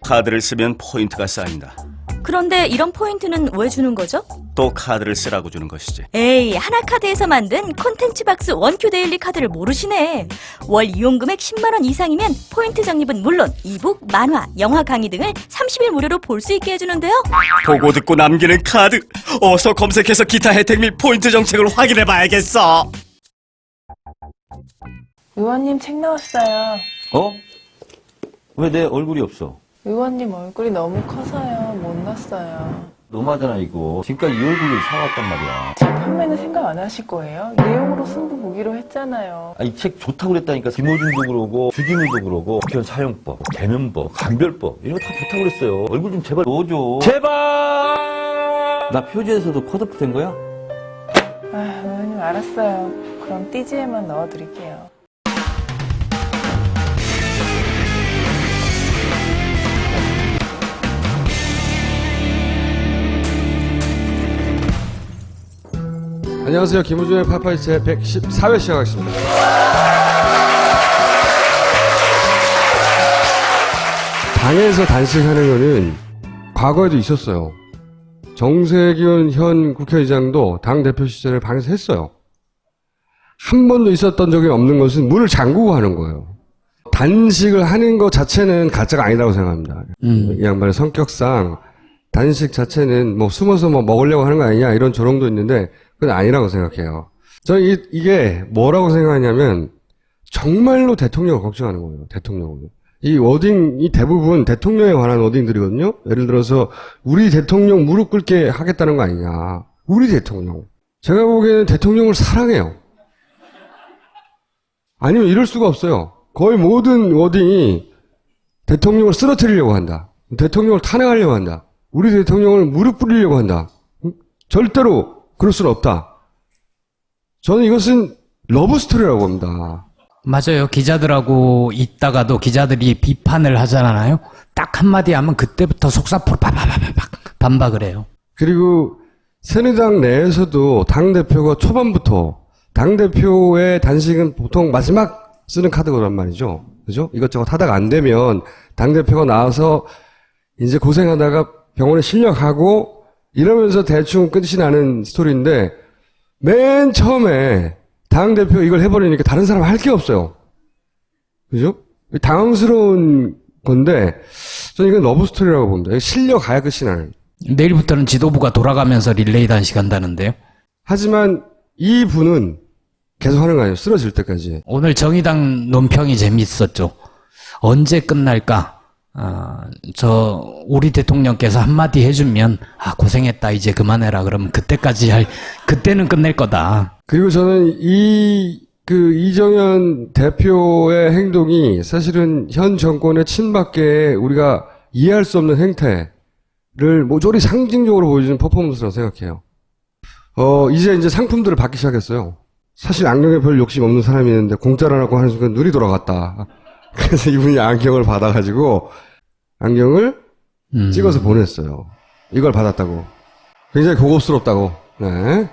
카드를 쓰면 포인트가 쌓인다. 그런데 이런 포인트는 왜 주는 거죠? 또 카드를 쓰라고 주는 것이지. 에이, 하나카드에서 만든 콘텐츠 박스 원큐 데일리 카드를 모르시네. 월 이용금액 10만원 이상이면 포인트 적립은 물론 이북, 만화, 영화 강의 등을 30일 무료로 볼 수 있게 해주는데요. 보고 듣고 남기는 카드. 어서 검색해서 기타 혜택 및 포인트 정책을 확인해봐야겠어. 의원님 책 나왔어요. 어? 왜 내 얼굴이 없어? 의원님 얼굴이 너무 커서요. 못 났어요. 너무하잖아 이거. 지금까지 이 얼굴로 사왔단 말이야. 제 판매는 생각 안 하실 거예요? 내용으로 승부 보기로 했잖아요. 이 책 좋다고 그랬다니까. 김호준도 그러고 주진우도 그러고 국회의원 사용법, 개면법, 감별법 이런 거 다 좋다고 그랬어요. 얼굴 좀 제발 넣어줘. 제발! 나 표지에서도 컷오프 된 거야? 아, 의원님 알았어요. 그럼 띠지에만 넣어드릴게요. 안녕하세요. 김호준의 파파이 제 114회 시작하겠습니다. 당에서 단식하는 거는 과거에도 있었어요. 정세균 현 국회의장도 당대표 시절에 방에서 했어요. 한 번도 있었던 적이 없는 것은 문을 잠그고 하는 거예요. 단식을 하는 것 자체는 가짜가 아니라고 생각합니다. 이 양반의 성격상 단식 자체는 뭐 숨어서 뭐 먹으려고 하는 거 아니냐 이런 조롱도 있는데 그건 아니라고 생각해요. 저는 이게 뭐라고 생각하냐면 정말로 대통령을 걱정하는 거예요. 대통령을. 이 워딩이 대부분 대통령에 관한 워딩들이거든요. 예를 들어서 우리 대통령 무릎 꿇게 하겠다는 거 아니냐. 우리 대통령. 제가 보기에는 대통령을 사랑해요. 아니면 이럴 수가 없어요. 거의 모든 워딩이 대통령을 쓰러뜨리려고 한다. 대통령을 탄핵하려고 한다. 우리 대통령을 무릎 꿇으려고 한다. 절대로 그럴 수는 없다. 저는 이것은 러브스토리라고 봅니다. 맞아요. 기자들하고 있다가도 기자들이 비판을 하잖아요. 딱 한마디 하면 그때부터 속사포로 바바바바박 반박을 해요. 그리고 새누리당 내에서도 당대표가 초반부터 당대표의 단식은 보통 마지막 쓰는 카드거란 말이죠. 그죠? 이것저것 하다가 안 되면 당대표가 나와서 이제 고생하다가 병원에 실려가고 이러면서 대충 끝이 나는 스토리인데 맨 처음에 당대표 이걸 해버리니까 다른 사람 할 게 없어요. 그죠? 당황스러운 건데 저는 이건 러브스토리라고 봅니다. 실려가야 끝이 나는. 내일부터는 지도부가 돌아가면서 릴레이 단식한다는데요. 하지만 이 분은 계속 하는 거 아니에요. 쓰러질 때까지. 오늘 정의당 논평이 재밌었죠. 언제 끝날까? 우리 대통령께서 한마디 해주면, 고생했다, 이제 그만해라. 그러면 그때는 끝낼 거다. 그리고 저는 이정현 대표의 행동이 사실은 현 정권의 친박계에 우리가 이해할 수 없는 행태를 모조리 상징적으로 보여주는 퍼포먼스라고 생각해요. 이제 상품들을 받기 시작했어요. 사실 안경에 별 욕심 없는 사람이 있는데 공짜라고 하는 순간 눈이 돌아갔다. 그래서 이분이 안경을 받아가지고 안경을 찍어서 보냈어요. 이걸 받았다고. 굉장히 고급스럽다고. 네.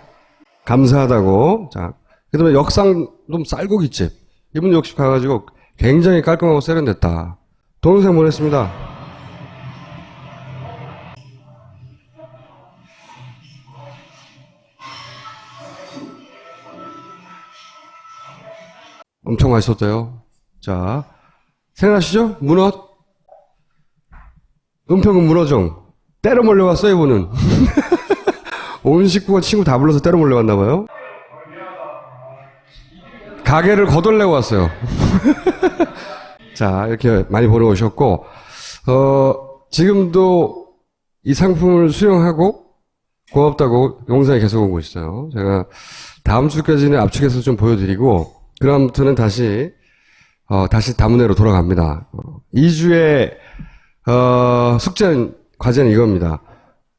감사하다고. 자, 그 다음에 역상동 쌀고기집. 이분 역시 가가지고 굉장히 깔끔하고 세련됐다. 동영상 보냈습니다. 엄청 맛있었대요. 자, 생각나시죠? 문어. 은평은 문어정. 때려 몰려갔어요, 이분은. 온 식구가 친구 다 불러서 때려 몰려갔나봐요. 가게를 거덜내고 왔어요. 자, 이렇게 많이 보내오셨고, 지금도 이 상품을 수령하고 고맙다고 용산에 계속 오고 있어요. 제가 다음 주까지는 압축해서 좀 보여드리고, 그다음부터는 다시 다문회로 돌아갑니다. 2주의, 과제는 이겁니다.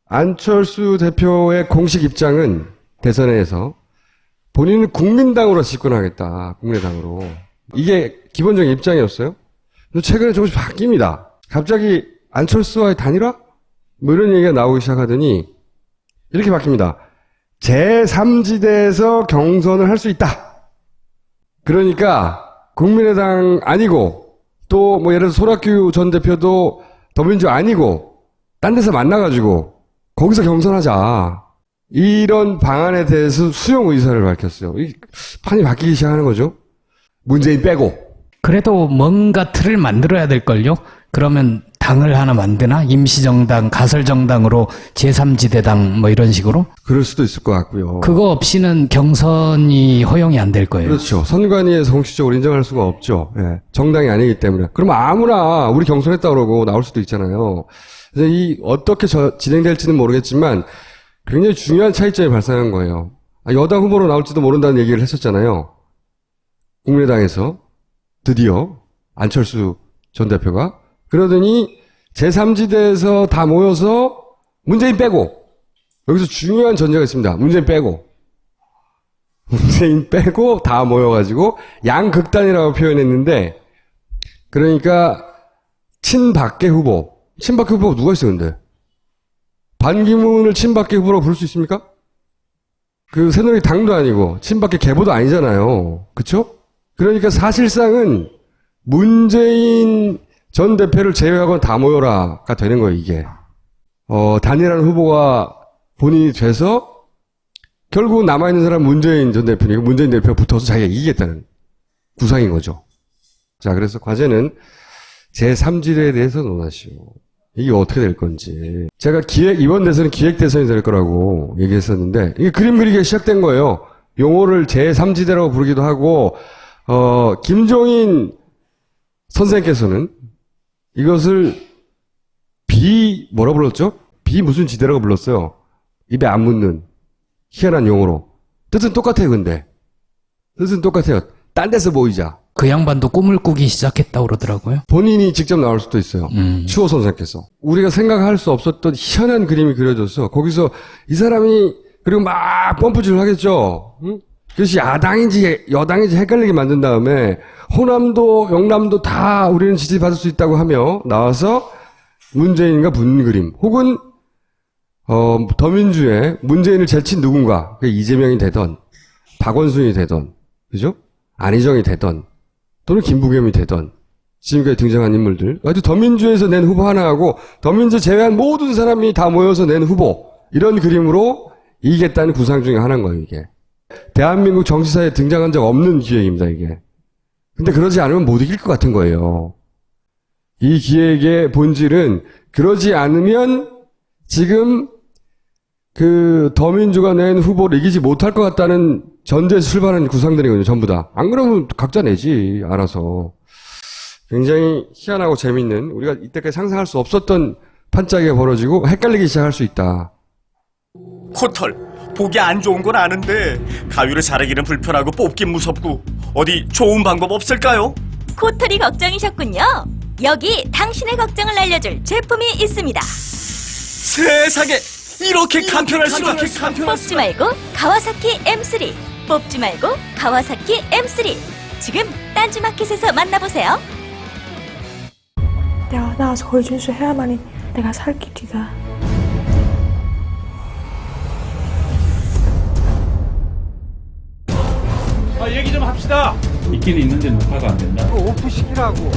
안철수 대표의 공식 입장은 대선에서 본인은 국민당으로 집권하겠다. 국민의당으로. 이게 기본적인 입장이었어요. 근데 최근에 조금씩 바뀝니다. 갑자기 안철수와의 단일화? 뭐 이런 얘기가 나오기 시작하더니 이렇게 바뀝니다. 제3지대에서 경선을 할 수 있다. 그러니까 국민의당 아니고 또 뭐 예를 들어서 손학규 전 대표도 더민주 아니고 딴 데서 만나가지고 거기서 경선하자. 이런 방안에 대해서 수용 의사를 밝혔어요. 이 판이 바뀌기 시작하는 거죠. 문재인 빼고. 그래도 뭔가 틀을 만들어야 될걸요? 그러면 당을 하나 만드나? 임시정당, 가설정당으로 제3지대당 뭐 이런 식으로? 그럴 수도 있을 것 같고요. 그거 없이는 경선이 허용이 안 될 거예요. 그렇죠. 선관위에서 공식적으로 인정할 수가 없죠. 예. 정당이 아니기 때문에. 그럼 아무나 우리 경선했다 그러고 나올 수도 있잖아요. 그래서 이 어떻게 진행될지는 모르겠지만 굉장히 중요한 차이점이 발생한 거예요. 여당 후보로 나올지도 모른다는 얘기를 했었잖아요. 국민의당에서 드디어 안철수 전 대표가. 그러더니 제3지대에서 다 모여서 문재인 빼고, 여기서 중요한 전제가 있습니다. 문재인 빼고 다 모여가지고 양극단이라고 표현했는데, 그러니까 친박계 후보 누가 있어요 근데? 반기문을 친박계 후보라고 부를 수 있습니까? 그 새누리 당도 아니고 친박계 계보도 아니잖아요. 그쵸? 그러니까 사실상은 문재인 전 대표를 제외하고는 다 모여라가 되는 거예요, 이게. 단일한 후보가 본인이 돼서 결국 남아있는 사람 문재인 전 대표니까 문재인 대표가 붙어서 자기가 이기겠다는 구상인 거죠. 자, 그래서 과제는 제3지대에 대해서 논하시오. 이게 어떻게 될 건지. 제가 이번 대선은 기획대선이 될 거라고 얘기했었는데, 이게 그림 그리기가 시작된 거예요. 용어를 제3지대라고 부르기도 하고, 김종인 선생께서는 이것을 뭐라 불렀죠? 무슨 지대라고 불렀어요. 입에 안 묻는 희한한 용어로. 뜻은 똑같아요, 근데. 뜻은 똑같아요. 딴 데서 모이자. 그 양반도 꿈을 꾸기 시작했다고 그러더라고요. 본인이 직접 나올 수도 있어요. 추호 선생께서. 우리가 생각할 수 없었던 희한한 그림이 그려져서 거기서 이 사람이 그리고 막 펌프질을 하겠죠. 응? 그것이 야당인지 여당인지 헷갈리게 만든 다음에 호남도 영남도 다 우리는 지지받을 수 있다고 하며 나와서 문재인과 붙는 그림 혹은 더민주에 문재인을 제친 누군가, 이재명이 되던 박원순이 되던, 그죠? 안희정이 되던 또는 김부겸이 되던 지금까지 등장한 인물들, 아주 더민주에서 낸 후보 하나하고 더민주 제외한 모든 사람이 다 모여서 낸 후보, 이런 그림으로 이기겠다는 구상 중에 하나인 거예요, 이게. 대한민국 정치사에 등장한 적 없는 기획입니다, 이게. 근데 그러지 않으면 못 이길 것 같은 거예요. 이 기획의 본질은 그러지 않으면 지금 더민주가 낸 후보를 이기지 못할 것 같다는 전제에서 출발하는 구상들이거든요, 전부 다. 안 그러면 각자 내지, 알아서. 굉장히 희한하고 재밌는, 우리가 이때까지 상상할 수 없었던 판짜기가 벌어지고 헷갈리기 시작할 수 있다. 코털, 보기 안 좋은 건 아는데 가위로 자르기는 불편하고 뽑긴 무섭고 어디 좋은 방법 없을까요? 코털이 걱정이셨군요. 여기 당신의 걱정을 알려줄 제품이 있습니다. 세상에 이렇게 간편할 수가. 뽑지 말고 가와사키 M3. 뽑지 말고 가와사키 M3. 지금 딴지마켓에서 만나보세요. 내가 나가서 거의 준수해야만이 내가 살 길이다. 얘기 좀 합시다. 있긴 있는데 녹화가 안 된다. 오프식이라고.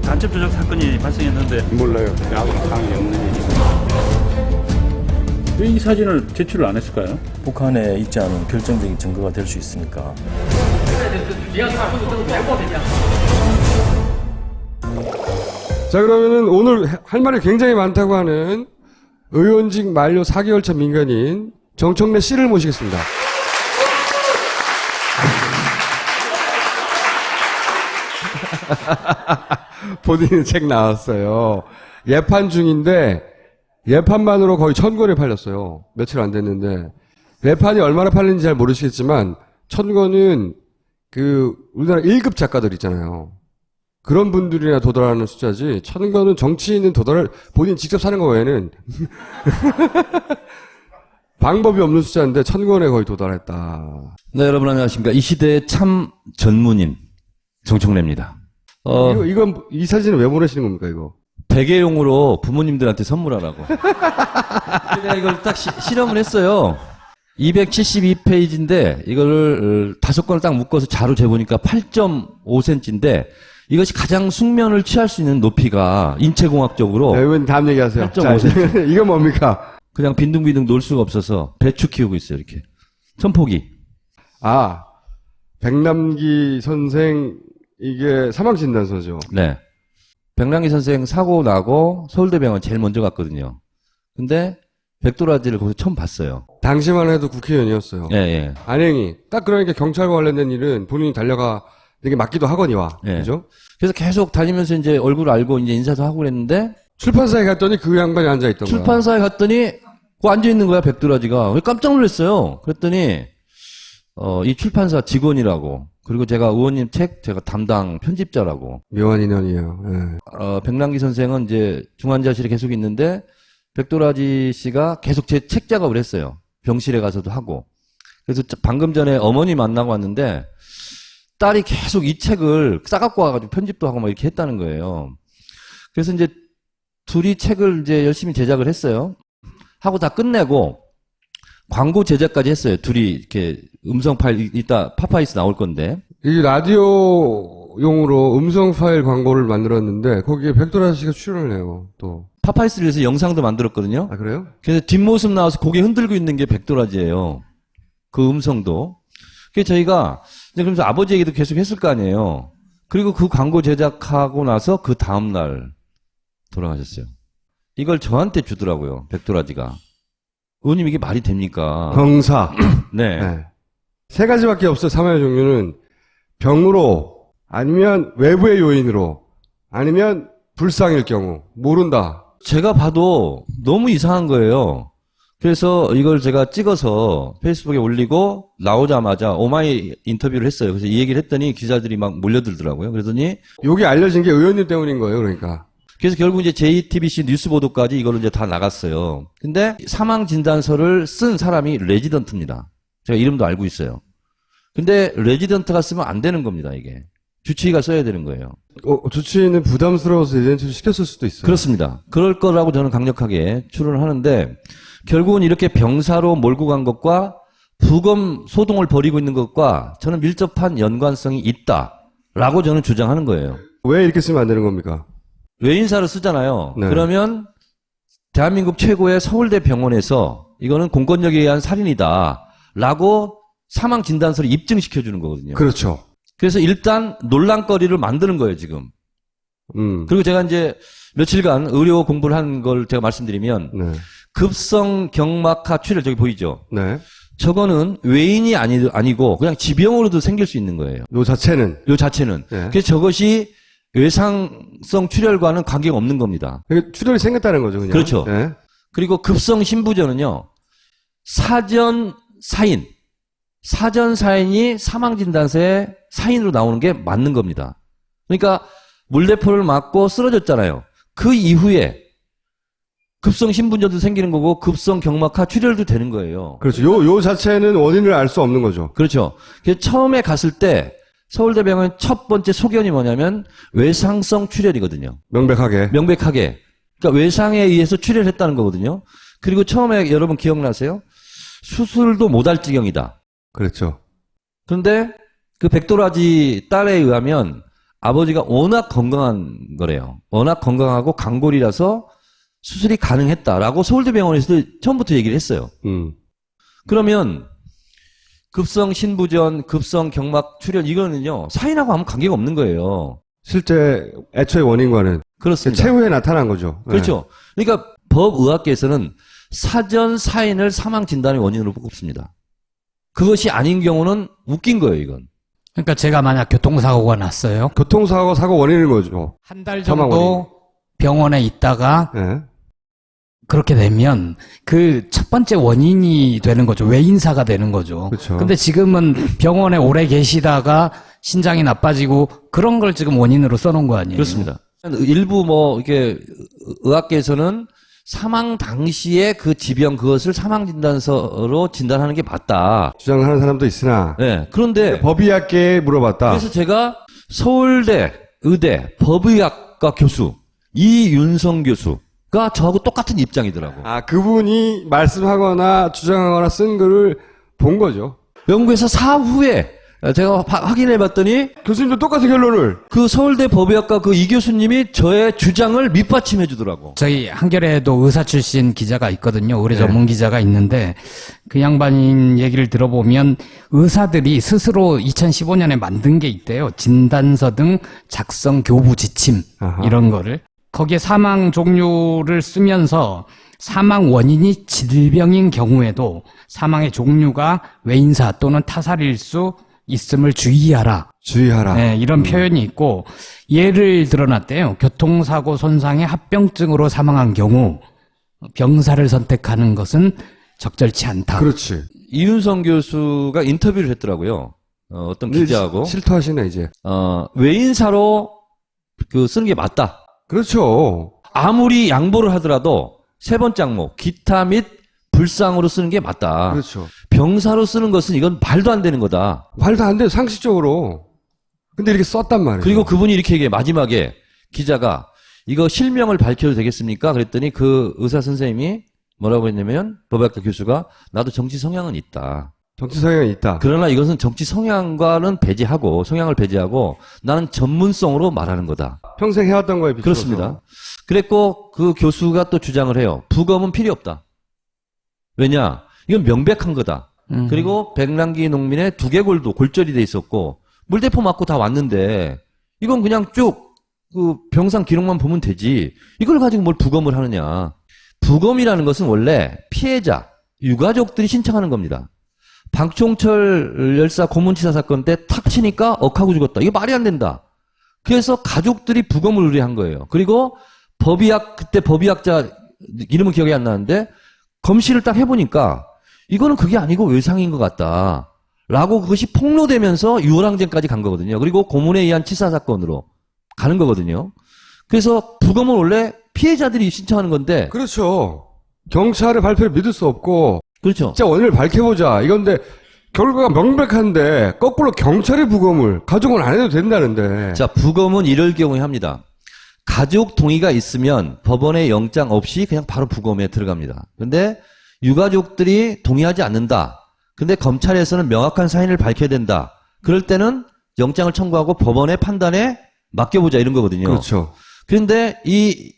간첩 조작 사건이 발생했는데. 몰라요. 나하고는 관계 없는 일이고. 왜 이 사진을 제출을 안 했을까요? 북한에 있지 않은 결정적인 증거가 될 수 있으니까. 자, 그러면은 오늘 할 말이 굉장히 많다고 하는 의원직 만료 4개월 차 민간인 정청래 씨를 모시겠습니다. 본인의 책 나왔어요. 예판 중인데 예판만으로 거의 1000권이 팔렸어요. 며칠 안 됐는데 예판이 얼마나 팔리는지 잘 모르시겠지만 1000권은 우리나라 1급 작가들 있잖아요. 그런 분들이나 도달하는 숫자지 1000권은 정치인은 본인 직접 사는 거 외에는 방법이 없는 숫자인데 1000권에 거의 도달했다. 네, 여러분 안녕하십니까. 이 시대의 참 전문인 정청래입니다. 이 사진은 왜 보내시는 겁니까, 이거? 베개용으로 부모님들한테 선물하라고. 내가 이걸 딱 실험을 했어요. 272페이지인데 이거를 5권을 딱 묶어서 자로 재보니까 8.5cm인데 이것이 가장 숙면을 취할 수 있는 높이가 인체공학적으로 네, 의원님 다음 얘기하세요. 8.5cm. 이건 뭡니까? 그냥 빈둥빈둥 놀 수가 없어서 배추 키우고 있어요, 이렇게. 천포기. 아, 백남기 선생, 이게 사망진단서죠. 네. 백남기 선생 사고 나고 서울대병원 제일 먼저 갔거든요. 근데 백도라지를 거기서 처음 봤어요. 당시만 해도 국회의원이었어요. 예, 예. 안행이. 딱 그러니까 경찰과 관련된 일은 본인이 달려가 되게 맞기도 하거니와. 예. 그죠? 그래서 계속 다니면서 이제 얼굴 알고 이제 인사도 하고 그랬는데 출판사에 갔더니 그 양반이 앉아있던 거야. 출판사에 갔더니 그 앉아있는 거야, 백도라지가. 깜짝 놀랐어요. 그랬더니 이 출판사 직원이라고, 그리고 제가 의원님 책 제가 담당 편집자라고. 묘한 인연이에요. 예. 백남기 선생은 이제 중환자실에 계속 있는데 백도라지 씨가 계속 제 책 작업을 했어요. 병실에 가서도 하고. 그래서 방금 전에 어머니 만나고 왔는데 딸이 계속 이 책을 싸갖고 와가지고 편집도 하고 막 이렇게 했다는 거예요. 그래서 이제 둘이 책을 이제 열심히 제작을 했어요. 하고 다 끝내고 광고 제작까지 했어요. 둘이 이렇게 음성 파일, 이따 파파이스 나올 건데. 이 라디오용으로 음성 파일 광고를 만들었는데 거기에 백도라 씨가 출연을 해요. 또. 파파이스를 해서 영상도 만들었거든요. 아, 그래요? 그래서 뒷모습 나와서 고개 흔들고 있는 게 백도라지예요. 그 음성도. 그래서 저희가 이제 그러면서 아버지 얘기도 계속 했을 거 아니에요. 그리고 그 광고 제작하고 나서 그 다음날 돌아가셨어요. 이걸 저한테 주더라고요, 백도라지가. 의원님 이게 말이 됩니까? 병사. 네. 네. 세 가지밖에 없어요. 사망의 종류는 병으로, 아니면 외부의 요인으로, 아니면 불상일 경우. 모른다. 제가 봐도 너무 이상한 거예요. 그래서 이걸 제가 찍어서 페이스북에 올리고 나오자마자 오마이 인터뷰를 했어요. 그래서 이 얘기를 했더니 기자들이 막 몰려들더라고요. 그러더니 요게 알려진 게 의원님 때문인 거예요. 그러니까. 그래서 결국 이제 JTBC 뉴스 보도까지 이거를 이제 다 나갔어요. 근데 사망 진단서를 쓴 사람이 레지던트입니다. 제가 이름도 알고 있어요. 근데 레지던트가 쓰면 안 되는 겁니다, 이게. 주치의가 써야 되는 거예요. 주치의는 부담스러워서 에이전트를 시켰을 수도 있어요. 그렇습니다. 그럴 거라고 저는 강력하게 추론을 하는데, 결국은 이렇게 병사로 몰고 간 것과 부검 소동을 벌이고 있는 것과 저는 밀접한 연관성이 있다라고 저는 주장하는 거예요. 왜 이렇게 쓰면 안 되는 겁니까? 외인사를 쓰잖아요. 네. 그러면 대한민국 최고의 서울대 병원에서 이거는 공권력에 의한 살인이다라고 사망 진단서를 입증시켜주는 거거든요. 그렇죠. 그래서 일단 논란거리를 만드는 거예요, 지금. 그리고 제가 이제 며칠간 의료 공부를 한 걸 제가 말씀드리면, 네. 급성 경막하 출혈, 저기 보이죠? 네. 저거는 외인이 아니고 그냥 지병으로도 생길 수 있는 거예요. 요 자체는. 요 자체는. 네. 그래서 저것이 외상성 출혈과는 관계가 없는 겁니다. 출혈이 생겼다는 거죠, 그냥. 그렇죠. 네. 그리고 급성 신부전은요, 사전 사인이 사망진단서에 사인으로 나오는 게 맞는 겁니다. 그러니까 물대포를 맞고 쓰러졌잖아요. 그 이후에 급성 신분전도 생기는 거고 급성 경막하 출혈도 되는 거예요. 그렇죠. 요 자체는 원인을 알 수 없는 거죠. 그렇죠. 그래서 처음에 갔을 때 서울대병원 첫 번째 소견이 뭐냐면 외상성 출혈이거든요. 명백하게. 그러니까 외상에 의해서 출혈했다는 거거든요. 그리고 처음에 여러분 기억나세요? 수술도 못할 지경이다. 그렇죠. 그런데 그 백도라지 딸에 의하면 아버지가 워낙 건강한 거래요. 워낙 건강하고 강골이라서 수술이 가능했다라고 서울대병원에서도 처음부터 얘기를 했어요. 그러면 급성 신부전, 급성 경막 출혈 이거는요, 사인하고 아무 관계가 없는 거예요. 실제 애초의 원인과는. 그렇습니다. 최후에 나타난 거죠. 그렇죠. 그러니까 법의학계에서는 사전 사인을 사망 진단의 원인으로 꼽습니다. 그것이 아닌 경우는 웃긴 거예요, 이건. 그러니까 제가 만약 교통사고가 났어요. 교통사고 사고 원인인 거죠. 한 달 사망 정도 병원에 있다가 네. 그렇게 되면 그 첫 번째 원인이 되는 거죠. 외인사가 되는 거죠. 그렇죠. 근데 지금은 병원에 오래 계시다가 신장이 나빠지고 그런 걸 지금 원인으로 써놓은 거 아니에요? 그렇습니다. 일부 이렇게 의학계에서는 사망 당시에 그 지병 그것을 사망 진단서로 진단하는 게 맞다. 주장하는 사람도 있으나. 네. 그런데 법의학계에 물어봤다. 그래서 제가 서울대 의대 법의학과 교수 이윤성 교수가 저하고 똑같은 입장이더라고. 아, 그분이 말씀하거나 주장하거나 쓴 글을 본 거죠. 영국에서 사후에 제가 확인해 봤더니 교수님도 똑같은 결론을. 그 서울대 법의학과 그 이 교수님이 저의 주장을 밑받침해 주더라고. 저희 한겨레에도 의사 출신 기자가 있거든요. 의료 네. 전문 기자가 있는데 그 양반인 얘기를 들어보면 의사들이 스스로 2015년에 만든 게 있대요. 진단서 등 작성 교부 지침 아하. 이런 거를. 거기에 사망 종류를 쓰면서 사망 원인이 질병인 경우에도 사망의 종류가 외인사 또는 타살일 수 있음을 주의하라. 주의하라. 네, 이런 표현이 있고 예를 들어놨대요. 교통사고 손상의 합병증으로 사망한 경우 병사를 선택하는 것은 적절치 않다. 그렇지. 이윤성 교수가 인터뷰를 했더라고요. 어떤 기자하고 실토하시네, 이제. 외인사로 그 쓰는 게 맞다. 그렇죠. 아무리 양보를 하더라도 세 번째 항목 기타 및 불상으로 쓰는 게 맞다. 그렇죠. 병사로 쓰는 것은 이건 말도 안 되는 거다. 말도 안 돼요, 상식적으로. 근데 이렇게 썼단 말이에요. 그리고 그분이 이렇게 얘기해. 마지막에 기자가 이거 실명을 밝혀도 되겠습니까? 그랬더니 그 의사 선생님이 뭐라고 했냐면 법학과 교수가 나도 정치 성향은 있다. 정치 성향이 있다. 그러나 이것은 정치 성향과는 배제하고 성향을 배제하고 나는 전문성으로 말하는 거다. 평생 해왔던 거에 비추어서. 그렇습니다. 그랬고 그 교수가 또 주장을 해요. 부검은 필요 없다. 왜냐? 이건 명백한 거다. 그리고 백남기 농민의 두개골도 골절이 돼 있었고 물대포 맞고 다 왔는데 이건 그냥 쭉 그 병상 기록만 보면 되지. 이걸 가지고 뭘 부검을 하느냐. 부검이라는 것은 원래 피해자, 유가족들이 신청하는 겁니다. 박종철 열사 고문치사 사건 때 탁 치니까 억하고 죽었다. 이거 말이 안 된다. 그래서 가족들이 부검을 의뢰한 거예요. 그리고 그때 법의학자 이름은 기억이 안 나는데 검시를 딱 해보니까 이거는 그게 아니고 외상인 것 같다. 라고 그것이 폭로되면서 유월항쟁까지 간 거거든요. 그리고 고문에 의한 치사 사건으로 가는 거거든요. 그래서 부검은 원래 피해자들이 신청하는 건데. 그렇죠. 경찰의 발표를 믿을 수 없고. 그렇죠. 진짜 원인을 밝혀보자. 이건데 결과가 명백한데 거꾸로 경찰의 부검을 가족은 안 해도 된다는데. 자, 부검은 이럴 경우에 합니다. 가족 동의가 있으면 법원의 영장 없이 그냥 바로 부검에 들어갑니다. 근데 유가족들이 동의하지 않는다. 근데 검찰에서는 명확한 사인을 밝혀야 된다. 그럴 때는 영장을 청구하고 법원의 판단에 맡겨보자 이런 거거든요. 그렇죠. 그런데 이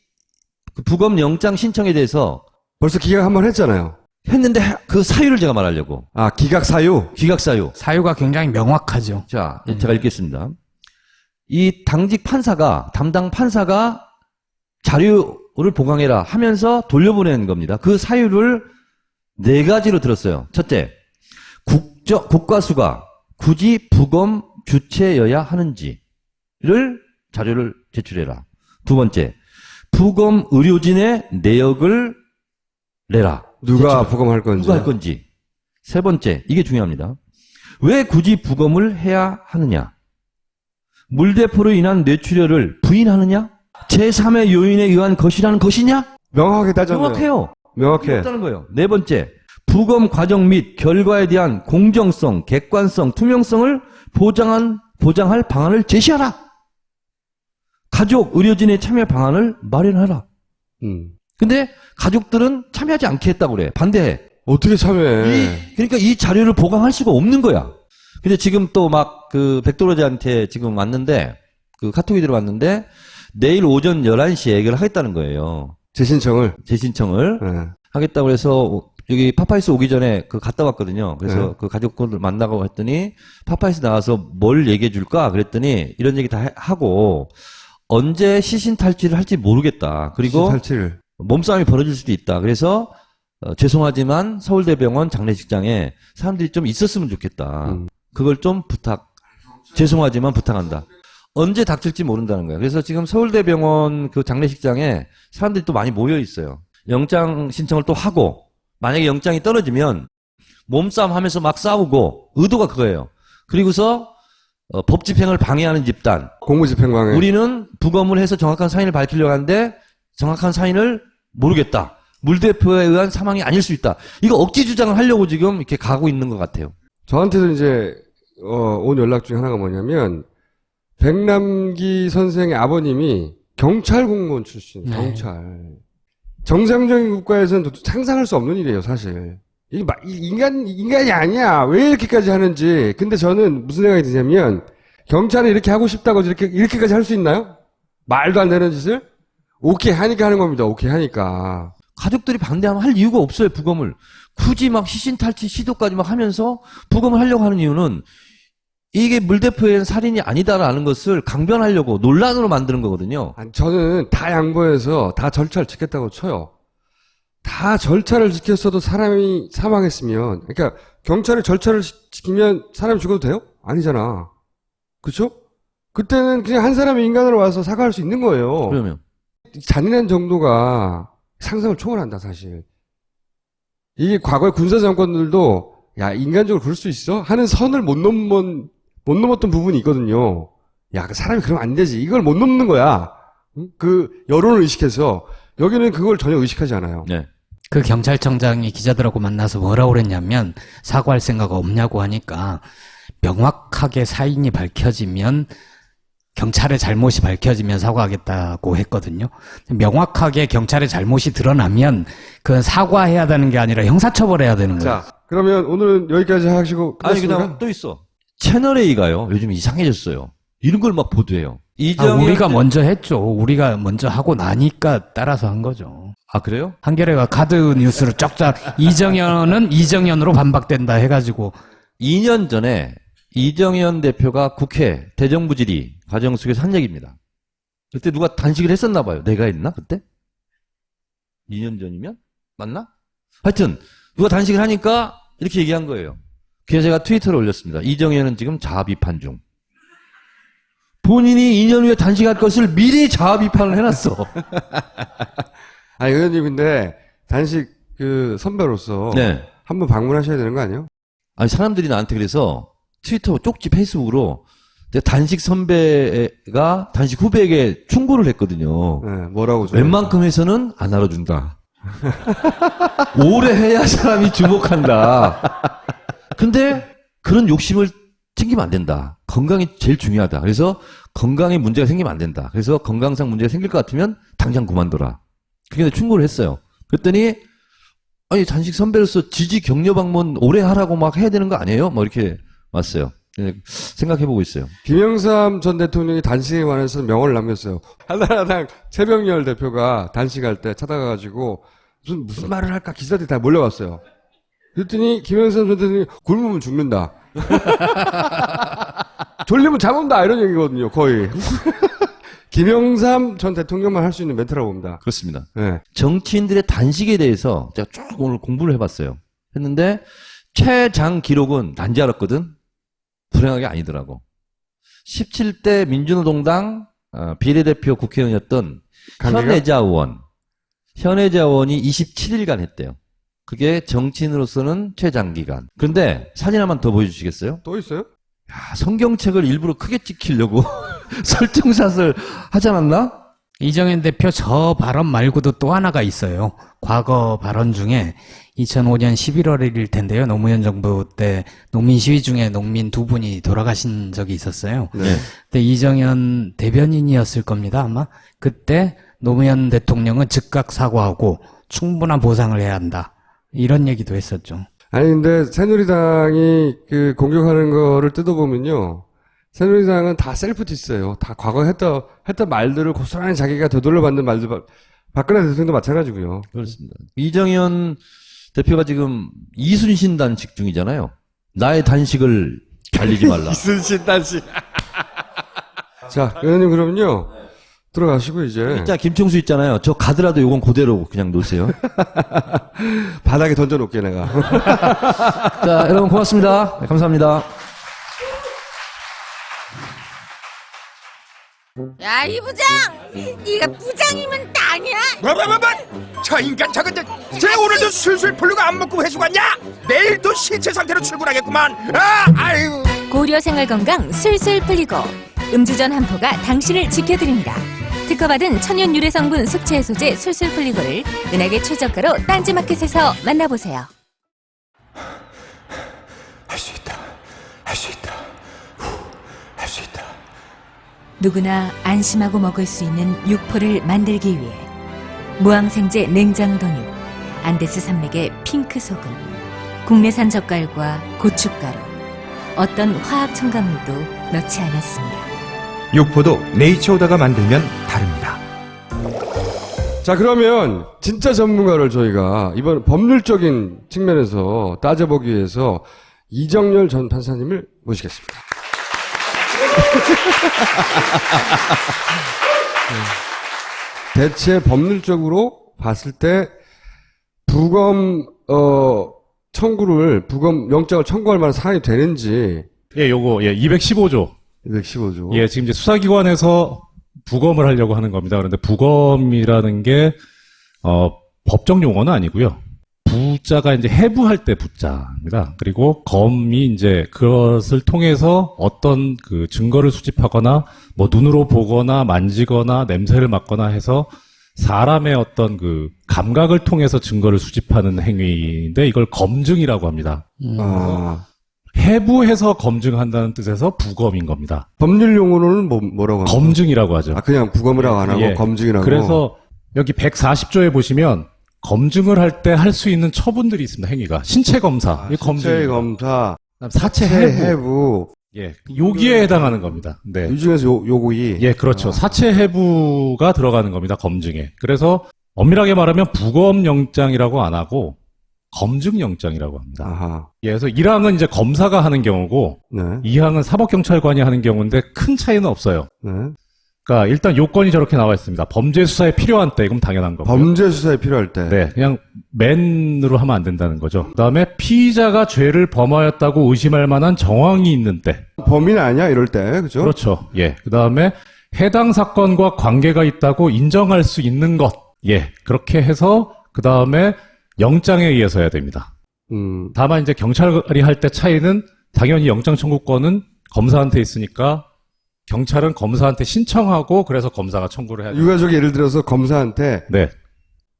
부검 영장 신청에 대해서 벌써 기각 한번 했잖아요. 했는데 그 사유를 제가 말하려고. 아, 기각 사유? 기각 사유. 사유가 굉장히 명확하죠. 자, 제가 읽겠습니다. 이 당직 판사가, 담당 판사가 자료를 보강해라 하면서 돌려보내는 겁니다. 그 사유를 4가지로 들었어요. 첫째, 국가수가 굳이 부검 주체여야 하는지를 자료를 제출해라. 두 번째, 부검 의료진의 내역을 내라. 누가 제출해라. 부검할 건지. 누가 할 건지. 세 번째, 이게 중요합니다. 왜 굳이 부검을 해야 하느냐? 물대포로 인한 뇌출혈을 부인하느냐? 제3의 요인에 의한 것이라는 것이냐? 명확하게 따졌네요. 명확해요. 명확해. 없다는 거예요. 네 번째, 부검 과정 및 결과에 대한 공정성, 객관성, 투명성을 보장할 방안을 제시하라. 가족, 의료진의 참여 방안을 마련하라. 근데 가족들은 참여하지 않게 했다고 그래. 반대해. 어떻게 참여해? 그러니까 이 자료를 보강할 수가 없는 거야. 근데 지금 또 막 그 백도로지한테 지금 왔는데 그 카톡이 들어왔는데 내일 오전 11시에 얘기를 하겠다는 거예요. 재신청을? 재신청을 네. 하겠다고 해서 여기 파파이스 오기 전에 그 갔다 왔거든요. 그래서 네. 그 가족들 만나고 했더니 파파이스 나와서 뭘 얘기해 줄까? 그랬더니 이런 얘기 다 하고 언제 시신 탈취를 할지 모르겠다. 그리고 탈취를. 몸싸움이 벌어질 수도 있다. 그래서 죄송하지만 서울대병원 장례식장에 사람들이 좀 있었으면 좋겠다. 그걸 좀 죄송하지만 부탁한다. 언제 닥칠지 모른다는 거예요. 그래서 지금 서울대병원 그 장례식장에 사람들이 또 많이 모여 있어요. 영장 신청을 또 하고 만약에 영장이 떨어지면 몸싸움 하면서 막 싸우고 의도가 그거예요. 그리고서 법 집행을 방해하는 집단. 공무집행 방해. 우리는 부검을 해서 정확한 사인을 밝히려고 하는데 정확한 사인을 모르겠다. 물대포에 의한 사망이 아닐 수 있다. 이거 억지 주장을 하려고 지금 이렇게 가고 있는 것 같아요. 저한테도 이제 온 연락 중에 하나가 뭐냐면 백남기 선생의 아버님이 경찰 공무원 출신이에요. 경찰. 정상적인 국가에서는 상상할 수 없는 일이에요, 사실. 인간이 아니야. 왜 이렇게까지 하는지. 근데 저는 무슨 생각이 드냐면, 경찰이 이렇게 하고 싶다고 이렇게까지 할 수 있나요? 말도 안 되는 짓을? 오케이 하니까 하는 겁니다. 오케이 하니까. 가족들이 반대하면 할 이유가 없어요, 부검을. 굳이 막 시신탈취 시도까지 막 하면서 부검을 하려고 하는 이유는 이게 물 대포의 살인이 아니다라는 것을 강변하려고 논란으로 만드는 거거든요. 아니, 저는 다 양보해서 다 절차를 지켰다고 쳐요. 다 절차를 지켰어도 사람이 사망했으면, 그러니까 경찰이 절차를 지키면 사람이 죽어도 돼요? 아니잖아. 그쵸? 그때는 그냥 한 사람이 인간으로 와서 사과할 수 있는 거예요. 그러면 잔인한 정도가 상상을 초월한다, 사실. 이게 과거의 군사 정권들도, 야, 인간적으로 그럴 수 있어? 하는 선을 못 넘었던 부분이 있거든요. 야, 그 사람이 그러면 안 되지. 이걸 못 넘는 거야. 응? 그 여론을 의식해서. 여기는 그걸 전혀 의식하지 않아요. 네. 그 경찰청장이 기자들하고 만나서 뭐라고 그랬냐면 사과할 생각 없냐고 하니까 명확하게 사인이 밝혀지면 경찰의 잘못이 밝혀지면 사과하겠다고 했거든요. 명확하게 경찰의 잘못이 드러나면 그건 사과해야 되는 게 아니라 형사처벌해야 되는 거예요. 자, 그러면 오늘은 여기까지 하시고 아니, 끝났습니까? 그다음 또 있어. 채널A가요, 요즘 이상해졌어요. 이런 걸 막 보도해요. 우리가 먼저 했죠. 우리가 먼저 하고 나니까 따라서 한 거죠. 아, 그래요? 한겨레가 카드 뉴스를 쫙쫙 이정현은 이정현으로 반박된다 해가지고 2년 전에 이정현 대표가 국회 대정부 질의 과정 속에서 한 얘기입니다. 그때 누가 단식을 했었나 봐요. 내가 했나 그때? 2년 전이면? 맞나? 하여튼 누가 단식을 하니까 이렇게 얘기한 거예요. 그래서 제가 트위터를 올렸습니다. 이정현은 지금 자아 비판 중. 본인이 2년 후에 단식할 것을 미리 자아 비판을 해놨어. 아니, 의원님, 근데, 단식, 선배로서. 네. 한번 방문하셔야 되는 거 아니에요? 아니, 사람들이 나한테 그래서 트위터, 쪽지, 페이스북으로 내가 단식 선배가 단식 후배에게 충고를 했거든요. 네, 뭐라고 좀. 웬만큼 해서는 안 알아준다. 오래 해야 사람이 주목한다. 근데 그런 욕심을 챙기면 안 된다. 건강이 제일 중요하다. 그래서 건강에 문제가 생기면 안 된다. 그래서 건강상 문제가 생길 것 같으면 당장 그만둬라. 그게 충고를 했어요. 그랬더니 아니 단식 선배로서 지지 격려 방문 오래 하라고 막 해야 되는 거 아니에요? 뭐 이렇게 왔어요. 생각해보고 있어요. 김영삼 전 대통령이 단식에 관해서 명언을 남겼어요. 한나라당 최병열 대표가 단식할 때 찾아가가지고 무슨 말을 할까 기자들이 다 몰려왔어요. 그랬더니 김영삼 전 대통령이 굶으면 죽는다. 졸리면 잠 온다 이런 얘기거든요. 거의. 김영삼 전 대통령만 할 수 있는 멘트라고 봅니다. 그렇습니다. 네. 정치인들의 단식에 대해서 제가 쭉 오늘 공부를 해봤어요. 했는데 최장 기록은 난지 알았거든. 불행하게 아니더라고. 17대 민주노동당 비례대표 국회의원이었던 현혜자 의원. 현혜자 의원이 27일간 했대요. 그게 정치인으로서는 최장기간. 그런데 사진 하나만 더 보여주시겠어요? 또 있어요? 야, 성경책을 일부러 크게 찍히려고 설정샷을 하지 않았나? 이정현 대표 저 발언 말고도 또 하나가 있어요. 과거 발언 중에 2005년 11월일 텐데요. 노무현 정부 때 농민 시위 중에 농민 두 분이 돌아가신 적이 있었어요. 네. 그때 이정현 대변인이었을 겁니다, 아마. 그때 노무현 대통령은 즉각 사과하고 충분한 보상을 해야 한다. 이런 얘기도 했었죠. 아니, 근데 새누리당이 공격하는 거를 뜯어보면요. 새누리당은 다 셀프 디스예요. 다 과거에 했던 말들을 고스란히 자기가 되돌려 받는 말들, 박근혜 대통령도 마찬가지고요. 그렇습니다. 이정현 대표가 지금 이순신 단식 중이잖아요. 나의 단식을 달리지 말라. 이순신 단식. 자, 의원님 그러면요. 들어가시고 이제. 일단 김총수 있잖아요. 저 가더라도 요건 그대로 그냥 놓으세요. 바닥에 던져놓게 내가. 자, 여러분 고맙습니다. 네, 감사합니다. 야, 이 부장! 네가 부장이면 땅이야? 저 인간 저건데 쟤 오늘도 술술 풀리고 안 먹고 회수 갔냐? 내일도 신체 상태로 출근하겠구만. 아이고. 고려 생활건강 술술 풀리고 음주전 한포가 당신을 지켜드립니다. 특허받은 천연 유래 성분 숙취 해소제 술술 풀리고를 은하계 최저가로 딴지마켓에서 만나보세요. 할 수 있다. 할 수 있다. 할 수 있다. 누구나 안심하고 먹을 수 있는 육포를 만들기 위해 무항생제 냉장 돈육, 안데스 산맥의 핑크 소금, 국내산 젓갈과 고춧가루, 어떤 화학 첨가물도 넣지 않았습니다. 육포도 네이처오다가 만들면 다릅니다. 자, 그러면 진짜 전문가를 저희가 이번 법률적인 측면에서 따져보기 위해서 이정열 전 판사님을 모시겠습니다. 대체 법률적으로 봤을 때 부검 부검 영장을 청구할 만한 사안이 되는지. 예, 요거 215조. 215조. 예, 지금 이제 수사기관에서 부검을 하려고 하는 겁니다. 그런데 부검이라는 게 법정 용어는 아니고요. 부자가 이제 해부할 때 부자입니다. 그리고 검이 이제 그것을 통해서 어떤 그 증거를 수집하거나 뭐 눈으로 보거나 만지거나 냄새를 맡거나 해서 사람의 어떤 그 감각을 통해서 증거를 수집하는 행위인데 이걸 검증이라고 합니다. 해부해서 검증한다는 뜻에서 부검인 겁니다. 법률 용어로는 뭐라고 합니까? 검증이라고 하죠. 아, 그냥 부검이라고 안 하고 예. 검증이라고. 그래서 여기 140조에 보시면 검증을 할 때 할 수 있는 처분들이 있습니다. 행위가 신체 검사, 신체 검사, 사체 해부. 예, 요기에 해당하는 겁니다. 네. 이 중에서 요구이. 예, 그렇죠. 사체 해부가 들어가는 겁니다. 검증에. 그래서 엄밀하게 말하면 부검 영장이라고 안 하고 검증 영장이라고 합니다. 아하. 예, 그래서 1항은 이제 검사가 하는 경우고 네. 2항은 사법경찰관이 하는 경우인데 큰 차이는 없어요. 네. 그러니까 일단 요건이 저렇게 나와 있습니다. 범죄 수사에 필요한 때, 그럼 당연한 거고요. 범죄 수사에 필요할 때. 네, 그냥 맨으로 하면 안 된다는 거죠. 그다음에 피의자가 죄를 범하였다고 의심할 만한 정황이 있는 때. 범인 아니야 이럴 때, 그죠? 그렇죠. 예. 그다음에 해당 사건과 관계가 있다고 인정할 수 있는 것. 예. 그렇게 해서 그다음에 영장에 의해서 해야 됩니다. 다만 이제 경찰이 할 때 차이는 당연히 영장 청구권은 검사한테 있으니까 경찰은 검사한테 신청하고 그래서 검사가 청구를 해야 돼요. 유가족이 예를 들어서 검사한테 네.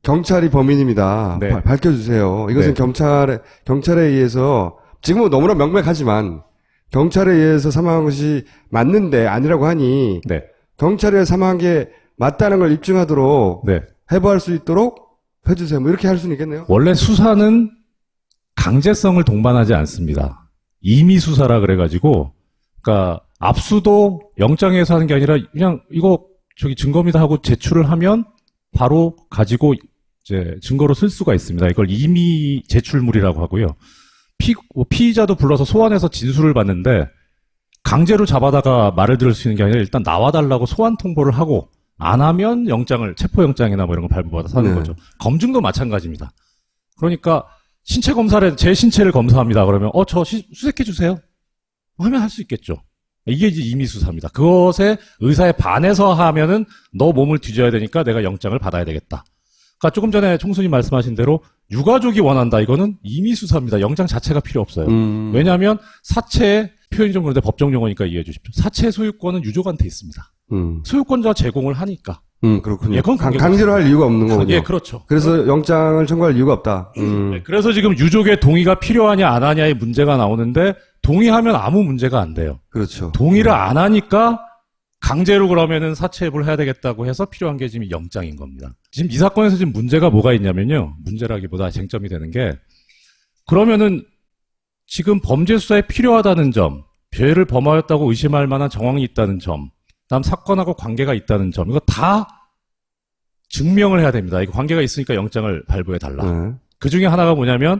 경찰이 범인입니다. 네. 밝혀주세요. 이것은 네. 경찰에 의해서 지금은 너무나 명백하지만 경찰에 의해서 사망한 것이 맞는데 아니라고 하니 네. 경찰에 사망한 게 맞다는 걸 입증하도록 네. 해부할 수 있도록 해주세요. 뭐 이렇게 할 수는 있겠네요. 원래 수사는 강제성을 동반하지 않습니다. 임의 수사라 그래가지고, 그러니까 압수도 영장에서 하는 게 아니라 그냥 이거 증거입니다 하고 제출을 하면 바로 가지고 이제 증거로 쓸 수가 있습니다. 이걸 임의 제출물이라고 하고요. 피의자도 불러서 소환해서 진술을 받는데 강제로 잡아다가 말을 들을 수 있는 게 아니라 일단 나와달라고 소환 통보를 하고 안 하면 체포영장이나 뭐 이런 걸 발부받아서 하는 네. 거죠. 검증도 마찬가지입니다. 그러니까 신체 검사를 제 신체를 검사합니다. 그러면 저 수색해 주세요. 하면 할 수 있겠죠. 이게 이제 임의 수사입니다. 그것에 의사에 반해서 하면은 너 몸을 뒤져야 되니까 내가 영장을 받아야 되겠다. 그러니까 조금 전에 총수님 말씀하신 대로 유가족이 원한다. 이거는 임의 수사입니다. 영장 자체가 필요 없어요. 왜냐하면 사체 표현이 좀 그런데 법정 용어니까 이해해 주십시오. 사체 소유권은 유족한테 있습니다. 소유권자 제공을 하니까. 그렇군요. 예, 그건 강제로 할 이유가 없는 거군요. 예, 그렇죠. 그래서 영장을 청구할 이유가 없다. 네, 그래서 지금 유족의 동의가 필요하냐 안 하냐의 문제가 나오는데 동의하면 아무 문제가 안 돼요. 그렇죠. 동의를 안 하니까 강제로 그러면은 사체해부를 해야 되겠다고 해서 필요한 게 지금 영장인 겁니다. 지금 이 사건에서 지금 문제가 뭐가 있냐면요. 문제라기보다 쟁점이 되는 게 그러면은 지금 범죄 수사에 필요하다는 점, 죄를 범하였다고 의심할 만한 정황이 있다는 점, 다음 사건하고 관계가 있다는 점, 이거 다 증명을 해야 됩니다. 이거 관계가 있으니까 영장을 발부해달라. 네. 그 중에 하나가 뭐냐면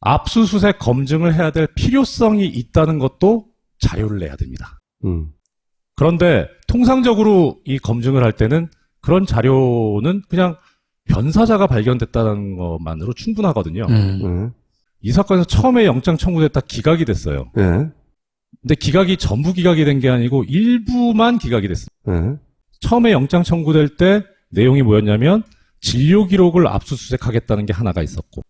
압수수색 검증을 해야 될 필요성이 있다는 것도 자료를 내야 됩니다. 그런데 통상적으로 이 검증을 할 때는 그런 자료는 그냥 변사자가 발견됐다는 것만으로 충분하거든요. 이 사건에서 처음에 영장 청구됐다 기각이 됐어요. 네. 근데 기각이 전부 기각이 된 게 아니고 일부만 기각이 됐어요. 네. 처음에 영장 청구될 때 내용이 뭐였냐면 진료 기록을 압수수색하겠다는 게 하나가 있었고,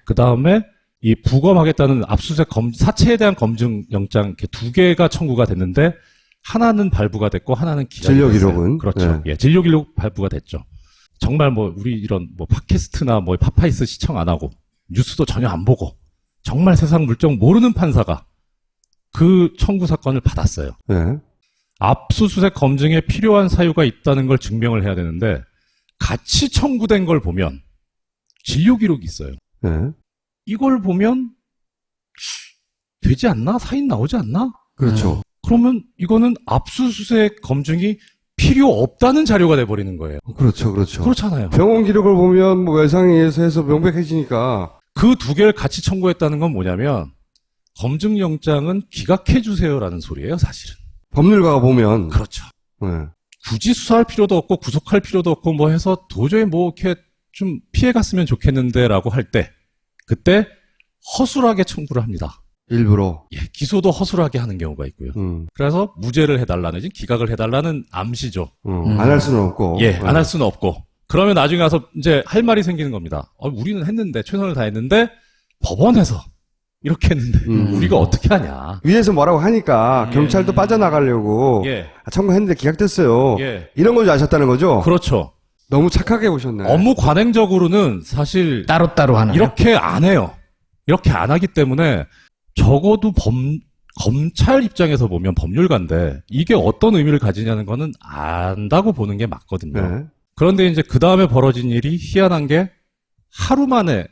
그 다음에 이 부검하겠다는 압수수색 사체에 대한 검증 영장 이렇게 두 개가 청구가 됐는데 하나는 발부가 됐고 하나는 기각이 진료 됐어요. 기록은 그렇죠. 예, 진료 기록 발부가 됐죠. 정말 뭐 우리 이런 뭐 팟캐스트나 뭐 파파이스 시청 안 하고 뉴스도 전혀 안 보고 정말 세상 물정 모르는 판사가 그 청구 사건을 받았어요. 네. 압수수색 검증에 필요한 사유가 있다는 걸 증명을 해야 되는데 같이 청구된 걸 보면 진료 기록이 있어요. 네. 이걸 보면 되지 않나? 사인 나오지 않나? 그렇죠. 그러면 이거는 압수수색 검증이 필요 없다는 자료가 돼버리는 거예요. 그렇죠, 그렇죠. 그렇잖아요. 병원 기록을 보면 뭐 외상에 의해서 해서 명백해지니까. 그 두 개를 같이 청구했다는 건 뭐냐면 검증영장은 기각해주세요라는 소리예요, 사실은. 법률가가 보면. 그렇죠. 네. 굳이 수사할 필요도 없고 구속할 필요도 없고 뭐 해서 도저히 뭐 이렇게 좀 피해갔으면 좋겠는데라고 할 때 그때 허술하게 청구를 합니다. 일부러. 예, 기소도 허술하게 하는 경우가 있고요. 그래서 무죄를 해달라는, 기각을 해달라는 암시죠. 안 할 수는 없고. 예, 안 할 수는 없고. 그러면 나중에 가서 이제 할 말이 생기는 겁니다. 우리는 했는데, 최선을 다했는데, 법원에서 이렇게 했는데, 우리가 어떻게 하냐. 위에서 뭐라고 하니까 경찰도 빠져나가려고 예. 청구했는데 기각됐어요. 예. 이런 걸 아셨다는 거죠? 그렇죠. 너무 착하게 보셨네. 업무 관행적으로는 사실 따로따로 하나요? 이렇게 안 해요. 이렇게 안 하기 때문에 적어도 검찰 입장에서 보면 법률가인데 이게 어떤 의미를 가지냐는 거는 안다고 보는 게 맞거든요. 네. 그런데 이제 그 다음에 벌어진 일이 희한한 게 하루 만에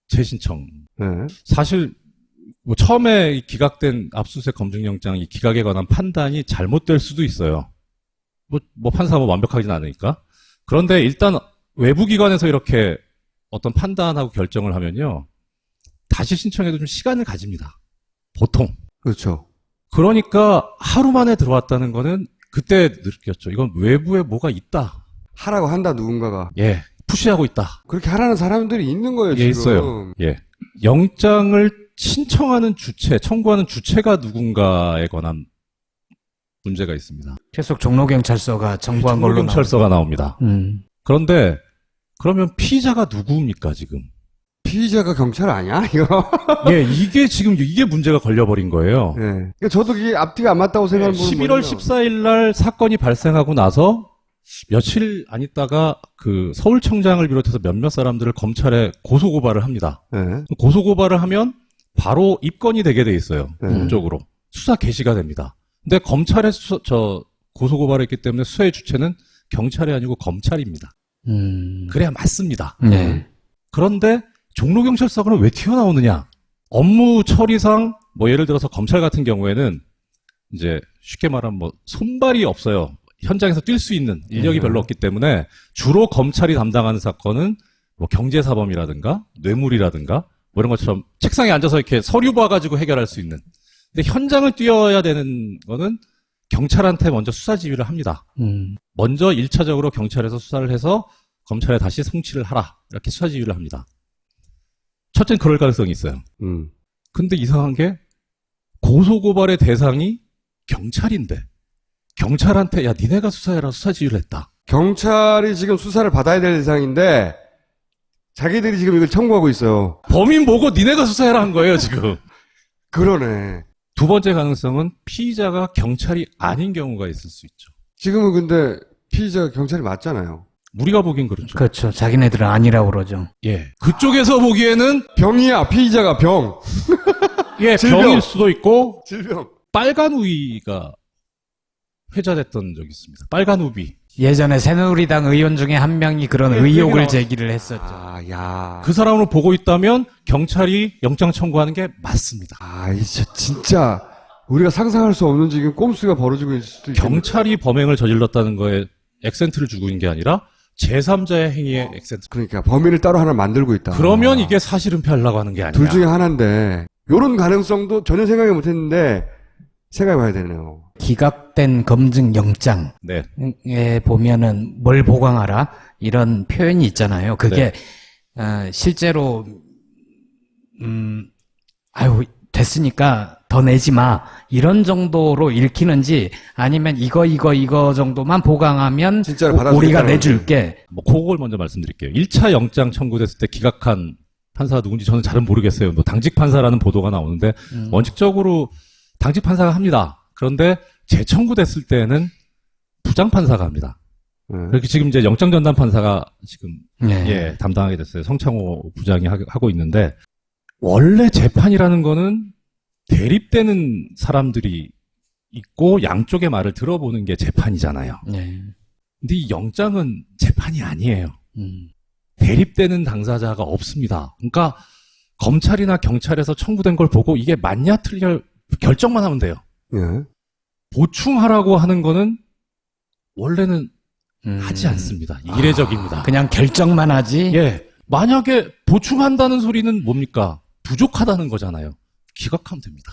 재신청. 네. 사실 뭐 처음에 기각된 압수수색 검증영장 이 기각에 관한 판단이 잘못될 수도 있어요. 뭐 판사가 뭐 완벽하지는 않으니까. 그런데 일단 외부 기관에서 이렇게 어떤 판단하고 결정을 하면요. 다시 신청해도 좀 시간을 가집니다. 보통. 그렇죠. 그러니까 하루 만에 들어왔다는 거는 그때 느꼈죠. 이건 외부에 뭐가 있다. 하라고 한다, 누군가가. 예. 푸시하고 있다. 그렇게 하라는 사람들이 있는 거예요, 예, 지금. 있어요. 예. 영장을 신청하는 주체, 청구하는 주체가 누군가에 관한 문제가 있습니다. 계속 종로경찰서가 청구한 걸로 종로경찰서가 나옵니다. 그런데 그러면 피의자가 누구입니까, 지금? 피의자가 경찰 아니야, 이거? 예, 이게 문제가 걸려버린 거예요. 예. 그러니까 저도 이게 앞뒤가 안 맞다고 생각하는 분은 11월 뭐냐면 14일 날 사건이 발생하고 나서 며칠 안 있다가 그 서울청장을 비롯해서 몇몇 사람들을 검찰에 고소고발을 합니다. 네. 고소고발을 하면 바로 입건이 되게 돼 있어요. 법적으로. 수사 개시가 됩니다. 근데 검찰에 고소고발을 했기 때문에 수사의 주체는 경찰이 아니고 검찰입니다. 그래야 맞습니다. 네. 그런데 종로경찰서는 왜 튀어나오느냐? 업무 처리상 뭐 예를 들어서 검찰 같은 경우에는 이제 쉽게 말하면 뭐 손발이 없어요. 현장에서 뛸 수 있는 인력이 별로 없기 때문에 주로 검찰이 담당하는 사건은 뭐 경제사범이라든가 뇌물이라든가 뭐 이런 것처럼 책상에 앉아서 이렇게 서류 봐가지고 해결할 수 있는. 근데 현장을 뛰어야 되는 거는 경찰한테 먼저 수사 지휘를 합니다. 먼저 1차적으로 경찰에서 수사를 해서 검찰에 다시 송치를 하라. 이렇게 수사 지휘를 합니다. 첫째는 그럴 가능성이 있어요. 근데 이상한 게 고소고발의 대상이 경찰인데 경찰한테 야 니네가 수사해라 수사 지휘를 했다. 경찰이 지금 수사를 받아야 될 대상인데 자기들이 지금 이걸 청구하고 있어요. 범인 보고 니네가 수사해라 한 거예요 지금. 그러네. 두 번째 가능성은 피의자가 경찰이 아닌 경우가 있을 수 있죠. 지금은 근데 피의자가 경찰이 맞잖아요. 우리가 보기엔 그렇죠. 그렇죠. 자기네들은 아니라고 그러죠. 예. 그쪽에서 보기에는 병이야. 피의자가 병. 예, 질병. 병일 수도 있고 질병. 빨간 우비가 회자됐던 적이 있습니다. 빨간 우비. 예전에 새누리당 의원 중에 한 명이 그런 의혹을 제기를 했었죠. 아, 야. 그 사람을 보고 있다면 경찰이 영장 청구하는 게 맞습니다. 아, 진짜 우리가 상상할 수 없는 지금 꼼수가 벌어지고 있을 수도 있겠네. 경찰이 범행을 저질렀다는 거에 액센트를 주고 있는 게 아니라 제3자의 행위에 액센트. 그러니까 범인을 따로 하나 만들고 있다. 그러면 이게 사실은폐 하려고 하는 게 아니야. 둘 중에 하나인데 요런 가능성도 전혀 생각이 못 했는데 생각해봐야 되네요. 기각된 검증 영장에 네. 보면은 뭘 보강하라 이런 표현이 있잖아요. 그게 실제로 아유 됐으니까 더 내지 마 이런 정도로 읽히는지 아니면 이거 정도만 보강하면 진짜로 우리가 내줄게. 뭐 그걸 먼저 말씀드릴게요. 1차 영장 청구됐을 때 기각한 판사가 누군지 저는 잘은 모르겠어요. 뭐 당직 판사라는 보도가 나오는데 원칙적으로 당직 판사가 합니다. 그런데 재청구됐을 때는 부장 판사가 합니다. 그렇게 지금 이제 영장 전담 판사가 지금 예, 담당하게 됐어요. 성창호 부장이 하고 있는데 원래 재판이라는 거는 대립되는 사람들이 있고 양쪽의 말을 들어보는 게 재판이잖아요. 근데 이 영장은 재판이 아니에요. 대립되는 당사자가 없습니다. 그러니까 검찰이나 경찰에서 청구된 걸 보고 이게 맞냐 틀려 결정만 하면 돼요. 예. 보충하라고 하는 거는 원래는 하지 않습니다. 이례적입니다. 그냥 결정만 하지. 예. 만약에 보충한다는 소리는 뭡니까? 부족하다는 거잖아요. 기각하면 됩니다.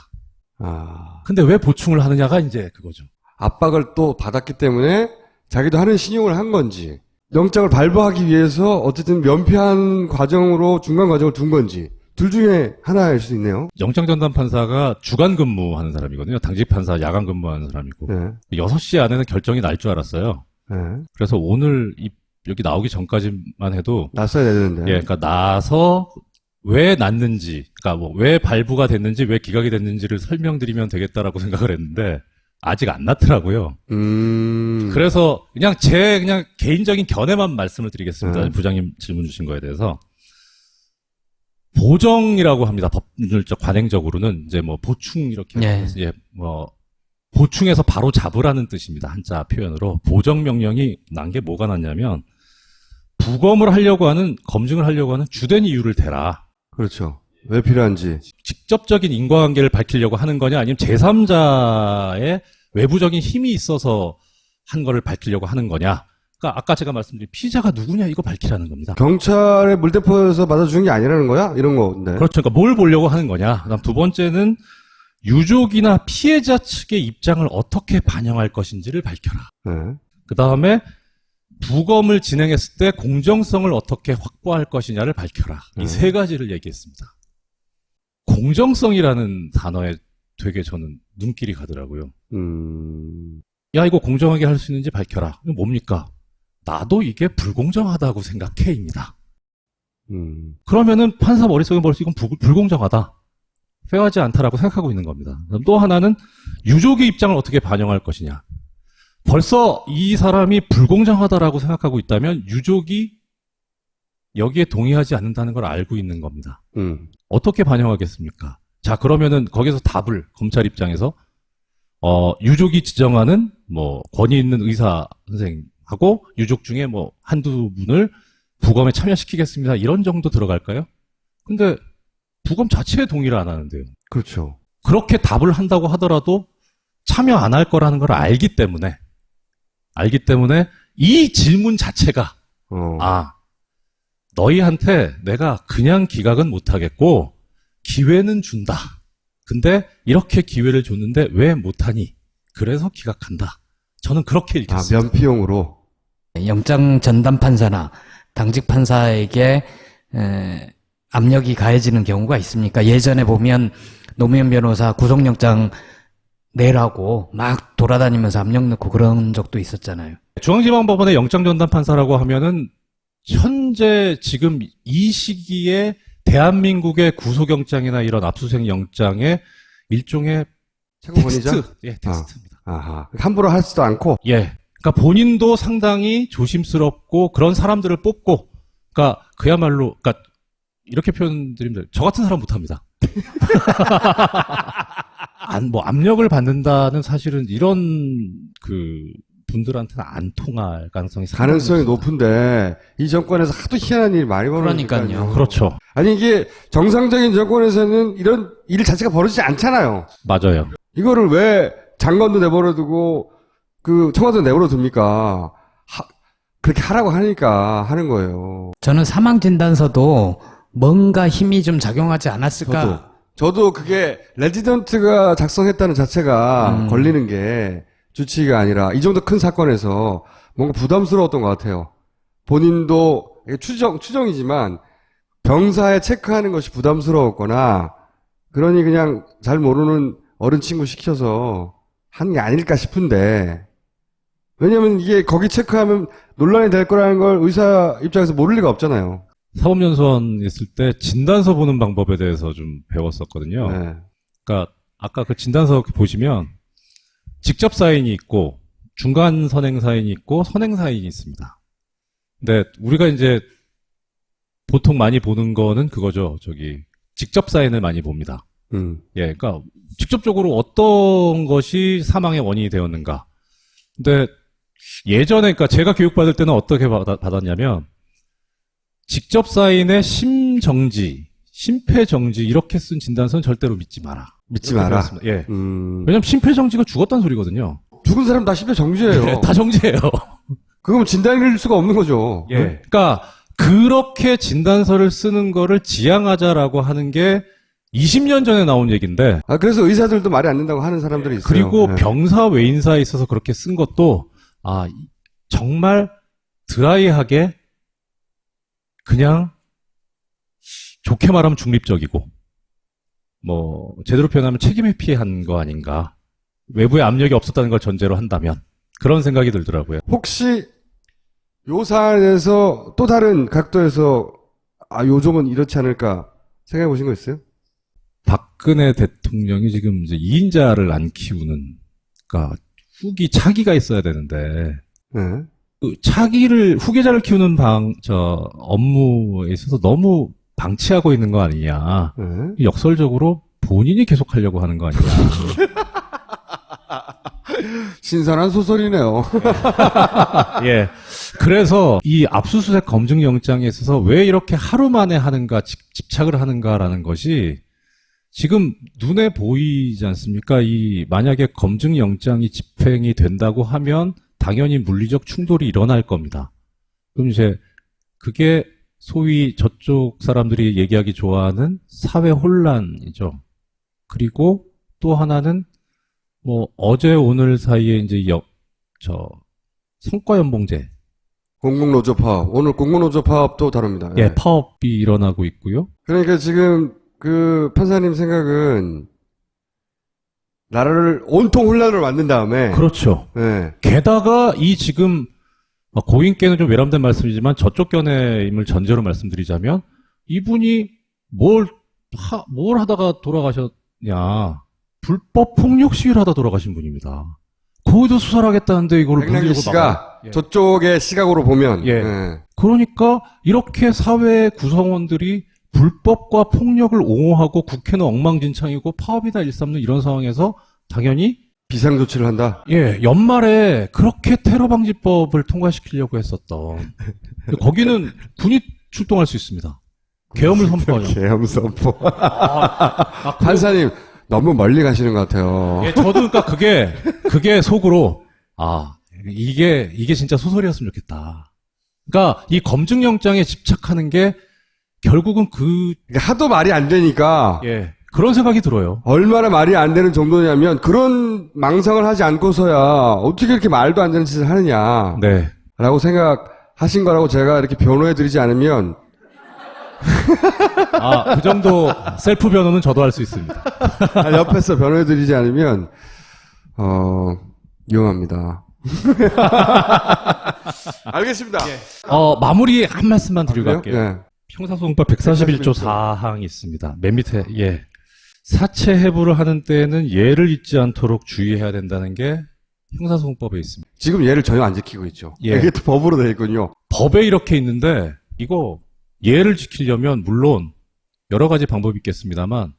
근데 왜 보충을 하느냐가 이제 그거죠. 압박을 또 받았기 때문에 자기도 하는 신용을 한 건지, 영장을 발부하기 위해서 어쨌든 면피한 과정으로 중간 과정을 둔 건지, 둘 중에 하나일 수 있네요. 영장전담 판사가 주간 근무하는 사람이거든요. 당직 판사 야간 근무하는 사람이고. 네. 6시 안에는 결정이 날 줄 알았어요. 네. 그래서 오늘 여기 나오기 전까지만 해도 났어야 되는데. 예, 그러니까 나서 왜 났는지, 그러니까 뭐 왜 발부가 됐는지, 왜 기각이 됐는지를 설명드리면 되겠다라고 생각을 했는데 아직 안 났더라고요. 그래서 그냥 제 개인적인 견해만 말씀을 드리겠습니다. 부장님 질문 주신 거에 대해서. 보정이라고 합니다. 법률적 관행적으로는 이제 뭐 보충 이렇게 예, 뭐 보충해서 바로 잡으라는 뜻입니다. 한자 표현으로. 보정 명령이 난 게 뭐가 났냐면 부검을 하려고 하는, 검증을 하려고 하는 주된 이유를 대라. 그렇죠. 왜 필요한지. 직접적인 인과관계를 밝히려고 하는 거냐, 아니면 제3자의 외부적인 힘이 있어서 한 거를 밝히려고 하는 거냐. 그러니까 아까 제가 말씀드린 피의자가 누구냐 이거 밝히라는 겁니다. 경찰에 물대포에서 맞아준 게 아니라는 거야? 이런 건데. 그렇죠. 그러니까 뭘 보려고 하는 거냐. 그다음 두 번째는 유족이나 피해자 측의 입장을 어떻게 반영할 것인지를 밝혀라. 네. 그다음에 부검을 진행했을 때 공정성을 어떻게 확보할 것이냐를 밝혀라. 이 세 가지를 얘기했습니다. 공정성이라는 단어에 되게 저는 눈길이 가더라고요. 야, 이거 공정하게 할 수 있는지 밝혀라. 이거 뭡니까? 나도 이게 불공정하다고 생각해입니다. 그러면은 판사 머릿속에 벌써 이건 불공정하다. 페어하지 않다라고 생각하고 있는 겁니다. 또 하나는 유족의 입장을 어떻게 반영할 것이냐. 벌써 이 사람이 불공정하다라고 생각하고 있다면 유족이 여기에 동의하지 않는다는 걸 알고 있는 겁니다. 어떻게 반영하겠습니까? 자, 그러면은 거기서 답을 검찰 입장에서 유족이 지정하는 뭐 권위 있는 의사 선생하고 유족 중에 뭐 한두 분을 부검에 참여시키겠습니다. 이런 정도 들어갈까요? 근데 부검 자체에 동의를 안 하는데요. 그렇죠. 그렇게 답을 한다고 하더라도 참여 안 할 거라는 걸 알기 때문에 이 질문 자체가 너희한테 내가 그냥 기각은 못 하겠고 기회는 준다. 근데 이렇게 기회를 줬는데 왜 못하니? 그래서 기각한다. 저는 그렇게 읽겠습니다. 면피용으로. 영장 전담 판사나 당직 판사에게 압력이 가해지는 경우가 있습니까? 예전에 보면 노무현 변호사 구속영장 내라고 막 돌아다니면서 압력 넣고 그런 적도 있었잖아요. 중앙지방법원의 영장전담 판사라고 하면은 현재 지금 이 시기에 대한민국의 구속영장이나 이런 압수수색 영장의 일종의 최고본이죠? 텍스트입니다. 아하. 함부로 하지도 않고. 예. 그러니까 본인도 상당히 조심스럽고 그런 사람들을 뽑고, 그러니까 그야말로, 그러니까 이렇게 표현드리면 저 같은 사람 못합니다. 뭐 압력을 받는다는 사실은 이런 분들한테는 안 통할 가능성이 높은데 이 정권에서 하도 희한한 일이 많이 벌어지니까요. 그러니까요. 그렇죠. 아니 이게 정상적인 정권에서는 이런 일 자체가 벌어지지 않잖아요. 맞아요. 이거를 왜 장관도 내버려두고 청와대도 내버려둡니까? 그렇게 하라고 하니까 하는 거예요. 저는 사망진단서도 뭔가 힘이 좀 작용하지 않았을까? 저도 그게 레지던트가 작성했다는 자체가 걸리는 게 주치의가 아니라 이 정도 큰 사건에서 뭔가 부담스러웠던 것 같아요. 본인도 추정이지만 병사에 체크하는 것이 부담스러웠거나 그러니 그냥 잘 모르는 어른 친구 시켜서 하는 게 아닐까 싶은데, 왜냐면 이게 거기 체크하면 논란이 될 거라는 걸 의사 입장에서 모를 리가 없잖아요. 사법연수원 있을 때 진단서 보는 방법에 대해서 좀 배웠었거든요. 네. 그러니까 아까 그 진단서 보시면 직접 사인이 있고 중간 선행 사인이 있고 선행 사인이 있습니다. 근데 우리가 이제 보통 많이 보는 거는 그거죠. 직접 사인을 많이 봅니다. 예, 그러니까 직접적으로 어떤 것이 사망의 원인이 되었는가. 근데 예전에, 그러니까 제가 교육받을 때는 어떻게 받았냐면 직접 사인의 심정지, 심폐정지 이렇게 쓴 진단서는 절대로 믿지 마라. 믿지 마라. 예. 왜냐면 심폐정지가 죽었다는 소리거든요. 죽은 사람 다 심폐정지예요. 네, 다 정지예요. 그럼 진단일 수가 없는 거죠. 예. 그러니까 그렇게 진단서를 쓰는 거를 지양하자라고 하는 게 20년 전에 나온 얘기인데. 그래서 의사들도 말이 안 된다고 하는 사람들이 있어요. 그리고 네. 병사 외인사에 있어서 그렇게 쓴 것도 정말 드라이하게 그냥 좋게 말하면 중립적이고 뭐 제대로 표현하면 책임 회피한 거 아닌가. 외부의 압력이 없었다는 걸 전제로 한다면 그런 생각이 들더라고요. 혹시 요 사안에서 또 다른 각도에서 요즘은 이렇지 않을까 생각해 보신 거 있어요? 박근혜 대통령이 지금 이제 2인자를 안 키우는, 그러니까 후기 차기가 있어야 되는데 그 차기를 후계자를 키우는 업무에 있어서 너무 방치하고 있는 거 아니냐. 역설적으로 본인이 계속 하려고 하는 거 아니냐. 신선한 소설이네요. 예. 그래서 이 압수수색 검증영장에 있어서 왜 이렇게 하루 만에 하는가, 집착을 하는가라는 것이 지금 눈에 보이지 않습니까? 만약에 검증영장이 집행이 된다고 하면 당연히 물리적 충돌이 일어날 겁니다. 그럼 이제 그게 소위 저쪽 사람들이 얘기하기 좋아하는 사회 혼란이죠. 그리고 또 하나는 뭐 어제 오늘 사이에 이제 성과연봉제 공공노조 파업, 오늘 공공노조 파업도 다룹니다. 예, 파업이 일어나고 있고요. 그러니까 지금 그 판사님 생각은 나라를 온통 혼란을 만든 다음에 그렇죠. 네. 게다가 지금 고인께는 좀 외람된 말씀이지만 저쪽 견해임을 전제로 말씀드리자면 이분이 뭘 하다가 돌아가셨냐. 불법 폭력 시위를 하다 돌아가신 분입니다. 거기도 수사를 하겠다는데 이걸 백남기 씨가 저쪽의 시각으로 보면 그러니까 이렇게 사회 구성원들이 불법과 폭력을 옹호하고 국회는 엉망진창이고 파업이다 일삼는 이런 상황에서 당연히 비상조치를 한다? 예, 연말에 그렇게 테러방지법을 통과시키려고 했었던. 거기는 군이 출동할 수 있습니다. 계엄을 선포하죠. 계엄 선포. 판사님, 너무 멀리 가시는 것 같아요. 예, 저도 그러니까 그게 속으로, 이게 진짜 소설이었으면 좋겠다. 그러니까 이 검증영장에 집착하는 게 결국은 하도 말이 안 되니까. 예. 그런 생각이 들어요. 얼마나 말이 안 되는 정도냐면 그런 망상을 하지 않고서야 어떻게 이렇게 말도 안 되는 짓을 하느냐. 네. 라고 생각하신 거라고 제가 이렇게 변호해드리지 않으면. 그 정도 셀프 변호는 저도 할 수 있습니다. 옆에서 변호해드리지 않으면, 위험합니다. 알겠습니다. 마무리 한 말씀만 드리고 갈게요. 네. 형사소송법 141조 4항이 있습니다. 맨 밑에, 사체 해부를 하는 때에는 예를 잊지 않도록 주의해야 된다는 게 형사소송법에 있습니다. 지금 예를 전혀 안 지키고 있죠. 예. 이게 또 법으로 되어 있군요. 법에 이렇게 있는데, 이거 예를 지키려면 물론 여러 가지 방법이 있겠습니다만,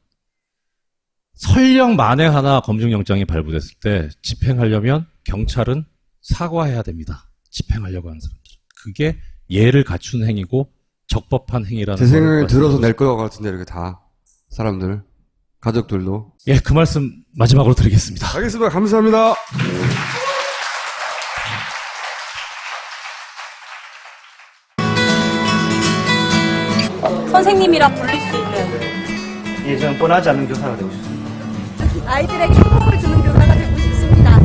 설령 만에 하나 검증영장이 발부됐을 때 집행하려면 경찰은 사과해야 됩니다. 집행하려고 하는 사람들. 그게 예를 갖춘 행위고 적법한 행위라는 제 생각에 들어서 낼 것 같은데 이렇게 다 사람들 가족들도 예, 그 말씀 마지막으로 드리겠습니다. 알겠습니다. 감사합니다. 선생님이라 부를 수 있는 예전 뻔하지 않은 교사가 되고 싶습니다. 아이들에게 행복을 주는 교사가 되고 싶습니다.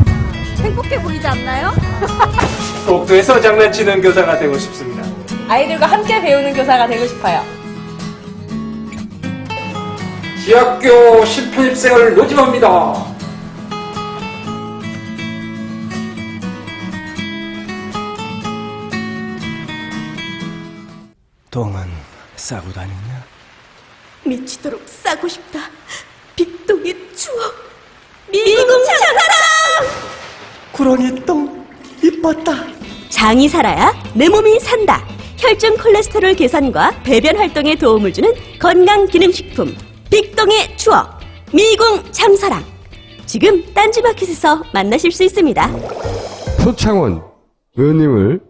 행복해 보이지 않나요? 복도에서 장난치는 교사가 되고 싶습니다. 아이들과 함께 배우는 교사가 되고 싶어요. 지학교 신입생을 모집합니다. 똥은 싸고 다녔냐? 미치도록 싸고 싶다. 빅동의 추억. 미궁 장사랑. 구렁이 똥 이뻤다. 장이 살아야 내 몸이 산다. 혈중 콜레스테롤 개선과 배변 활동에 도움을 주는 건강기능식품 빅동의 추억 미궁 장사랑. 지금 딴지마켓에서 만나실 수 있습니다. 표창원 의원님을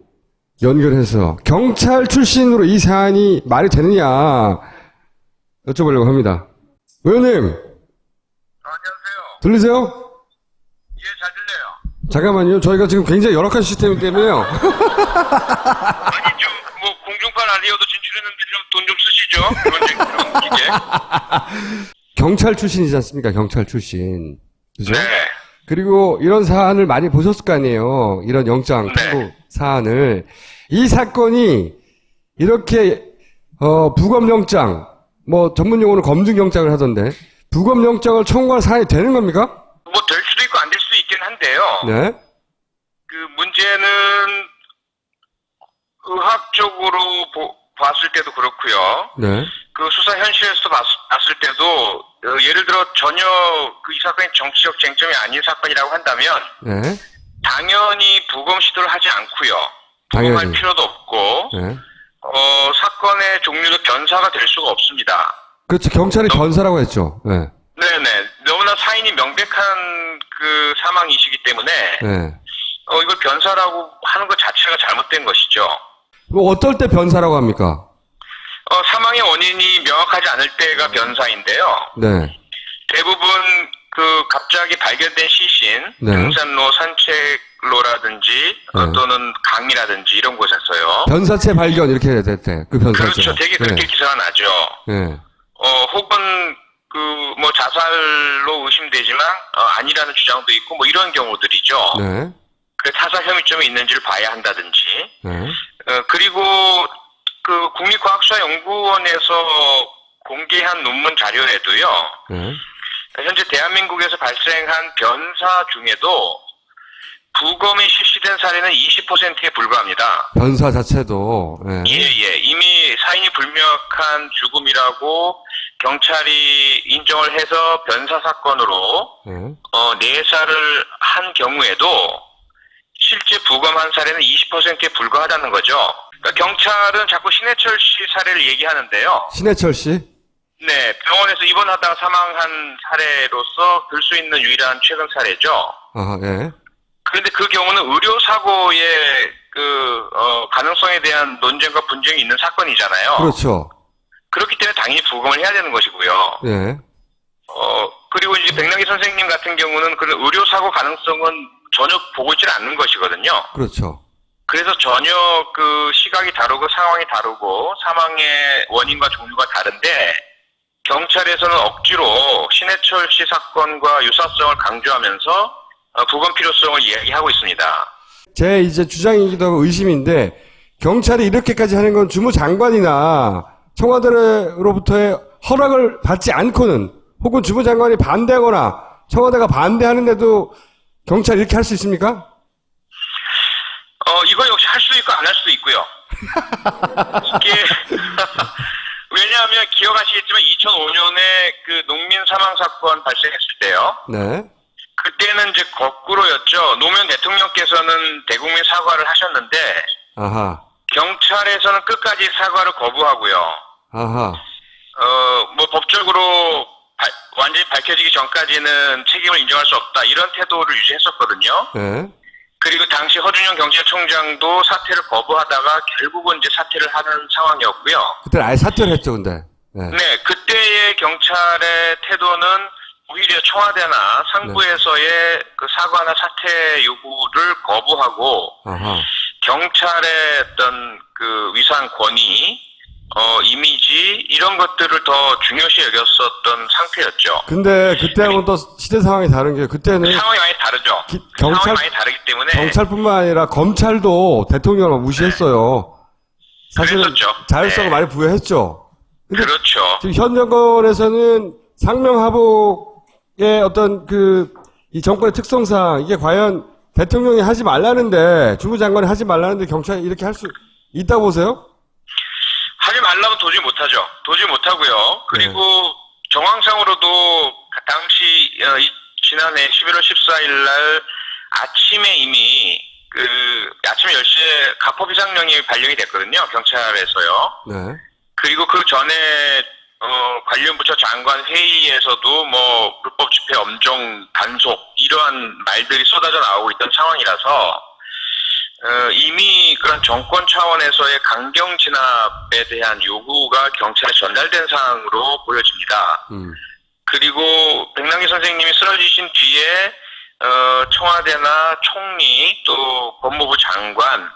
연결해서 경찰 출신으로 이 사안이 말이 되느냐 여쭤보려고 합니다. 의원님. 안녕하세요. 들리세요? 예, 잘 들려요. 잠깐만요. 저희가 지금 굉장히 열악한 시스템이기 때문에요. 아니, 좀, 뭐, 공중파 라디오도 진출했는데 좀 돈 좀 쓰시죠? 그런 기계. 경찰 출신이지 않습니까? 경찰 출신. 그죠? 네. 그리고 이런 사안을 많이 보셨을 거 아니에요. 이런 영장 통보 사안을. 이 사건이 이렇게 부검영장, 뭐 전문 용어로 검증영장을 하던데 부검영장을 청구할 사안이 되는 겁니까? 뭐, 될 수도 있고 안 될 수도 있긴 한데요. 네. 그 문제는 의학적으로 봤을 때도 그렇고요. 네. 그 수사 현실에서 봤을 때도 예를 들어 전혀 그 이 사건이 정치적 쟁점이 아닌 사건이라고 한다면 네. 당연히 부검 시도를 하지 않고요. 당연히. 부검할 필요도 없고 네. 사건의 종류도 변사가 될 수가 없습니다. 그렇죠. 경찰이 변사라고 했죠. 네. 네네. 너무나 사인이 명백한 그 사망이시기 때문에 네. 이걸 변사라고 하는 것 자체가 잘못된 것이죠. 뭐 어떨 때 변사라고 합니까? 사망의 원인이 명확하지 않을 때가 변사인데요. 네. 대부분 그 갑자기 발견된 시신, 네. 등산로, 산책로라든지 또는 강이라든지 이런 곳에서요. 변사체 발견 이렇게 해야 될 때. 그 변사체. 그렇죠. 되게 그렇게 네. 기사가 나죠. 네. 혹은 그 뭐 자살로 의심되지만 아니라는 주장도 있고 뭐 이런 경우들이죠. 네. 그 타사 혐의점이 있는지를 봐야 한다든지. 네. 그리고 그 국립과학수사연구원에서 공개한 논문 자료에도요. 네. 현재 대한민국에서 발생한 변사 중에도 부검이 실시된 사례는 20%에 불과합니다. 변사 자체도. 네. 예. 이미 사인이 불명확한 죽음이라고 경찰이 인정을 해서 변사 사건으로 네. 내사를 한 경우에도 실제 부검한 사례는 20%에 불과하다는 거죠. 그러니까 경찰은 자꾸 신해철 씨 사례를 얘기하는데요. 신해철 씨? 네, 병원에서 입원하다가 사망한 사례로서 들 수 있는 유일한 최근 사례죠. 아, 예. 그런데 그 경우는 의료사고의 가능성에 대한 논쟁과 분쟁이 있는 사건이잖아요. 그렇죠. 그렇기 때문에 당연히 부검을 해야 되는 것이고요. 예. 그리고 이제 백남기 선생님 같은 경우는 그런 의료사고 가능성은 전혀 보고 있지는 않는 것이거든요. 그렇죠. 그래서 전혀 그 시각이 다르고 상황이 다르고 사망의 원인과 종류가 다른데 경찰에서는 억지로 신해철 씨 사건과 유사성을 강조하면서 부검 필요성을 이야기하고 있습니다. 제 이제 주장이기도 하고 의심인데 경찰이 이렇게까지 하는 건 주무장관이나 청와대로부터의 허락을 받지 않고는 혹은 주무장관이 반대하거나 청와대가 반대하는데도 경찰이 이렇게 할 수 있습니까? 이거 역시 할 수도 있고 안 할 수도 있고요. 이게 왜냐하면 기억하시겠지만 2005년에 그 농민 사망 사건 발생했을 때요. 네. 그때는 이제 거꾸로였죠. 노무현 대통령께서는 대국민 사과를 하셨는데 아하. 경찰에서는 끝까지 사과를 거부하고요. 아하. 뭐 법적으로 완전히 밝혀지기 전까지는 책임을 인정할 수 없다 이런 태도를 유지했었거든요. 네. 그리고 당시 허준영 경찰청장도 사퇴를 거부하다가 결국은 이제 사퇴를 하는 상황이었고요. 그때 아예 사퇴를 했죠, 근데. 네. 네, 그때의 경찰의 태도는 오히려 청와대나 상부에서의 그 사과나 사퇴 요구를 거부하고 아하. 경찰의 어떤 그 위상 권위, 이미지 이런 것들을 더 중요시 여겼었던 상태였죠. 근데 그때하고는 또 시대 상황이 다른 게 그때는 상황이 많이 다르죠. 경찰- 상황이 많이 다르기 때문에 경찰뿐만 아니라 검찰도 대통령을 무시했어요. 사실은 그랬었죠. 자율성을 많이 부여했죠. 근데 그렇죠. 지금 현 정권에서는 상명하복의 어떤 이 정권의 특성상 이게 과연 대통령이 하지 말라는데 주무장관이 하지 말라는데 경찰이 이렇게 할 수 있다고 보세요? 하지 말라면 도저히 못하죠. 도저히 못하고요. 그리고 정황상으로도 당시 지난해 11월 14일 날 아침에 이미 아침 10시에 가포 비상령이 발령이 됐거든요. 경찰에서요. 네. 그리고 그 전에 관련 부처 장관 회의에서도 뭐 불법 집회 엄정 단속 이러한 말들이 쏟아져 나오고 있던 상황이라서 이미 그런 정권 차원에서의 강경 진압에 대한 요구가 경찰에 전달된 사항으로 보여집니다. 그리고 백남기 선생님이 쓰러지신 뒤에 청와대나 총리 또 법무부 장관,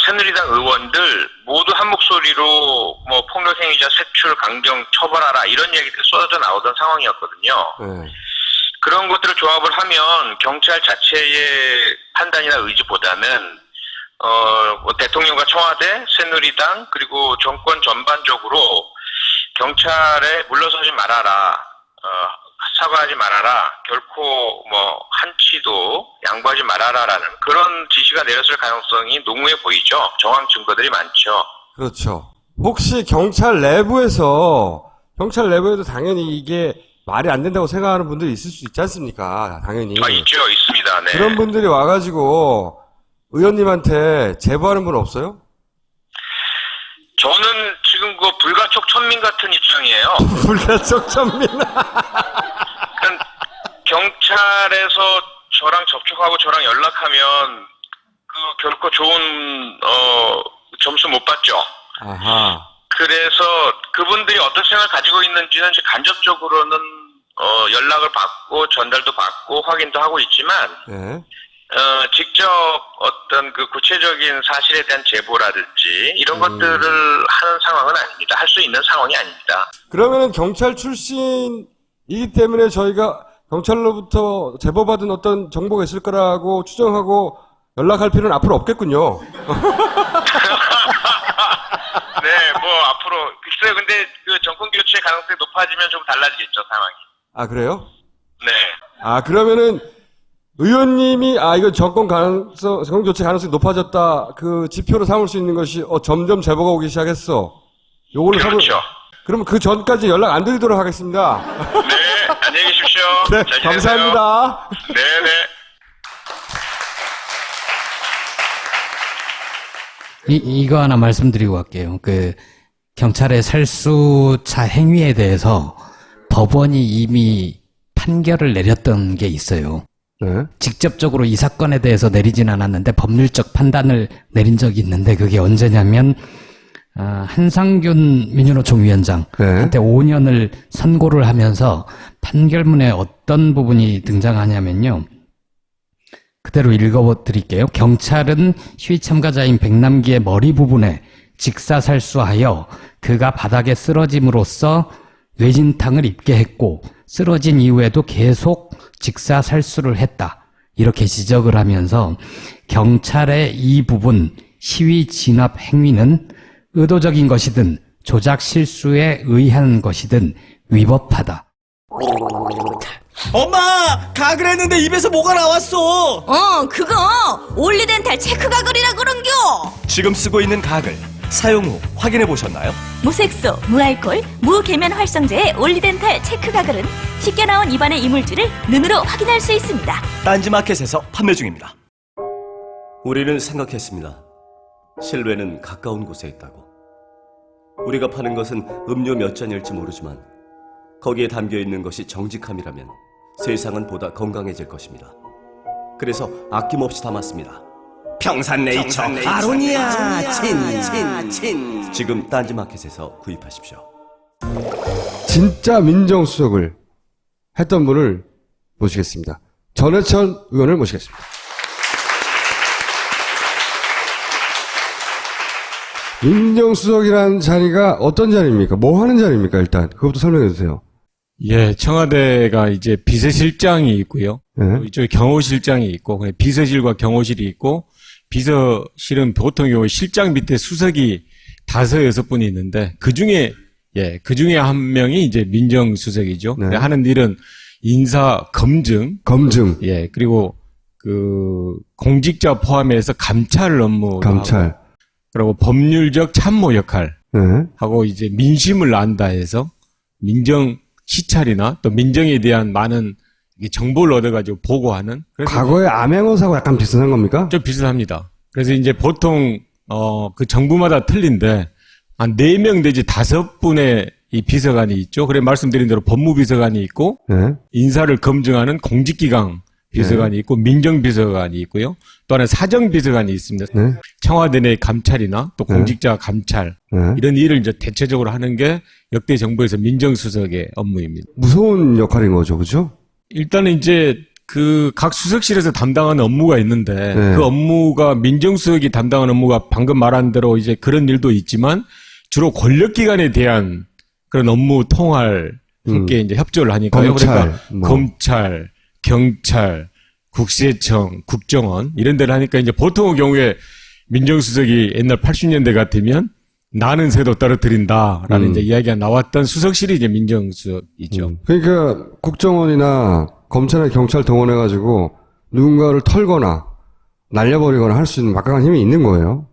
새누리당 의원들 모두 한 목소리로 뭐 폭력 행위자 색출 강경 처벌하라 이런 얘기들이 쏟아져 나오던 상황이었거든요. 그런 것들을 조합을 하면 경찰 자체의 판단이나 의지보다는 대통령과 청와대, 새누리당 그리고 정권 전반적으로 경찰에 물러서지 말아라, 사과하지 말아라, 결코 뭐 한치도 양보하지 말아라라는 그런 지시가 내렸을 가능성이 농후해 보이죠. 정황 증거들이 많죠. 그렇죠. 혹시 경찰 내부에도 당연히 이게 말이 안 된다고 생각하는 분들이 있을 수 있지 않습니까? 당연히. 있죠. 있습니다. 네. 그런 분들이 와가지고 의원님한테 제보하는 분 없어요? 저는 지금 그 불가촉 천민 같은 입장이에요. 불가촉 천민. 경찰에서 저랑 접촉하고 저랑 연락하면 결코 좋은 점수 못 받죠. 아하. 그래서 그분들이 어떤 생각을 가지고 있는지는 간접적으로는 연락을 받고 전달도 받고 확인도 하고 있지만 네. 직접 어떤 그 구체적인 사실에 대한 제보라든지 이런 것들을 하는 상황은 아닙니다. 할 수 있는 상황이 아닙니다. 그러면은 경찰 출신이기 때문에 저희가 경찰로부터 제보받은 어떤 정보가 있을 거라고 추정하고 연락할 필요는 앞으로 없겠군요. 네, 뭐 앞으로 글쎄요. 근데 그 정권 교체 가능성이 높아지면 좀 달라지겠죠, 상황이. 아, 그래요? 네. 아, 그러면은 의원님이 이거 정권 교체 가능성이 높아졌다 그 지표로 삼을 수 있는 것이 점점 제보가 오기 시작했어. 요걸로 그렇죠. 그러면 그 전까지 연락 안 드리도록 하겠습니다. 네, 안녕히 계십시오. 네, 잘 지내세요. 감사합니다. 네네. 이거 하나 말씀드리고 갈게요. 경찰의 살수차 행위에 대해서 법원이 이미 판결을 내렸던 게 있어요. 네. 직접적으로 이 사건에 대해서 내리진 않았는데 법률적 판단을 내린 적이 있는데 그게 언제냐면 한상균 민주노총 위원장 한테 5년을 선고를 하면서 판결문에 어떤 부분이 등장하냐면요. 그대로 읽어드릴게요. 경찰은 시위 참가자인 백남기의 머리 부분에 직사살수하여 그가 바닥에 쓰러짐으로써 뇌진탕을 입게 했고 쓰러진 이후에도 계속 직사살수를 했다. 이렇게 지적을 하면서 경찰의 이 부분 시위 진압 행위는 의도적인 것이든 조작 실수에 의한 것이든 위법하다. 엄마! 가글 했는데 입에서 뭐가 나왔어! 그거 올리덴탈 체크 가글이라 그런겨. 지금 쓰고 있는 가글 사용 후 확인해 보셨나요? 무색소, 무알콜, 무계면 활성제의 올리덴탈 체크 가글은 쉽게 나온 입안의 이물질을 눈으로 확인할 수 있습니다. 딴지마켓에서 판매 중입니다. 우리는 생각했습니다. 실외는 가까운 곳에 있다고. 우리가 파는 것은 음료 몇 잔일지 모르지만 거기에 담겨있는 것이 정직함이라면 세상은 보다 건강해질 것입니다. 그래서 아낌없이 담았습니다. 평산네이처 아로니아 친. 지금 딴지마켓에서 구입하십시오. 진짜 민정수석을 했던 분을 모시겠습니다. 전해천 의원을 모시겠습니다. 민정수석이라는 자리가 어떤 자리입니까? 뭐 하는 자리입니까? 일단 그것부터 설명해 주세요. 예, 청와대가 이제 비서실장이 있고요. 네. 이쪽에 경호실장이 있고, 비서실과 경호실이 있고, 비서실은 보통 경우 실장 밑에 수석이 5-6분이 있는데, 그 중에 한 명이 이제 민정수석이죠. 네. 하는 일은 인사 검증. 예, 그리고 공직자 포함해서 감찰 업무. 감찰. 그리고 법률적 참모 역할. 네. 하고 이제 민심을 안다 해서 민정 시찰이나 또 민정에 대한 많은 정보를 얻어가지고 보고하는. 과거의 암행어사하고 약간 비슷한 겁니까? 좀 비슷합니다. 그래서 이제 보통 그 정부마다 틀린데 한 4명 내지 5분의 이 비서관이 있죠. 그래 말씀드린 대로 법무비서관이 있고 네. 인사를 검증하는 공직기강 비서관이 있고 민정비서관이 있고요. 또 하나 사정비서관이 있습니다. 네. 청와대 내 감찰이나 또 공직자 감찰 네. 이런 일을 이제 대체적으로 하는 게 역대 정부에서 민정수석의 업무입니다. 무서운 역할인 거죠, 그죠? 일단은 이제 그 각 수석실에서 담당하는 업무가 있는데 네. 그 업무가 민정수석이 담당하는 업무가 방금 말한 대로 이제 그런 일도 있지만 주로 권력기관에 대한 그런 업무 통할 함께 이제 협조를 하니까요. 검찰, 그러니까 뭐. 검찰, 경찰, 국세청, 국정원 이런 데를 하니까 이제 보통의 경우에 민정수석이 옛날 80년대 같으면 나는 새도 떨어뜨린다라는 이제 이야기가 나왔던 수석실이 이제 민정수석이죠. 그러니까 국정원이나 검찰이나 경찰 동원해가지고 누군가를 털거나 날려버리거나 할 수 있는 막강한 힘이 있는 거예요.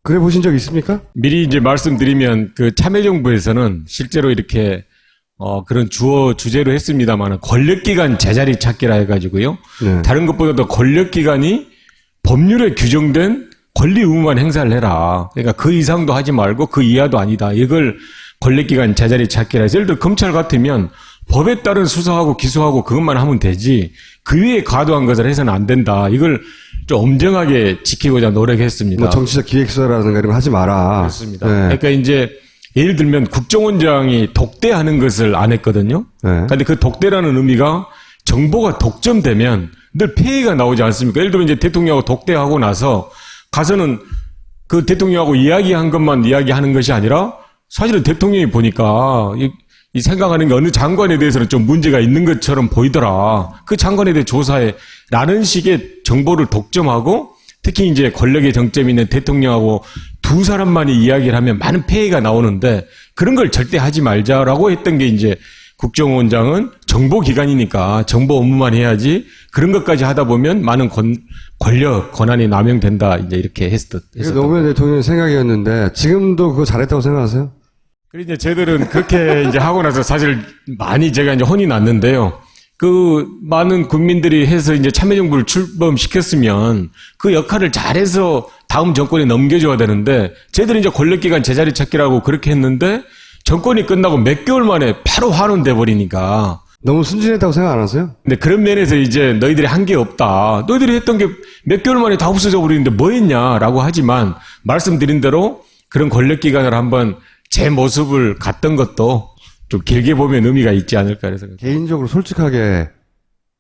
그래 보신 적 있습니까? 미리 이제 말씀드리면 그 참여정부에서는 실제로 이렇게 그런 주제로 했습니다만 권력기관 제자리 찾기라 해가지고요. 네. 다른 것보다도 권력기관이 법률에 규정된 권리 의무만 행사를 해라. 그러니까 그 이상도 하지 말고 그 이하도 아니다. 이걸 권력기관 제자리 찾기라 해서 예를 들어 검찰 같으면 법에 따른 수사하고 기소하고 그것만 하면 되지 그 위에 과도한 것을 해서는 안 된다. 이걸 좀 엄정하게 지키고자 노력했습니다. 뭐 정치적 기획서라든가 이런 거 하지 마라. 그렇습니다. 네. 그러니까 이제 예를 들면 국정원장이 독대하는 것을 안 했거든요. 네. 근데 그 독대라는 의미가 정보가 독점되면 늘 피해가 나오지 않습니까? 예를 들면 이제 대통령하고 독대하고 나서 가서는 그 대통령하고 이야기한 것만 이야기하는 것이 아니라 사실은 대통령이 보니까 이 생각하는 게 어느 장관에 대해서는 좀 문제가 있는 것처럼 보이더라. 그 장관에 대해 조사해. 라는 식의 정보를 독점하고 특히 이제 권력의 정점이 있는 대통령하고 두 사람만이 이야기를 하면 많은 폐해가 나오는데 그런 걸 절대 하지 말자라고 했던 게 이제 국정원장은 정보기관이니까 정보 업무만 해야지 그런 것까지 하다 보면 많은 권한이 남용된다. 이제 이렇게 했었던. 노무현 대통령의 생각이었는데 지금도 그거 잘했다고 생각하세요? 그리고 이제 저희들은 그렇게 이제 하고 나서 사실 많이 제가 이제 혼이 났는데요. 그 많은 국민들이 해서 이제 참여정부를 출범시켰으면 그 역할을 잘해서 다음 정권에 넘겨줘야 되는데 저희들은 이제 권력기관 제자리 찾기라고 그렇게 했는데 정권이 끝나고 몇 개월 만에 바로 환원돼 버리니까 너무 순진했다고 생각 안 하세요? 근데 그런 면에서 이제 너희들이 한 게 없다. 너희들이 했던 게 몇 개월 만에 다 없어져 버리는데 뭐 했냐라고 하지만 말씀드린 대로 그런 권력기관을 한번 제 모습을 갔던 것도 좀 길게 보면 의미가 있지 않을까 해서 개인적으로 솔직하게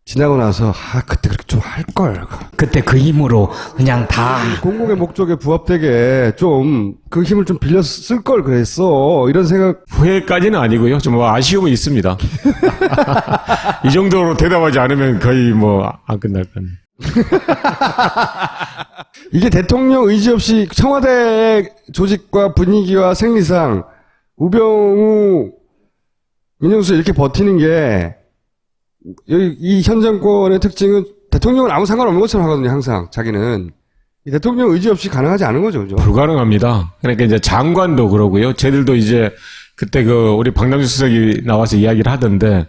지나고 나서 그때 그렇게 좀 할걸. 그때 그 힘으로 그냥 다 공공의 목적에 부합되게 좀 그 힘을 좀 빌려 쓸 걸 그랬어. 이런 생각. 후회까지는 아니고요. 좀 아쉬움은 있습니다. 이 정도로 대답하지 않으면 거의 뭐 안 끝날 거네. 이게 대통령 의지 없이 청와대 조직과 분위기와 생리상 우병우 민정수석 이렇게 버티는 게 이 현 정권의 특징은 대통령은 아무 상관없는 것처럼 하거든요. 항상 자기는 이 대통령 의지 없이 가능하지 않은 거죠, 그죠? 불가능합니다. 그러니까 이제 장관도 그러고요. 저희들도 이제 그때 우리 박남주 수석이 나와서 이야기를 하던데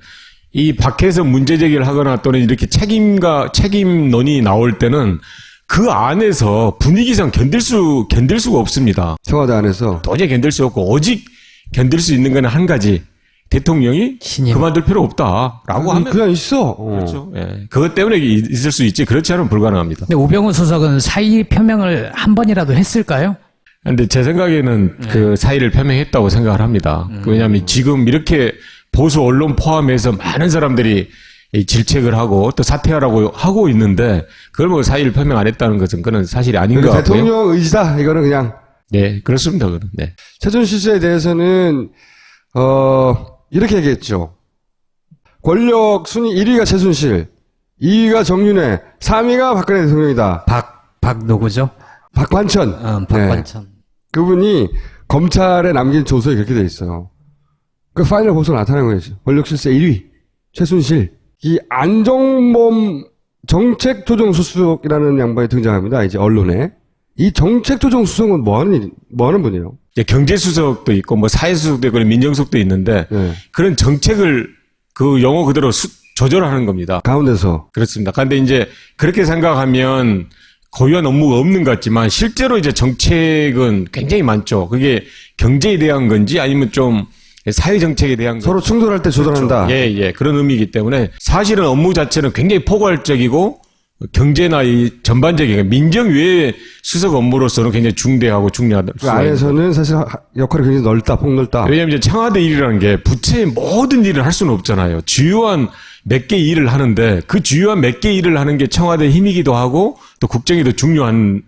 이 밖에서 문제 제기를 하거나 또는 이렇게 책임론이 나올 때는 그 안에서 분위기상 견딜 수가 없습니다. 청와대 안에서 도저히 견딜 수 없고 오직 견딜 수 있는 건 한 가지. 대통령이 그만둘 필요 없다라고 하면 그냥 있어. 그렇죠. 예. 그것 때문에 있을 수 있지. 그렇지 않으면 불가능합니다. 근데 우병우 수석은 사의 표명을 한 번이라도 했을까요? 근데 제 생각에는 그 사의를 표명했다고 생각을 합니다. 왜냐하면 지금 이렇게 보수 언론 포함해서 많은 사람들이 질책을 하고 또 사퇴하라고 하고 있는데 그걸 뭐 사의를 표명 안 했다는 것은 그건 사실이 아닌 것 같고요. 대통령 의지다. 이거는 그냥. 네, 그렇습니다. 그건. 네. 최순실 씨에 대해서는 이렇게 얘기했죠. 권력 순위 1위가 최순실, 2위가 정윤회, 3위가 박근혜 대통령이다. 박 누구죠? 박관천. 박관천. 네. 그분이 검찰에 남긴 조서에 그렇게 돼 있어요. 그 파이널 보고서 나타낸 거예요. 권력 실세 1위 최순실. 이 안종범 정책조정수석이라는 양반이 등장합니다. 이제 언론에. 이 정책조정수석은 뭐 하는 분이에요? 경제수석도 있고 뭐 사회수석도 있고 민정수석도 있는데 그런 정책을 그 영어 그대로 조절하는 겁니다. 가운데서. 그렇습니다. 그런데 이제 그렇게 생각하면 고유한 업무가 없는 것 같지만 실제로 이제 정책은 굉장히 많죠. 그게 경제에 대한 건지 아니면 좀 사회정책에 대한 서로 충돌할 때 조절한다. 그렇죠. 예, 그런 의미이기 때문에 사실은 업무 자체는 굉장히 포괄적이고 경제나 이 전반적인 민정 외의 수석 업무로서는 굉장히 중대하고 중요하다. 그 안에서는 사실 역할이 굉장히 넓다, 폭넓다. 왜냐하면 이제 청와대 일이라는 게 부처의 모든 일을 할 수는 없잖아요. 주요한 몇 개 일을 하는데 그 주요한 몇 개 일을 하는 게 청와대 힘이기도 하고 또 국정이 더 중요한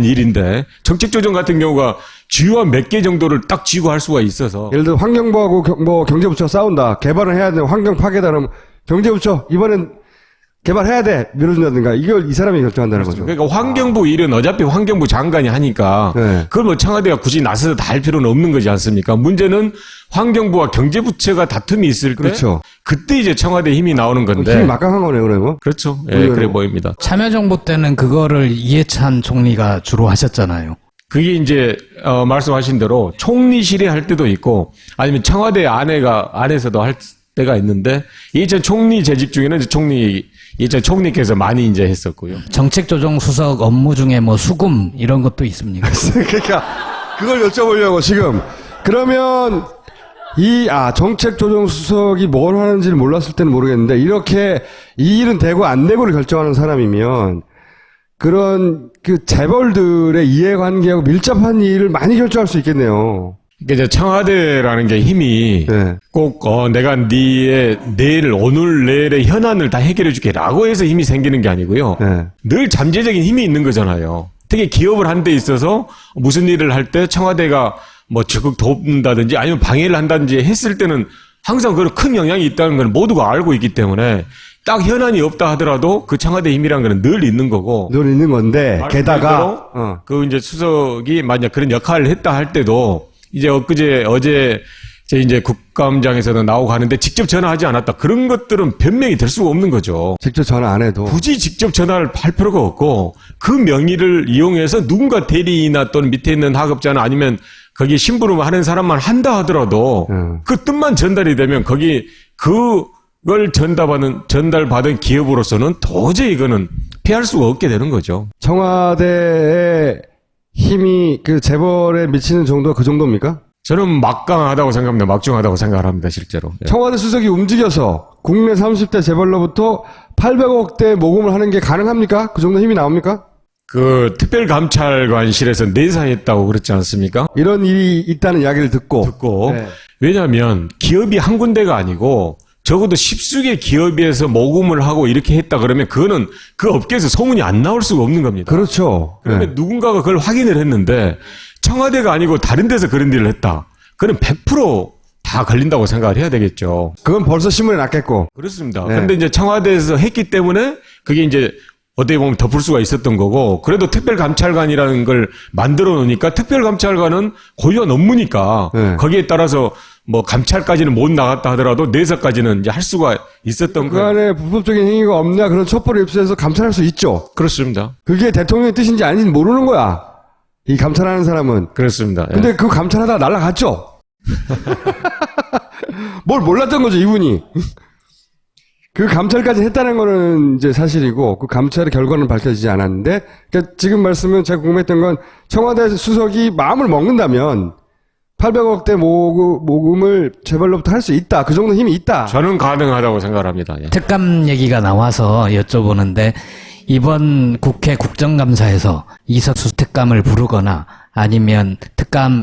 일인데 정책조정 같은 경우가 주요한 몇 개 정도를 딱 쥐고 할 수가 있어서 예를 들어 환경부하고 경제부처가 싸운다. 개발을 해야 돼. 환경 파괴다. 그러면 경제부처 이번엔 개발해야 돼. 밀어준다든가. 이걸 이 사람이 결정한다는 거죠. 그러니까 환경부 일은 어차피 환경부 장관이 하니까 그걸 뭐 청와대가 굳이 나서서 다 할 필요는 없는 거지 않습니까? 문제는 환경부와 경제부처가 다툼이 있을 때 그렇죠. 그때 이제 청와대 힘이 나오는 건데 힘이 막강한 거네요, 그러면. 그렇죠. 예, 그래 보입니다. 참여정부 때는 그거를 이해찬 총리가 주로 하셨잖아요. 그게 이제 말씀하신 대로 총리실에 할 때도 있고 아니면 청와대 안에서도 할 때가 있는데 이전 총리 재직 중에는 이전 총리께서 많이 이제 했었고요. 정책조정 수석 업무 중에 뭐 수금 이런 것도 있습니까? 그러니까 그걸 여쭤보려고 지금. 그러면 정책조정수석이 뭘 하는지를 몰랐을 때는 모르겠는데 이렇게 이 일은 되고 안 되고를 결정하는 사람이면 그런 그 재벌들의 이해관계하고 밀접한 일을 많이 결정할 수 있겠네요. 그러니까 이제 청와대라는 게 힘이 꼭 내가 내일 오늘 내일의 현안을 다 해결해 줄게라고 해서 힘이 생기는 게 아니고요. 늘 잠재적인 힘이 있는 거잖아요. 특히 기업을 한 데 있어서 무슨 일을 할 때 청와대가 뭐 적극 돕는다든지 아니면 방해를 한다든지 했을 때는 항상 그런 큰 영향이 있다는 걸 모두가 알고 있기 때문에 딱 현안이 없다 하더라도 그 청와대 힘이란 건 늘 있는 거고. 늘 있는 건데 게다가 그 이제 수석이 만약 그런 역할을 했다 할 때도 이제 어제 이제 국감장에서도 나오고 하는데 직접 전화하지 않았다. 그런 것들은 변명이 될 수가 없는 거죠. 직접 전화 안 해도. 굳이 직접 전화를 할 필요가 없고 그 명의를 이용해서 누군가 대리나 또는 밑에 있는 하급자나 아니면 거기 심부름하는 사람만 한다 하더라도 그 뜻만 전달이 되면 거기 그걸 전달받은 기업으로서는 도저히 이거는 피할 수가 없게 되는 거죠. 청와대의 힘이 그 재벌에 미치는 정도가 그 정도입니까? 저는 막강하다고 생각합니다. 막중하다고 생각을 합니다. 실제로. 청와대 수석이 움직여서 국내 30대 재벌로부터 800억대 모금을 하는 게 가능합니까? 그 정도 힘이 나옵니까? 그 특별감찰관실에서 내사했다고 그랬지 않습니까? 이런 일이 있다는 이야기를 듣고. 왜냐하면 기업이 한 군데가 아니고 적어도 10수개 기업에서 모금을 하고 이렇게 했다 그러면 그거는 그 업계에서 소문이 안 나올 수가 없는 겁니다. 그렇죠. 그러면 누군가가 그걸 확인을 했는데 청와대가 아니고 다른 데서 그런 일을 했다. 그럼 100% 다 걸린다고 생각을 해야 되겠죠. 그건 벌써 신문에 났겠고. 그렇습니다. 그런데 이제 청와대에서 했기 때문에 그게 이제 어떻게 보면 덮을 수가 있었던 거고 그래도 특별감찰관이라는 걸 만들어 놓으니까 특별감찰관은 고유한 업무니까 거기에 따라서 뭐 감찰까지는 못 나갔다 하더라도 내사까지는 이제 할 수가 있었던 그 안에 불법적인 행위가 없냐 그런 첩보를 입수해서 감찰할 수 있죠. 그렇습니다. 그게 대통령의 뜻인지 아닌지 모르는 거야. 이 감찰하는 사람은. 그렇습니다. 근데 그 감찰하다가 날아갔죠. 뭘 몰랐던 거죠, 이분이. 그 감찰까지 했다는 거는 이제 사실이고 그 감찰의 결과는 밝혀지지 않았는데 그러니까 지금 말씀은 제가 궁금했던 건 청와대 수석이 마음을 먹는다면 800억대 모금을 재벌로부터 할 수 있다. 그 정도 힘이 있다. 저는 가능하다고 생각을 합니다. 특감 얘기가 나와서 여쭤보는데 이번 국회 국정감사에서 이석수 특감을 부르거나 아니면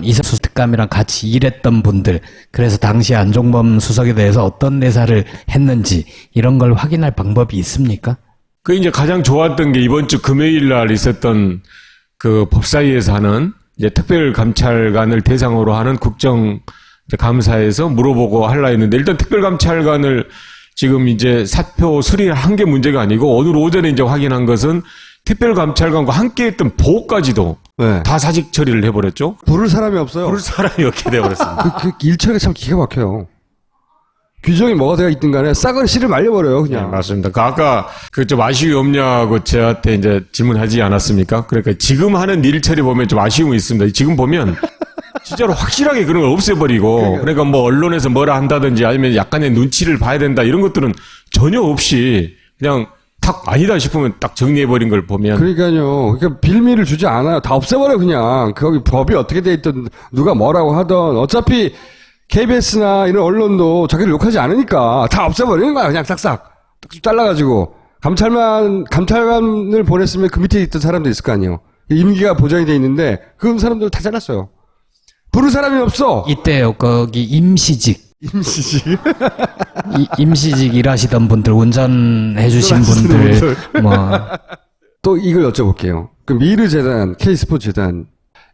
이석수 특감이랑 같이 일했던 분들, 그래서 당시 안종범 수석에 대해서 어떤 내사를 했는지 이런 걸 확인할 방법이 있습니까? 그 이제 가장 좋았던 게 이번 주 금요일 날 있었던 그 법사위에서 하는 이제 특별감찰관을 대상으로 하는 국정감사에서 물어보고 하려 했는데 일단 특별감찰관을 지금 이제 사표 수리를 한 게 문제가 아니고 오늘 오전에 이제 확인한 것은 특별감찰관과 함께 했던 보호까지도 다 사직 처리를 해버렸죠. 부를 사람이 없어요. 부를 사람이 없게 돼버렸습니다. 그 일처리가 참 기가 막혀요. 규정이 뭐가 되어 있든 간에 싹은 씨를 말려버려요, 그냥. 네, 맞습니다. 아까 그 좀 아쉬움이 없냐고 저한테 이제 질문하지 않았습니까? 그러니까 지금 하는 일 처리 보면 좀 아쉬움이 있습니다. 지금 보면 진짜로 확실하게 그런 걸 없애버리고 그러니까 뭐 언론에서 뭐라 한다든지 아니면 약간의 눈치를 봐야 된다 이런 것들은 전혀 없이 그냥 탁 아니다 싶으면 딱 정리해버린 걸 보면. 그러니까요. 그러니까 빌미를 주지 않아요. 다 없애버려, 그냥. 거기 법이 어떻게 돼 있든 누가 뭐라고 하든 어차피 KBS나 이런 언론도 자기를 욕하지 않으니까 다 없애버리는 거야. 그냥 싹싹 잘라가지고. 감찰관을 보냈으면 그 밑에 있던 사람도 있을 거 아니에요. 임기가 보장이 돼 있는데 그 사람들 다 잘랐어요. 부를 사람이 없어. 이때요, 거기 임시직. 임시직 일하시던 분들, 운전해주신 분들, 또 이걸 여쭤볼게요. 그 미르재단, K스포츠재단,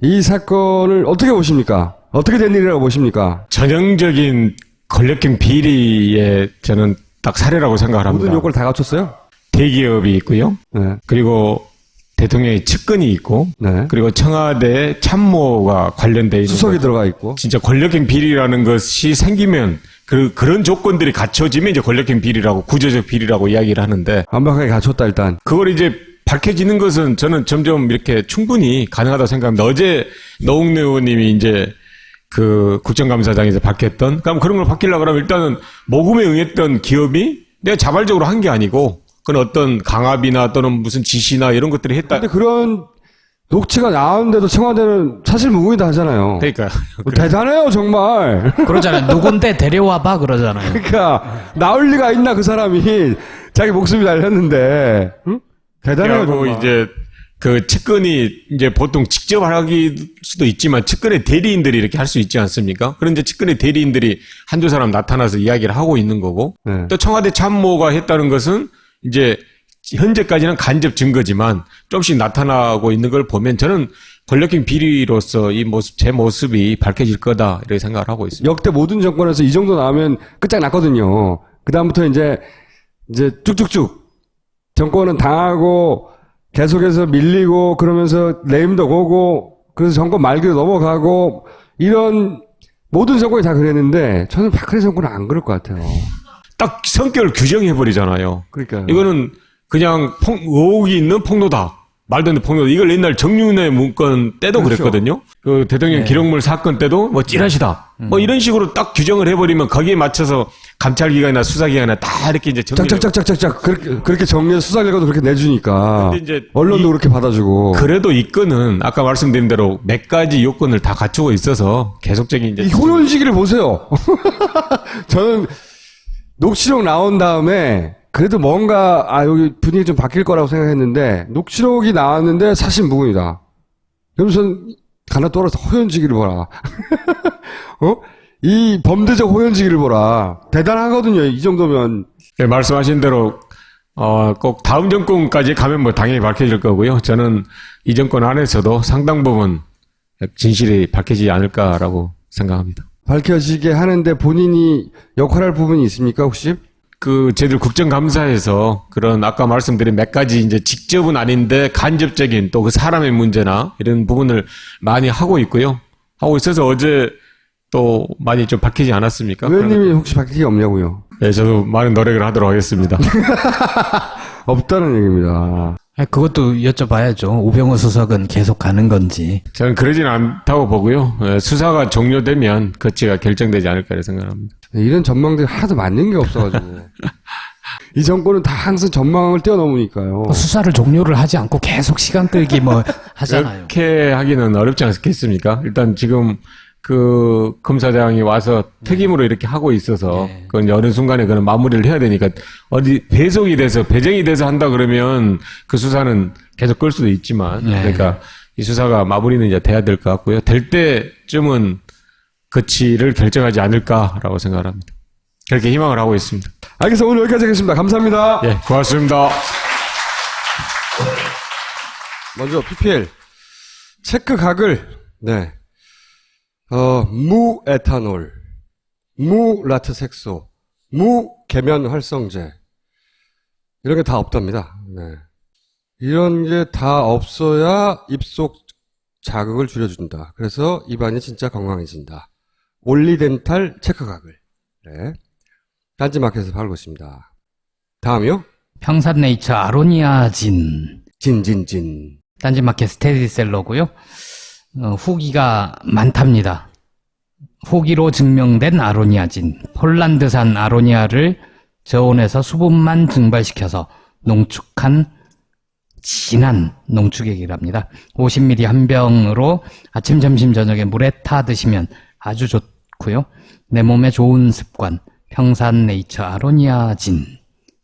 이 사건을 어떻게 보십니까? 어떻게 된 일이라고 보십니까? 전형적인 권력형 비리의 저는 딱 사례라고 생각을 합니다. 모든 요건을 다 갖췄어요? 대기업이 있고요. 네. 그리고 대통령의 측근이 있고, 네. 그리고 청와대 참모가 관련돼 있는 수석이 들어가 있고, 진짜 권력형 비리라는 것이 생기면 그런 조건들이 갖춰지면 이제 권력형 비리라고 구조적 비리라고 이야기를 하는데 완벽하게 갖췄다 일단. 그걸 이제 밝혀지는 것은 저는 점점 이렇게 충분히 가능하다고 생각합니다. 어제 노웅래 의원님이 이제 그 국정감사장에서 밝혔던, 그런 걸 밝히려고 그러면 일단은 모금에 응했던 기업이 내가 자발적으로 한 게 아니고 그건 어떤 강압이나 또는 무슨 지시나 이런 것들이 했다. 근데 그런 녹취가 나오는데도 청와대는 사실 무근이다 하잖아요. 그러니까 대단해요 정말. 그러잖아요. 누군데 데려와봐 그러잖아요. 그러니까 나올 리가 있나 그 사람이 자기 목숨이 달렸는데. 응? 대단해요. 그리고 정말. 이제 그 측근이 이제 보통 직접 하기 수도 있지만 측근의 대리인들이 이렇게 할 수 있지 않습니까? 그런데 측근의 대리인들이 한두 사람 나타나서 이야기를 하고 있는 거고, 네. 또 청와대 참모가 했다는 것은 이제 현재까지는 간접 증거지만 조금씩 나타나고 있는 걸 보면 저는 권력형 비리로서 이 모습, 제 모습이 밝혀질 거다 이렇게 생각을 하고 있습니다. 역대 모든 정권에서 이 정도 나오면 끝장났거든요. 그 다음부터 이제 쭉쭉쭉 정권은 당하고 계속해서 밀리고 그러면서 레임도 오고 그래서 정권 말기로 넘어가고 이런 모든 정권이 다 그랬는데 저는 박근혜 정권은 안 그럴 것 같아요. 딱 성격을 규정해버리잖아요. 그러니까요. 이거는 그냥 의혹이 있는 폭로다. 말도 안 되는 폭로다. 이걸 옛날 정윤회 문건 때도 그렇죠. 그랬거든요. 그 대통령 기록물 사건 때도 뭐 찌라시다. 뭐 이런 식으로 딱 규정을 해버리면 거기에 맞춰서 감찰기관이나 수사기관이나 다 이렇게 이제 짝짝짝짝짝 그렇게 정리해서 수사 결과도 그렇게 내주니까 근데 이제 언론도 그렇게 받아주고. 그래도 이 건은 아까 말씀드린 대로 몇 가지 요건을 다 갖추고 있어서 계속적인 이제 이 효연시기를 보세요. 저는 녹취록 나온 다음에 그래도 뭔가 여기 분위기 좀 바뀔 거라고 생각했는데 녹취록이 나왔는데 사실 무근이다. 그러면서 하나 떨어서 호연지기를 보라. 이 범죄적 호연지기를 보라. 대단하거든요. 이 정도면. 네, 말씀하신 대로 꼭 다음 정권까지 가면 뭐 당연히 밝혀질 거고요. 저는 이 정권 안에서도 상당 부분 진실이 밝혀지지 않을까라고 생각합니다. 밝혀지게 하는데 본인이 역할할 부분이 있습니까, 혹시? 저희들 국정감사에서 그런 아까 말씀드린 몇 가지 이제 직접은 아닌데 간접적인 또 그 사람의 문제나 이런 부분을 많이 하고 있고요. 하고 있어서 어제 또 많이 좀 밝히지 않았습니까? 의원님이 혹시 밝히기 없냐고요? 네, 저도 많은 노력을 하도록 하겠습니다. 없다는 얘기입니다. 그것도 여쭤봐야죠. 우병우 수석은 계속 가는 건지. 저는 그러지는 않다고 보고요. 수사가 종료되면 거치가 결정되지 않을까 생각합니다. 이런 전망들이 하나도 맞는 게 없어가지고. 이 정권은 다 항상 전망을 뛰어넘으니까요. 수사를 종료를 하지 않고 계속 시간 끌기 하잖아요. 그렇게 하기는 어렵지 않겠습니까? 일단 지금 그 검사장이 와서 특임으로 이렇게 하고 있어서 그건 어느 순간에 그런 마무리를 해야 되니까 어디 배정이 돼서 한다 그러면 그 수사는 계속 끌 수도 있지만 그러니까 이 수사가 마무리는 이제 돼야 될 것 같고요. 될 때쯤은 거치를 결정하지 않을까라고 생각을 합니다. 그렇게 희망을 하고 있습니다. 알겠습니다. 오늘 여기까지 하겠습니다. 감사합니다. 예, 고맙습니다. 먼저 PPL 체크각을 무에탄올, 무라트색소, 무계면활성제 이런 게 다 없답니다. 이런 게 다 없어야 입속 자극을 줄여준다. 그래서 입안이 진짜 건강해진다. 올리덴탈 체크각을 딴지마켓에서 팔고 있습니다. 다음이요? 평산네이처 아로니아진. 진. 딴지마켓 스테디셀러고요. 후기가 많답니다. 후기로 증명된 아로니아진. 폴란드산 아로니아를 저온에서 수분만 증발시켜서 농축한 진한 농축액이랍니다. 50ml 한 병으로 아침, 점심, 저녁에 물에 타 드시면 아주 좋고 좋고요. 내 몸에 좋은 습관, 평산네이처 아로니아진.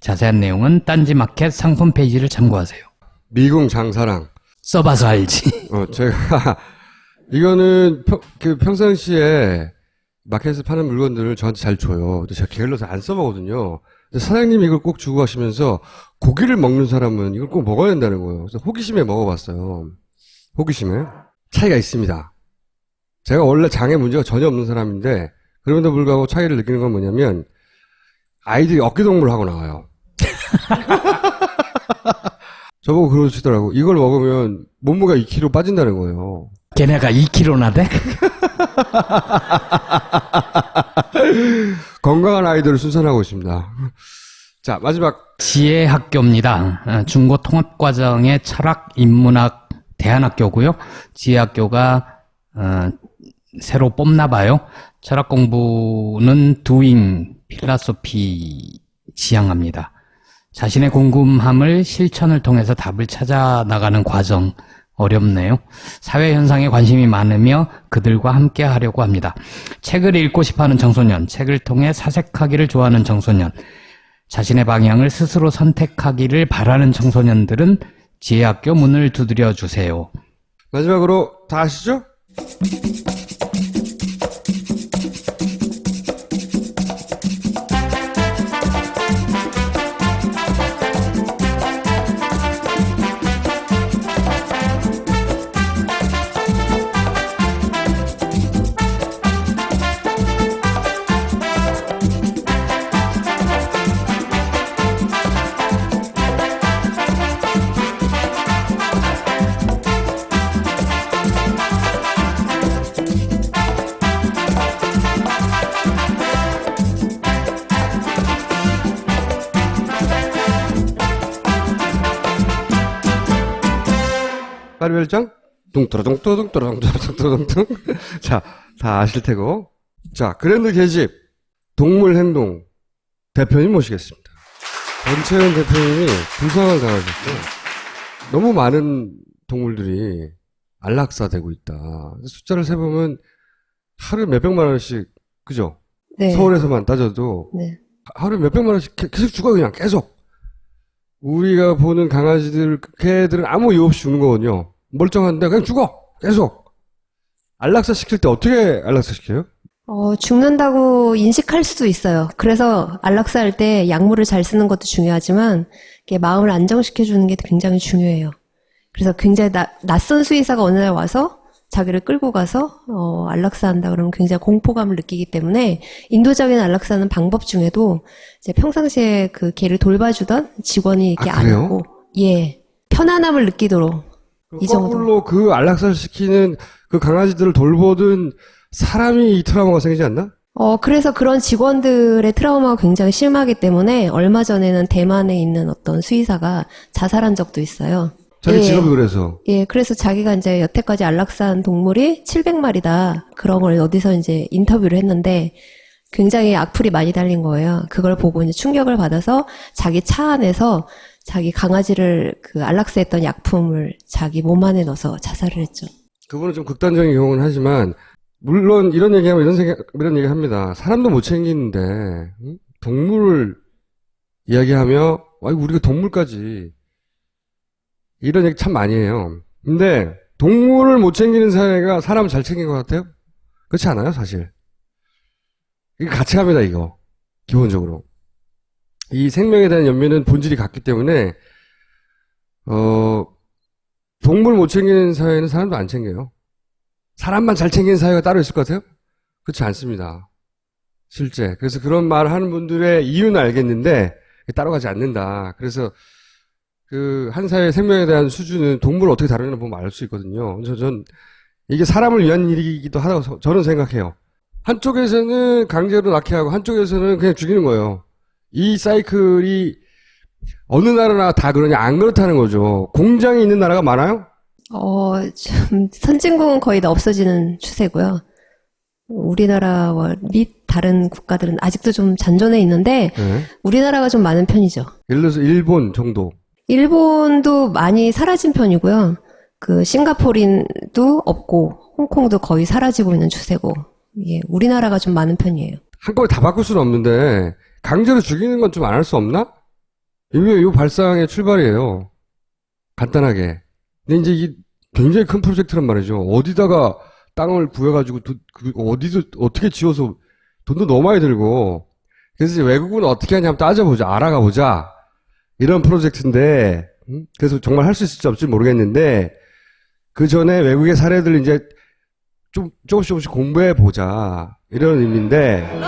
자세한 내용은 딴지마켓 상품 페이지를 참고하세요. 미궁 장사랑. 써봐서 알지. 제가, 이거는 평상시에 마켓에서 파는 물건들을 저한테 잘 줘요. 근데 제가 게을러서 안 써먹거든요. 근데 사장님이 이걸 꼭 주고 가시면서 고기를 먹는 사람은 이걸 꼭 먹어야 된다는 거예요. 그래서 호기심에 먹어봤어요. 호기심에. 차이가 있습니다. 제가 원래 장에 문제가 전혀 없는 사람인데, 그럼에도 불구하고 차이를 느끼는 건 뭐냐면, 아이들이 어깨동무를 하고 나와요. 저보고 그러시더라고. 이걸 먹으면 몸무게가 2kg 빠진다는 거예요. 걔네가 2kg나 돼? 건강한 아이들을 순산하고 있습니다. 자, 마지막. 지혜학교입니다. 중고 통합과정의 철학, 인문학 대안학교고요. 지혜학교가 새로 뽑나 봐요. 철학 공부는 두잉 필라소피 지향합니다. 자신의 궁금함을 실천을 통해서 답을 찾아 나가는 과정. 어렵네요. 사회 현상에 관심이 많으며 그들과 함께 하려고 합니다. 책을 읽고 싶어하는 청소년, 책을 통해 사색하기를 좋아하는 청소년, 자신의 방향을 스스로 선택하기를 바라는 청소년들은 지혜학교 문을 두드려 주세요. 마지막으로 다 아시죠? 파리별장? 둥뚜루둥뚜루둥뚜루둥뚜루둥뚜루둥. 자, 다 아실 테고. 자, 그랜드 계집 동물행동 대표님 모시겠습니다. 권채은 대표님이 부상을 당하셨어요. 너무 많은 동물들이 안락사되고 있다. 숫자를 세보면 하루에 몇백만 원씩, 그죠? 네. 서울에서만 따져도 네. 하루에 몇백만 원씩 계속 죽어요. 그냥 계속. 우리가 보는 강아지들, 개들은 아무 이유 없이 죽는 거거든요. 멀쩡한데 그냥 죽어. 계속. 안락사 시킬 때 어떻게 안락사 시켜요? 죽는다고 인식할 수도 있어요. 그래서 안락사할 때 약물을 잘 쓰는 것도 중요하지만 이게 마음을 안정시켜주는 게 굉장히 중요해요. 그래서 굉장히 낯선 수의사가 어느 날 와서 자기를 끌고 가서 안락사한다 그러면 굉장히 공포감을 느끼기 때문에 인도적인 안락사는 방법 중에도 이제 평상시에 그 개를 돌봐주던 직원이 이렇게 안고 예 편안함을 느끼도록 이 정도. 거꾸로 그 안락사를 시키는 그 강아지들을 돌보던 사람이 이 트라우마가 생기지 않나? 그래서 그런 직원들의 트라우마가 굉장히 심하기 때문에 얼마 전에는 대만에 있는 어떤 수의사가 자살한 적도 있어요. 자기 직업이 그래서. 예, 그래서 자기가 이제 여태까지 안락사한 동물이 700마리다. 그런 걸 어디서 이제 인터뷰를 했는데 굉장히 악플이 많이 달린 거예요. 그걸 보고 이제 충격을 받아서 자기 차 안에서 자기 강아지를 그 안락사했던 약품을 자기 몸 안에 넣어서 자살을 했죠. 그분은 좀 극단적인 경우는 하지만 물론 이런 얘기하면 이런 얘기 합니다. 사람도 못 챙기는데 동물을 이야기하며 우리가 동물까지 이런 얘기 참 많이 해요. 근데 동물을 못 챙기는 사회가 사람을 잘 챙긴 것 같아요? 그렇지 않아요, 사실. 이게 같이 갑니다, 이거. 기본적으로. 이 생명에 대한 연민은 본질이 같기 때문에 동물 못 챙기는 사회는 사람도 안 챙겨요. 사람만 잘 챙기는 사회가 따로 있을 것 같아요? 그렇지 않습니다. 실제. 그래서 그런 말을 하는 분들의 이유는 알겠는데 따라가지 않는다. 그래서 그 한 사회의 생명에 대한 수준은 동물을 어떻게 다루느냐 보면 알 수 있거든요. 그래서 전 이게 사람을 위한 일이기도 하다고 저는 생각해요. 한쪽에서는 강제로 낳게 하고 한쪽에서는 그냥 죽이는 거예요. 이 사이클이 어느 나라나 다 그러냐? 안 그렇다는 거죠. 공장이 있는 나라가 많아요? 좀 선진국은 거의 다 없어지는 추세고요. 우리나라와 및 다른 국가들은 아직도 좀 잔존해 있는데 우리나라가 좀 많은 편이죠. 예를 들어서 일본 정도. 일본도 많이 사라진 편이고요. 그 싱가포르도 없고 홍콩도 거의 사라지고 있는 추세고 예, 우리나라가 좀 많은 편이에요. 한꺼번에 다 바꿀 수는 없는데 강제로 죽이는 건 좀 안 할 수 없나? 이게 요 발상의 출발이에요. 간단하게. 근데 이제 이게 굉장히 큰 프로젝트란 말이죠. 어디다가 땅을 구해가지고 어디서 어떻게 지어서 돈도 너무 많이 들고. 그래서 이제 외국은 어떻게 하냐 한번 따져보자, 알아가 보자. 이런 프로젝트인데, 그래서 정말 할 수 있을지 없을지 모르겠는데, 그 전에 외국의 사례들 이제 좀 조금씩 공부해 보자. 이런 의미인데,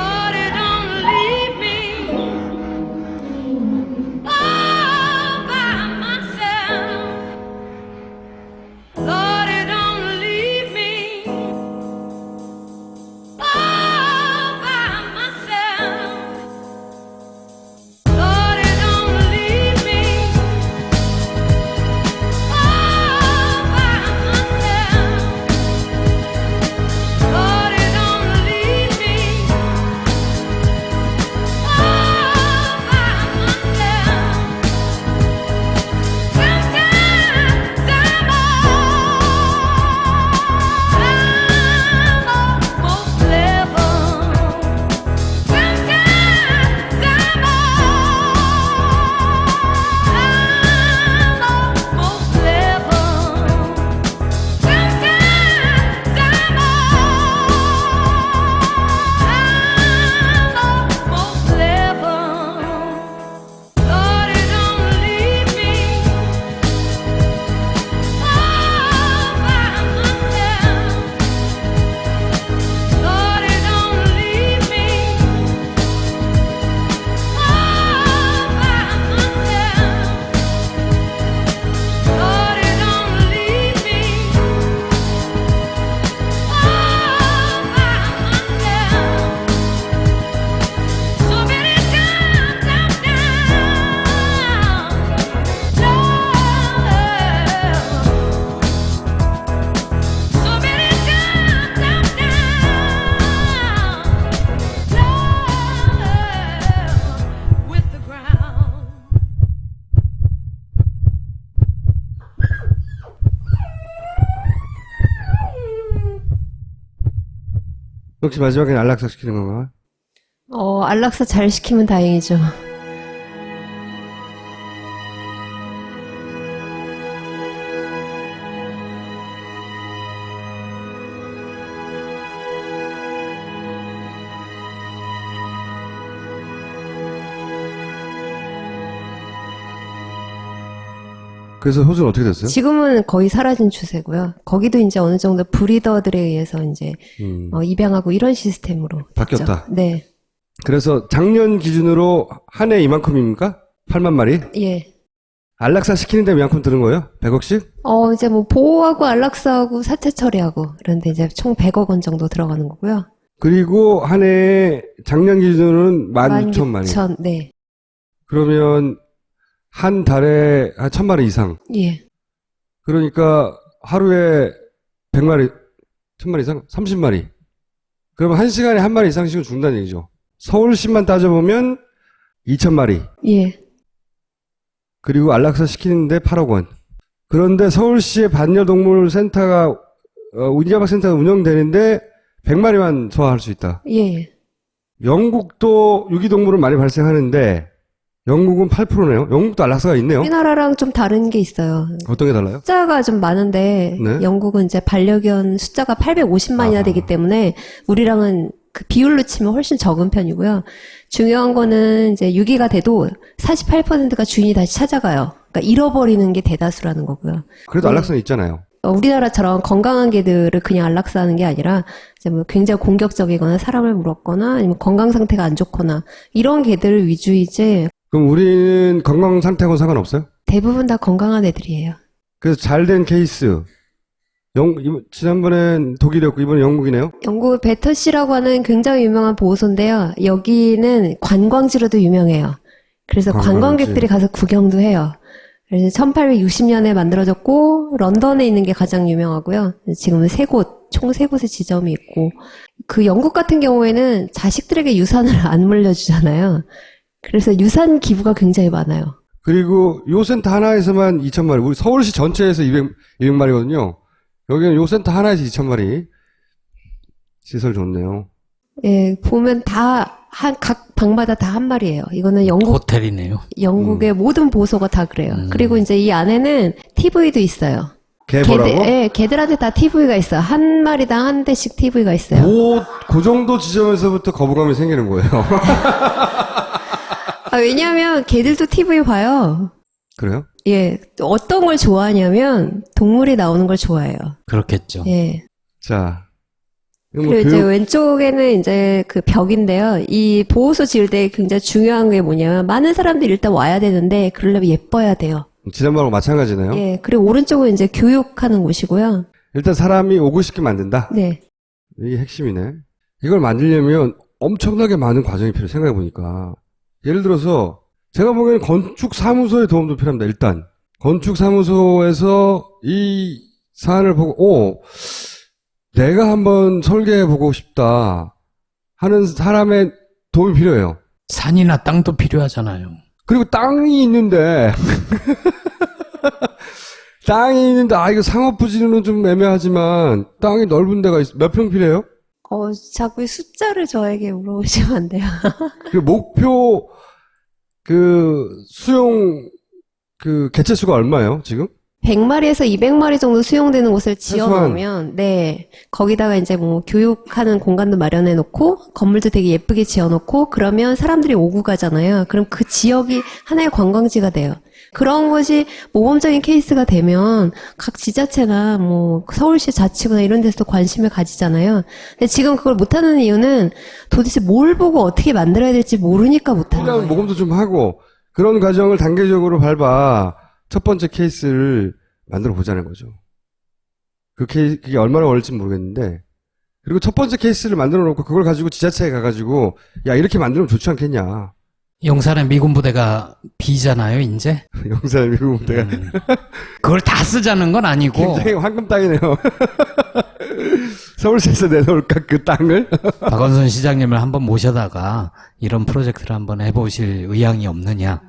혹시 마지막에 안락사 시키는 건가요? 안락사 잘 시키면 다행이죠. 그래서 호주는 어떻게 됐어요? 지금은 거의 사라진 추세고요. 거기도 이제 어느 정도 브리더들에 의해서 이제 입양하고 이런 시스템으로 바뀌었다. 됐죠. 네. 그래서 작년 기준으로 한 해 이만큼입니까? 8만 마리? 예. 안락사 시키는데 이만큼 드는 거예요? 100억씩? 이제 뭐 보호하고 안락사하고 사체 처리하고 그런데 이제 총 100억 원 정도 들어가는 거고요. 그리고 한 해에 작년 기준으로는 16,000마리. 16,000, 네. 그러면 한 달에 한 1,000마리 이상. 예. 그러니까 하루에 100마리, 1,000마리 이상? 30마리. 그러면 한 시간에 한 마리 이상씩은 죽는다는 얘기죠. 서울시만 따져보면 2,000마리. 예. 그리고 안락사 시키는데 8억 원. 그런데 서울시의 반려동물 센터가, 운이자박 센터가 운영되는데 100마리만 소화할 수 있다. 예. 영국도 유기동물은 많이 발생하는데 영국은 8%네요. 영국도 안락사가 있네요. 우리나라랑 좀 다른 게 있어요. 어떤 게 달라요? 숫자가 좀 많은데 네. 영국은 이제 반려견 숫자가 850만이나 되기 때문에 우리랑은 그 비율로 치면 훨씬 적은 편이고요. 중요한 거는 이제 유기가 돼도 48%가 주인이 다시 찾아가요. 그러니까 잃어버리는 게 대다수라는 거고요. 그래도 안락사는 있잖아요. 우리나라처럼 건강한 개들을 그냥 안락사하는 게 아니라 이제 뭐 굉장히 공격적이거나 사람을 물었거나 아니면 건강 상태가 안 좋거나 이런 개들 위주이지. 그럼 우리는 건강 상태하고는 상관없어요? 대부분 다 건강한 애들이에요. 그래서 잘된 케이스. 지난번엔 독일이었고 이번엔 영국이네요. 영국 베터시라고 하는 굉장히 유명한 보호소인데요. 여기는 관광지로도 유명해요. 그래서 관광객들이 가서 구경도 해요. 그래서 1860년에 만들어졌고 런던에 있는 게 가장 유명하고요. 지금은 총 3곳의 지점이 있고 그 영국 같은 경우에는 자식들에게 유산을 안 물려주잖아요. 그래서 유산 기부가 굉장히 많아요. 그리고 요 센터 하나에서만 2,000마리. 우리 서울시 전체에서 200마리거든요. 여기는 요 센터 하나에서 2,000마리. 시설 좋네요. 예, 보면 각 방마다 다 한 마리예요. 이거는 호텔이네요. 영국의 모든 보호소가 다 그래요. 그리고 이제 이 안에는 TV도 있어요. 개 보라고? 예, 개들한테 다 TV가 있어요. 한 마리당 한 대씩 TV가 있어요. 그 정도 지점에서부터 거부감이 생기는 거예요. 왜냐하면 개들도 TV 봐요. 그래요? 예, 어떤 걸 좋아하냐면 동물이 나오는 걸 좋아해요. 그렇겠죠. 예. 자. 그리고 이제 왼쪽에는 이제 그 벽인데요. 이 보호소 지을 때 굉장히 중요한 게 뭐냐면 많은 사람들이 일단 와야 되는데 그러려면 예뻐야 돼요. 지난번하고 마찬가지네요. 예. 그리고 오른쪽은 이제 교육하는 곳이고요. 일단 사람이 오고 싶게 만든다. 네. 이게 핵심이네. 이걸 만들려면 엄청나게 많은 과정이 필요해. 생각해 보니까 예를 들어서 제가 보기에는 건축 사무소의 도움도 필요합니다. 일단 건축 사무소에서 이 사안을 보고 내가 한번 설계해보고 싶다 하는 사람의 도움이 필요해요. 산이나 땅도 필요하잖아요. 그리고 땅이 있는데 이거 상업부지는 좀 애매하지만 땅이 넓은 데가 몇 평 필요해요? 자꾸 숫자를 저에게 물어보시면 안 돼요. 그 목표 수용 개체수가 얼마예요, 지금? 100마리에서 200마리 정도 수용되는 곳을 지어놓으면, 네. 거기다가 이제 뭐 교육하는 공간도 마련해놓고, 건물도 되게 예쁘게 지어놓고, 그러면 사람들이 오고 가잖아요. 그럼 그 지역이 하나의 관광지가 돼요. 그런 것이 모범적인 케이스가 되면 각 지자체나 뭐 서울시 자치구나 이런 데서도 관심을 가지잖아요. 근데 지금 그걸 못하는 이유는 도대체 뭘 보고 어떻게 만들어야 될지 모르니까 못하는 거예요. 일단 모금도 좀 하고, 그런 과정을 단계적으로 밟아 첫 번째 케이스를 만들어 보자는 거죠. 그게 얼마나 걸릴지 모르겠는데, 그리고 첫 번째 케이스를 만들어 놓고 그걸 가지고 지자체에 가가지고 야 이렇게 만들면 좋지 않겠냐. 용산의 미군 부대가 B잖아요, 이제. 용산의 미군 부대가 그걸 다 쓰자는 건 아니고. 굉장히 황금 땅이네요. 서울시에서 내놓을까 그 땅을? 박원순 시장님을 한번 모셔다가 이런 프로젝트를 한번 해보실 의향이 없느냐.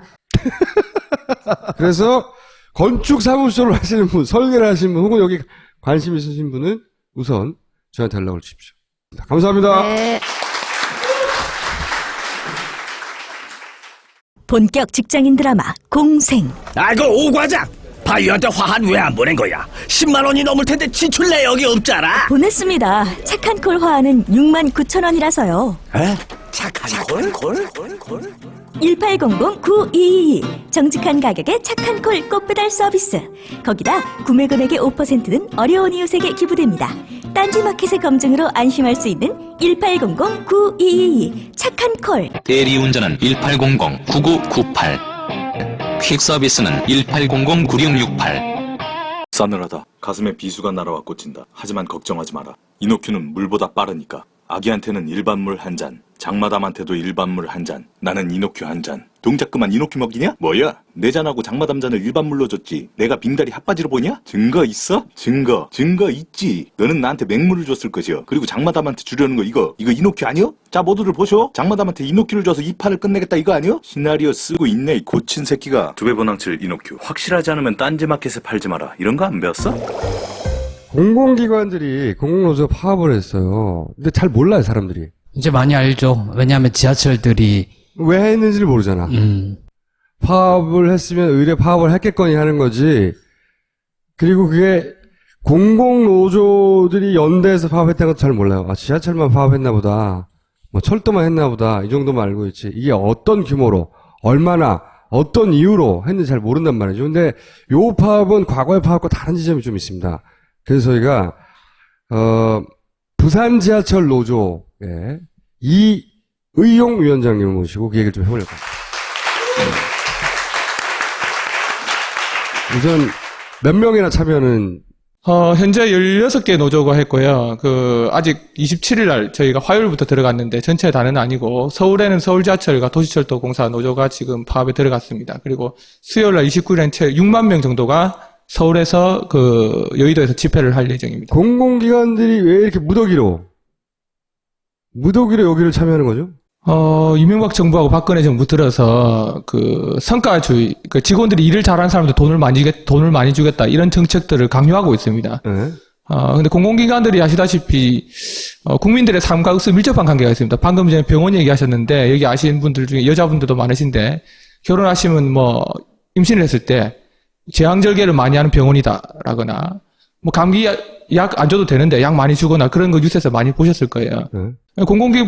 그래서 건축 사무소를 하시는 분, 설계를 하시는 분, 혹은 여기 관심 있으신 분은 우선 저한테 연락을 주십시오. 감사합니다. 네. 본격 직장인 드라마 공생. 아이고 오과장, 바이오한테 화한 왜 안 보낸 거야? 10만 원이 넘을 텐데 지출 내역이 없잖아. 보냈습니다. 착한 콜 화하는 69,000원이라서요. 에? 착한 콜? 1800-9222 정직한 가격에 착한 콜 꽃배달 서비스. 거기다 구매 금액의 5%는 어려운 이웃에게 기부됩니다. 딴지마켓의 검증으로 안심할 수 있는 1800-9222 착한 콜. 대리운전은 1800-9998 퀵 서비스는 1800-9668 싸늘하다. 가슴에 비수가 날아와 꽂힌다. 하지만 걱정하지 마라. 이노큐는 물보다 빠르니까. 아기한테는 일반 물 한 잔, 장마담한테도 일반 물 한 잔, 나는 이노큐 한 잔. 동작 그만 이노큐 먹이냐? 뭐야? 내 잔하고 장마담 잔을 일반 물로 줬지. 내가 빙다리 핫바지로 보냐? 증거 있어? 증거 있지. 너는 나한테 맹물을 줬을 것이여. 그리고 장마담한테 주려는 거 이거 이노큐 아니여? 자 모두들 보쇼. 장마담한테 이노큐를 줘서 이 판을 끝내겠다 이거 아니여? 시나리오 쓰고 있네 이 고친 새끼가. 2배 번항칠 이노큐. 확실하지 않으면 딴지마켓에 팔지 마라. 이런 거 안 배웠어? 공공기관들이 공공노조 파업을 했어요. 근데 잘 몰라요, 사람들이. 이제 많이 알죠. 왜냐하면 지하철들이 왜 했는지를 모르잖아. 파업을 했으면 의뢰 파업을 했겠거니 하는 거지. 그리고 그게 공공노조들이 연대해서 파업했다는 것도 잘 몰라요. 아, 지하철만 파업했나 보다. 뭐 철도만 했나 보다. 이 정도만 알고 있지. 이게 어떤 규모로, 얼마나, 어떤 이유로 했는지 잘 모른단 말이죠. 근데 요 파업은 과거의 파업과 다른 지점이 좀 있습니다. 그래서 저희가 부산 지하철 노조의 이의용 위원장님을 모시고 그 얘기를 좀 해보려고 합니다. 우선 몇 명이나 참여는? 현재 16개 노조가 했고요. 아직 27일 날 저희가 화요일부터 들어갔는데 전체 다는 아니고 서울에는 서울지하철과 도시철도공사 노조가 지금 파업에 들어갔습니다. 그리고 수요일 날 29일엔 채 6만 명 정도가 서울에서 여의도에서 집회를 할 예정입니다. 공공기관들이 왜 이렇게 무더기로 여기를 참여하는 거죠? 이명박 정부하고 박근혜 정부 들어서 성과주의, 직원들이 일을 잘하는 사람들 돈을 많이 주겠다 이런 정책들을 강요하고 있습니다. 네. 근데 공공기관들이 아시다시피, 국민들의 삶과 으스 밀접한 관계가 있습니다. 방금 전에 병원 얘기하셨는데, 여기 아시는 분들 중에 여자분들도 많으신데, 결혼하시면 뭐, 임신을 했을 때, 제왕절개를 많이 하는 병원이다라거나, 뭐, 감기 약 안 줘도 되는데, 약 많이 주거나, 그런 거 뉴스에서 많이 보셨을 거예요.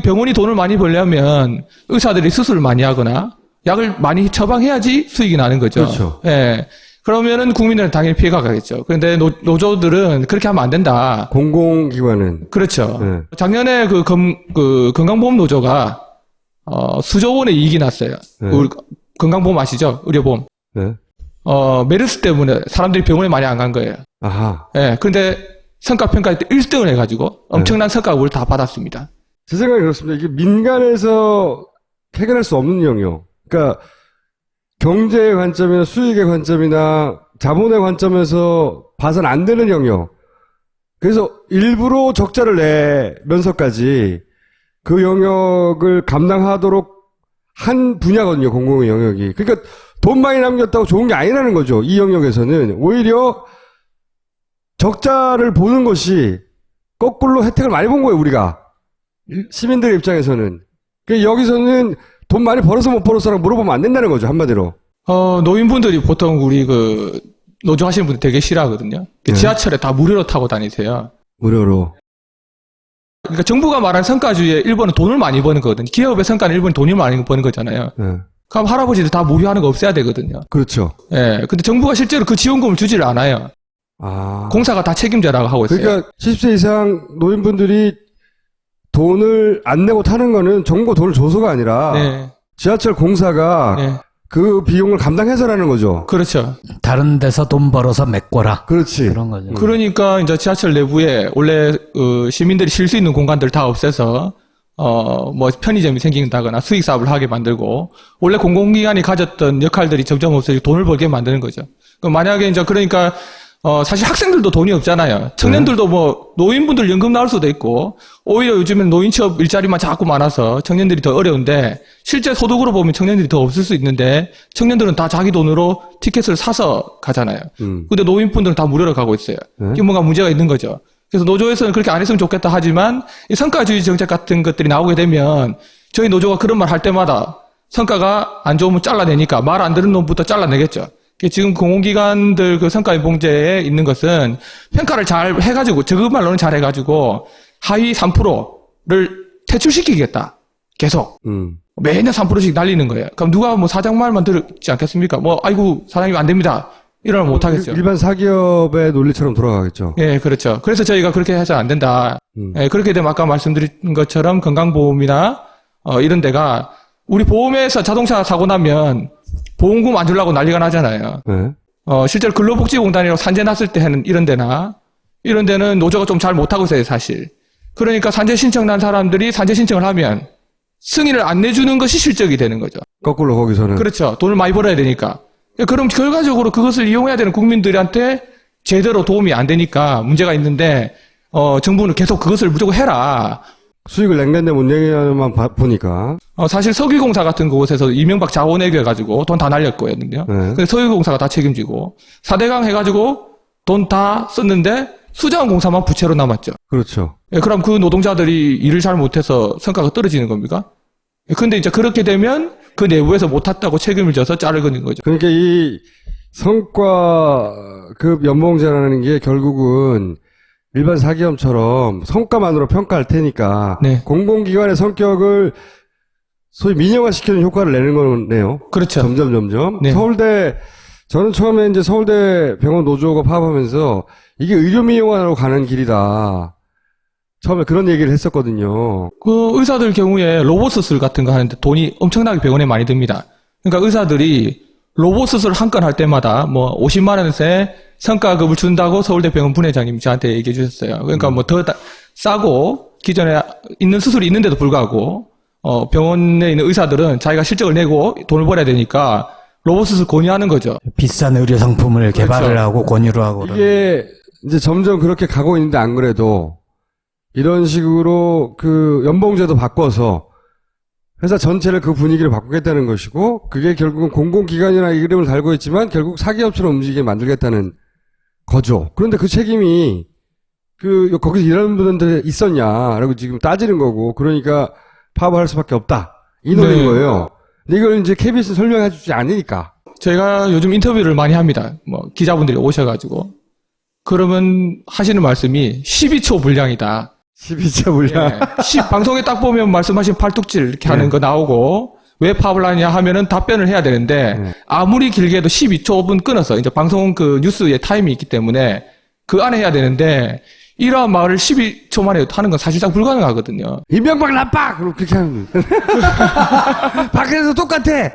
병원이 돈을 많이 벌려면, 의사들이 수술을 많이 하거나, 약을 많이 처방해야지 수익이 나는 거죠. 그렇죠. 예. 그러면은 국민들은 당연히 피해가 가겠죠. 그런데 노조들은 그렇게 하면 안 된다. 공공기관은. 그렇죠. 작년에 건강보험 노조가, 수조 원의 이익이 났어요. 건강보험 아시죠? 의료보험. 메르스 때문에 사람들이 병원에 많이 안 간 거예요. 아하. 예. 근데 성과평가할 때 1등을 해가지고 엄청난 성과급을 다 받았습니다. 제 생각이 그렇습니다. 이게 민간에서 해결할 수 없는 영역. 그러니까 경제의 관점이나 수익의 관점이나 자본의 관점에서 봐선 안 되는 영역. 그래서 일부러 적자를 내면서까지 그 영역을 감당하도록 한 분야거든요, 공공의 영역이. 그러니까 돈 많이 남겼다고 좋은 게 아니라는 거죠. 이 영역에서는. 오히려 적자를 보는 것이 거꾸로 혜택을 많이 본 거예요, 우리가. 시민들의 입장에서는. 그러니까 여기서는 돈 많이 벌어서 못 벌었어라고 물어보면 안 된다는 거죠, 한마디로. 노인분들이 보통 우리 노조 하시는 분들 되게 싫어하거든요. 지하철에 다 무료로 타고 다니세요. 무료로. 그러니까 정부가 말하는 성과주의에 일본은 돈을 많이 버는 거거든요. 기업의 성과는 일본이 돈을 많이 버는 거잖아요. 그럼 할아버지들 다 무료하는 거 없애야 되거든요. 그렇죠. 예. 근데 정부가 실제로 그 지원금을 주지를 않아요. 공사가 다 책임져라고 하고 있어요. 그러니까 70세 이상 노인분들이 돈을 안 내고 타는 거는 정부가 돈을 줘서가 아니라 지하철 공사가 그 비용을 감당해서라는 거죠. 그렇죠. 다른 데서 돈 벌어서 메꿔라. 그렇지. 그런 거죠. 그러니까 이제 지하철 내부에 원래 시민들이 쉴 수 있는 공간들 다 없애서 뭐 편의점이 생긴다거나 수익 사업을 하게 만들고 원래 공공기관이 가졌던 역할들이 점점 없어지고 돈을 벌게 만드는 거죠. 만약에 이제 그러니까 사실 학생들도 돈이 없잖아요. 청년들도 뭐 노인분들 연금 나올 수도 있고 오히려 요즘엔 노인 취업 일자리만 자꾸 많아서 청년들이 더 어려운데 실제 소득으로 보면 청년들이 더 없을 수 있는데 청년들은 다 자기 돈으로 티켓을 사서 가잖아요. 근데 노인분들은 다 무료로 가고 있어요. 이게 뭔가 문제가 있는 거죠. 그래서 노조에서는 그렇게 안 했으면 좋겠다 하지만 이 성과주의 정책 같은 것들이 나오게 되면 저희 노조가 그런 말 할 때마다 성과가 안 좋으면 잘라내니까 말 안 듣는 놈부터 잘라내겠죠. 지금 공공기관들 그 성과인봉제에 있는 것은 평가를 잘 해가지고, 적은 말로는 잘 해가지고, 하위 3%를 퇴출시키겠다. 계속. 매년 3%씩 날리는 거예요. 그럼 누가 뭐 사장 말만 들지 않겠습니까? 뭐, 아이고, 사장님 안 됩니다. 이러면 못 하겠죠. 일반 사기업의 논리처럼 돌아가겠죠. 예, 그렇죠. 그래서 저희가 그렇게 해서 안 된다. 예, 그렇게 되면 아까 말씀드린 것처럼 건강보험이나, 이런 데가, 우리 보험에서 자동차 사고 나면, 보험금 안 주려고 난리가 나잖아요. 실제로 근로복지공단이라고 산재 났을 때 하는 이런 데는 노조가 좀 잘 못하고 있어요, 사실. 그러니까 산재 신청 난 사람들이 산재 신청을 하면 승인을 안 내주는 것이 실적이 되는 거죠. 거꾸로 거기서는. 그렇죠. 돈을 많이 벌어야 되니까. 그럼 결과적으로 그것을 이용해야 되는 국민들한테 제대로 도움이 안 되니까 문제가 있는데, 정부는 계속 그것을 무조건 해라. 수익을 낸건데 못 내냐만 보니까. 사실 석유공사 같은 곳에서 이명박 자원외교 해가지고 돈 다 날렸거든요. 근데 석유공사가 다 책임지고 4대강 해가지고 돈 다 썼는데 수자원공사만 부채로 남았죠. 그렇죠. 그럼 그 노동자들이 일을 잘 못해서 성과가 떨어지는 겁니까? 근데 이제 그렇게 되면 그 내부에서 못했다고 책임을 져서 자르는 거죠. 그러니까 이 성과급 연봉제라는 게 결국은 일반 사기업처럼 성과만으로 평가할 테니까 공공기관의 성격을 소위 민영화시키는 효과를 내는 거네요. 그렇죠. 점점. 서울대, 저는 처음에 이제 서울대 병원 노조가 파업하면서 이게 의료 민영화로 가는 길이다. 처음에 그런 얘기를 했었거든요. 그 의사들 경우에 로봇 수술 같은 거 하는데 돈이 엄청나게 병원에 많이 듭니다. 그러니까 의사들이 로봇 수술 한 건 할 때마다 뭐 50만 원에 성과급을 준다고 서울대 병원 분회장님이 저한테 얘기해 주셨어요. 그러니까 뭐 더 싸고 기존에 있는 수술이 있는데도 불구하고 병원에 있는 의사들은 자기가 실적을 내고 돈을 벌어야 되니까 로봇 수술 권유하는 거죠. 비싼 의료 상품을 개발을 하고 권유를 하고. 이게 이제 점점 그렇게 가고 있는데 안 그래도 이런 식으로 그 연봉제도 바꿔서 회사 전체를 그 분위기를 바꾸겠다는 것이고 그게 결국은 공공기관이나 이름을 달고 있지만 결국 사기업처럼 움직이게 만들겠다는 거죠. 그런데 그 책임이 거기서 일하는 분들 있었냐라고 지금 따지는 거고, 그러니까 파업할 수밖에 없다. 이 논리인 네. 거예요. 근데 이걸 이제 KBS는 설명해 주지 않으니까. 제가 요즘 인터뷰를 많이 합니다. 뭐, 기자분들이 오셔가지고. 그러면 하시는 말씀이 12초 분량이다. 12초 분량. 예. 방송에 딱 보면 말씀하신 팔뚝질 이렇게 하는 거 나오고, 왜 파업을 하냐 하면은 답변을 해야 되는데, 아무리 길게 해도 12초 5분 끊어서, 이제 방송 그 뉴스의 타임이 있기 때문에, 그 안에 해야 되는데, 이러한 말을 12초 만에 하는 건 사실상 불가능하거든요. 이명박 나빠! 그럼 그렇게 하는 거예요. 밖에서 똑같아!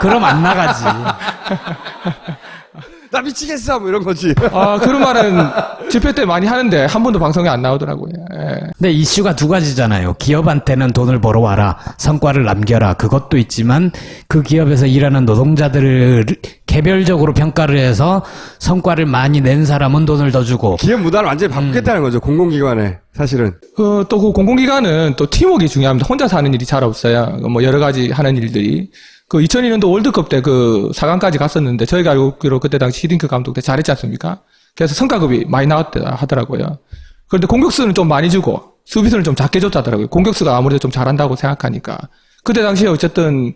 그럼 안 나가지. 나 미치겠어! 뭐 이런 거지. 그런 말은 집회 때 많이 하는데 한 번도 방송에 안 나오더라고요. 예. 근데 이슈가 두 가지잖아요. 기업한테는 돈을 벌어와라. 성과를 남겨라. 그것도 있지만 그 기업에서 일하는 노동자들을 개별적으로 평가를 해서 성과를 많이 낸 사람은 돈을 더 주고. 기업 문화를 완전히 바꾸겠다는 거죠. 공공기관에. 사실은. 또 그 공공기관은 또 팀워크가 중요합니다. 혼자서 하는 일이 잘 없어요. 뭐 여러 가지 하는 일들이. 그 2002년도 월드컵 때 그 4강까지 갔었는데 저희가 알기로 그때 당시 히딩크 감독 때 잘했지 않습니까? 그래서 성과급이 많이 나왔다 하더라고요. 그런데 공격수는 좀 많이 주고 수비수는 좀 작게 줬다더라고요. 공격수가 아무래도 좀 잘한다고 생각하니까. 그때 당시에 어쨌든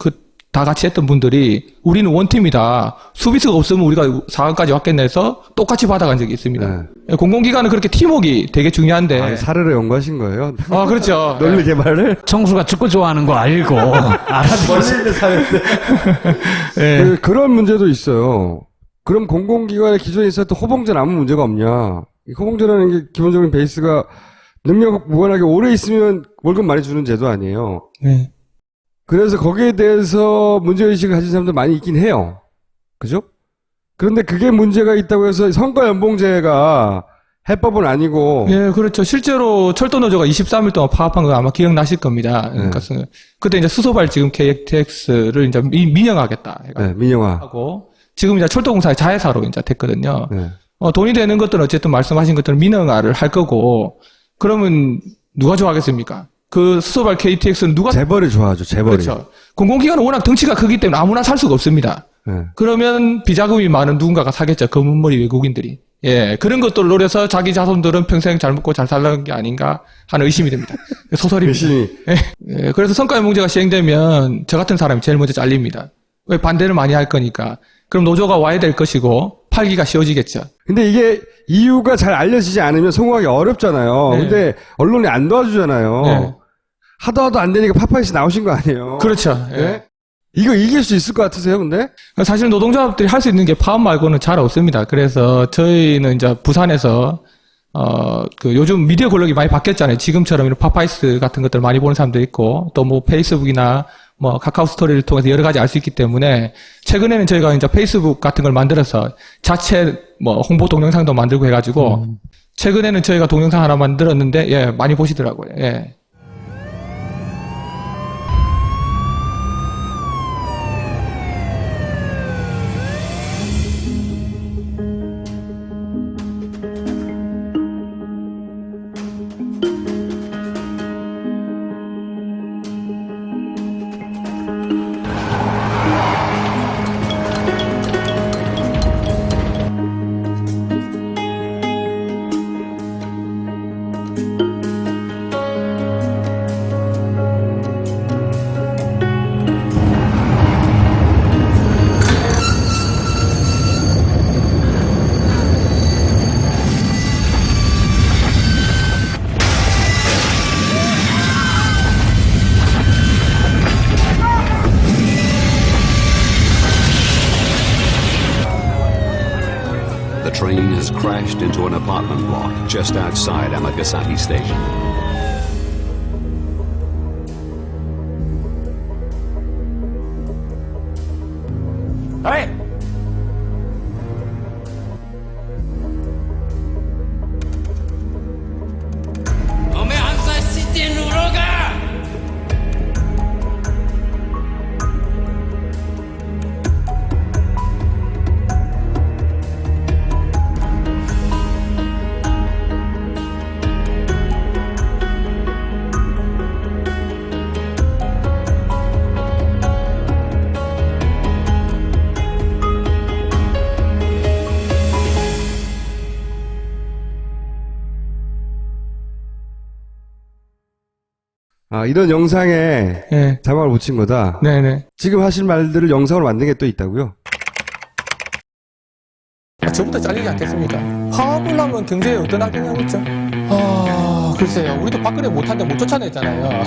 다 같이 했던 분들이 우리는 원팀이다. 수비수가 없으면 우리가 4강까지 왔겠네 해서 똑같이 받아간 적이 있습니다. 네. 공공기관은 그렇게 팀워크가 되게 중요한데. 사례를 연구하신 거예요? 그렇죠. 논리 개발을? 청수가 축구 좋아하는 거 알고. 멀리는 사는데. 네. 그런 문제도 있어요. 그럼 공공기관에 기존에 있었던 호봉제는 아무 문제가 없냐. 이 호봉제라는 게 기본적인 베이스가 능력 무관하게 오래 있으면 월급 많이 주는 제도 아니에요. 네. 그래서 거기에 대해서 문제의식을 가진 사람들 많이 있긴 해요. 그죠? 그런데 그게 문제가 있다고 해서 성과연봉제가 해법은 아니고. 예, 그렇죠. 실제로 철도노조가 23일 동안 파업한 거 아마 기억나실 겁니다. 그러니까 그때 이제 수소발 지금 KTX를 이제 민영화하겠다. 네, 민영화. 하고 지금 이제 철도공사의 자회사로 이제 됐거든요. 돈이 되는 것들은 어쨌든 말씀하신 것처럼 민영화를 할 거고, 그러면 누가 좋아하겠습니까? 그 수소발 KTX는 누가 재벌이 좋아하죠. 재벌이. 그렇죠. 공공기관은 워낙 덩치가 크기 때문에 아무나 살 수가 없습니다. 그러면 비자금이 많은 누군가가 사겠죠. 검은머리 외국인들이. 예, 그런 것들을 노려서 자기 자손들은 평생 잘 먹고 잘 살라는 게 아닌가 하는 의심이 듭니다. 소설입니다. 예, 그래서 성과연봉제가 시행되면 저 같은 사람이 제일 먼저 잘립니다. 왜 반대를 많이 할 거니까. 그럼 노조가 와야 될 것이고 팔기가 쉬워지겠죠. 근데 이게 이유가 잘 알려지지 않으면 성공하기 어렵잖아요. 네. 근데 언론이 안 도와주잖아요. 네. 하도 안 되니까 파파이스 나오신 거 아니에요? 그렇죠. 예. 네? 이거 이길 수 있을 것 같으세요, 근데? 사실 노동조합들이 할 수 있는 게 파업 말고는 잘 없습니다. 그래서 저희는 이제 부산에서 요즘 미디어 권력이 많이 바뀌었잖아요. 지금처럼 이런 파파이스 같은 것들 많이 보는 사람도 있고, 또 뭐 페이스북이나 뭐 카카오 스토리를 통해서 여러 가지 알 수 있기 때문에, 최근에는 저희가 이제 페이스북 같은 걸 만들어서 자체 뭐 홍보 동영상도 만들고 해가지고, 최근에는 저희가 동영상 하나 만들었는데, 예, 많이 보시더라고요. 예. The train has crashed into an apartment block just outside Amagasaki Station. Hey! 이런 영상에 네. 자막을 붙인 거다. 네네. 지금 하실 말들을 영상으로 만든 게 또 있다고요? 저부터 잘리지 않겠습니까? 파업을 하면 경제에 어떤 악영향이 있죠? 글쎄요. 우리도 박근혜 못한데 못 쫓아냈잖아요.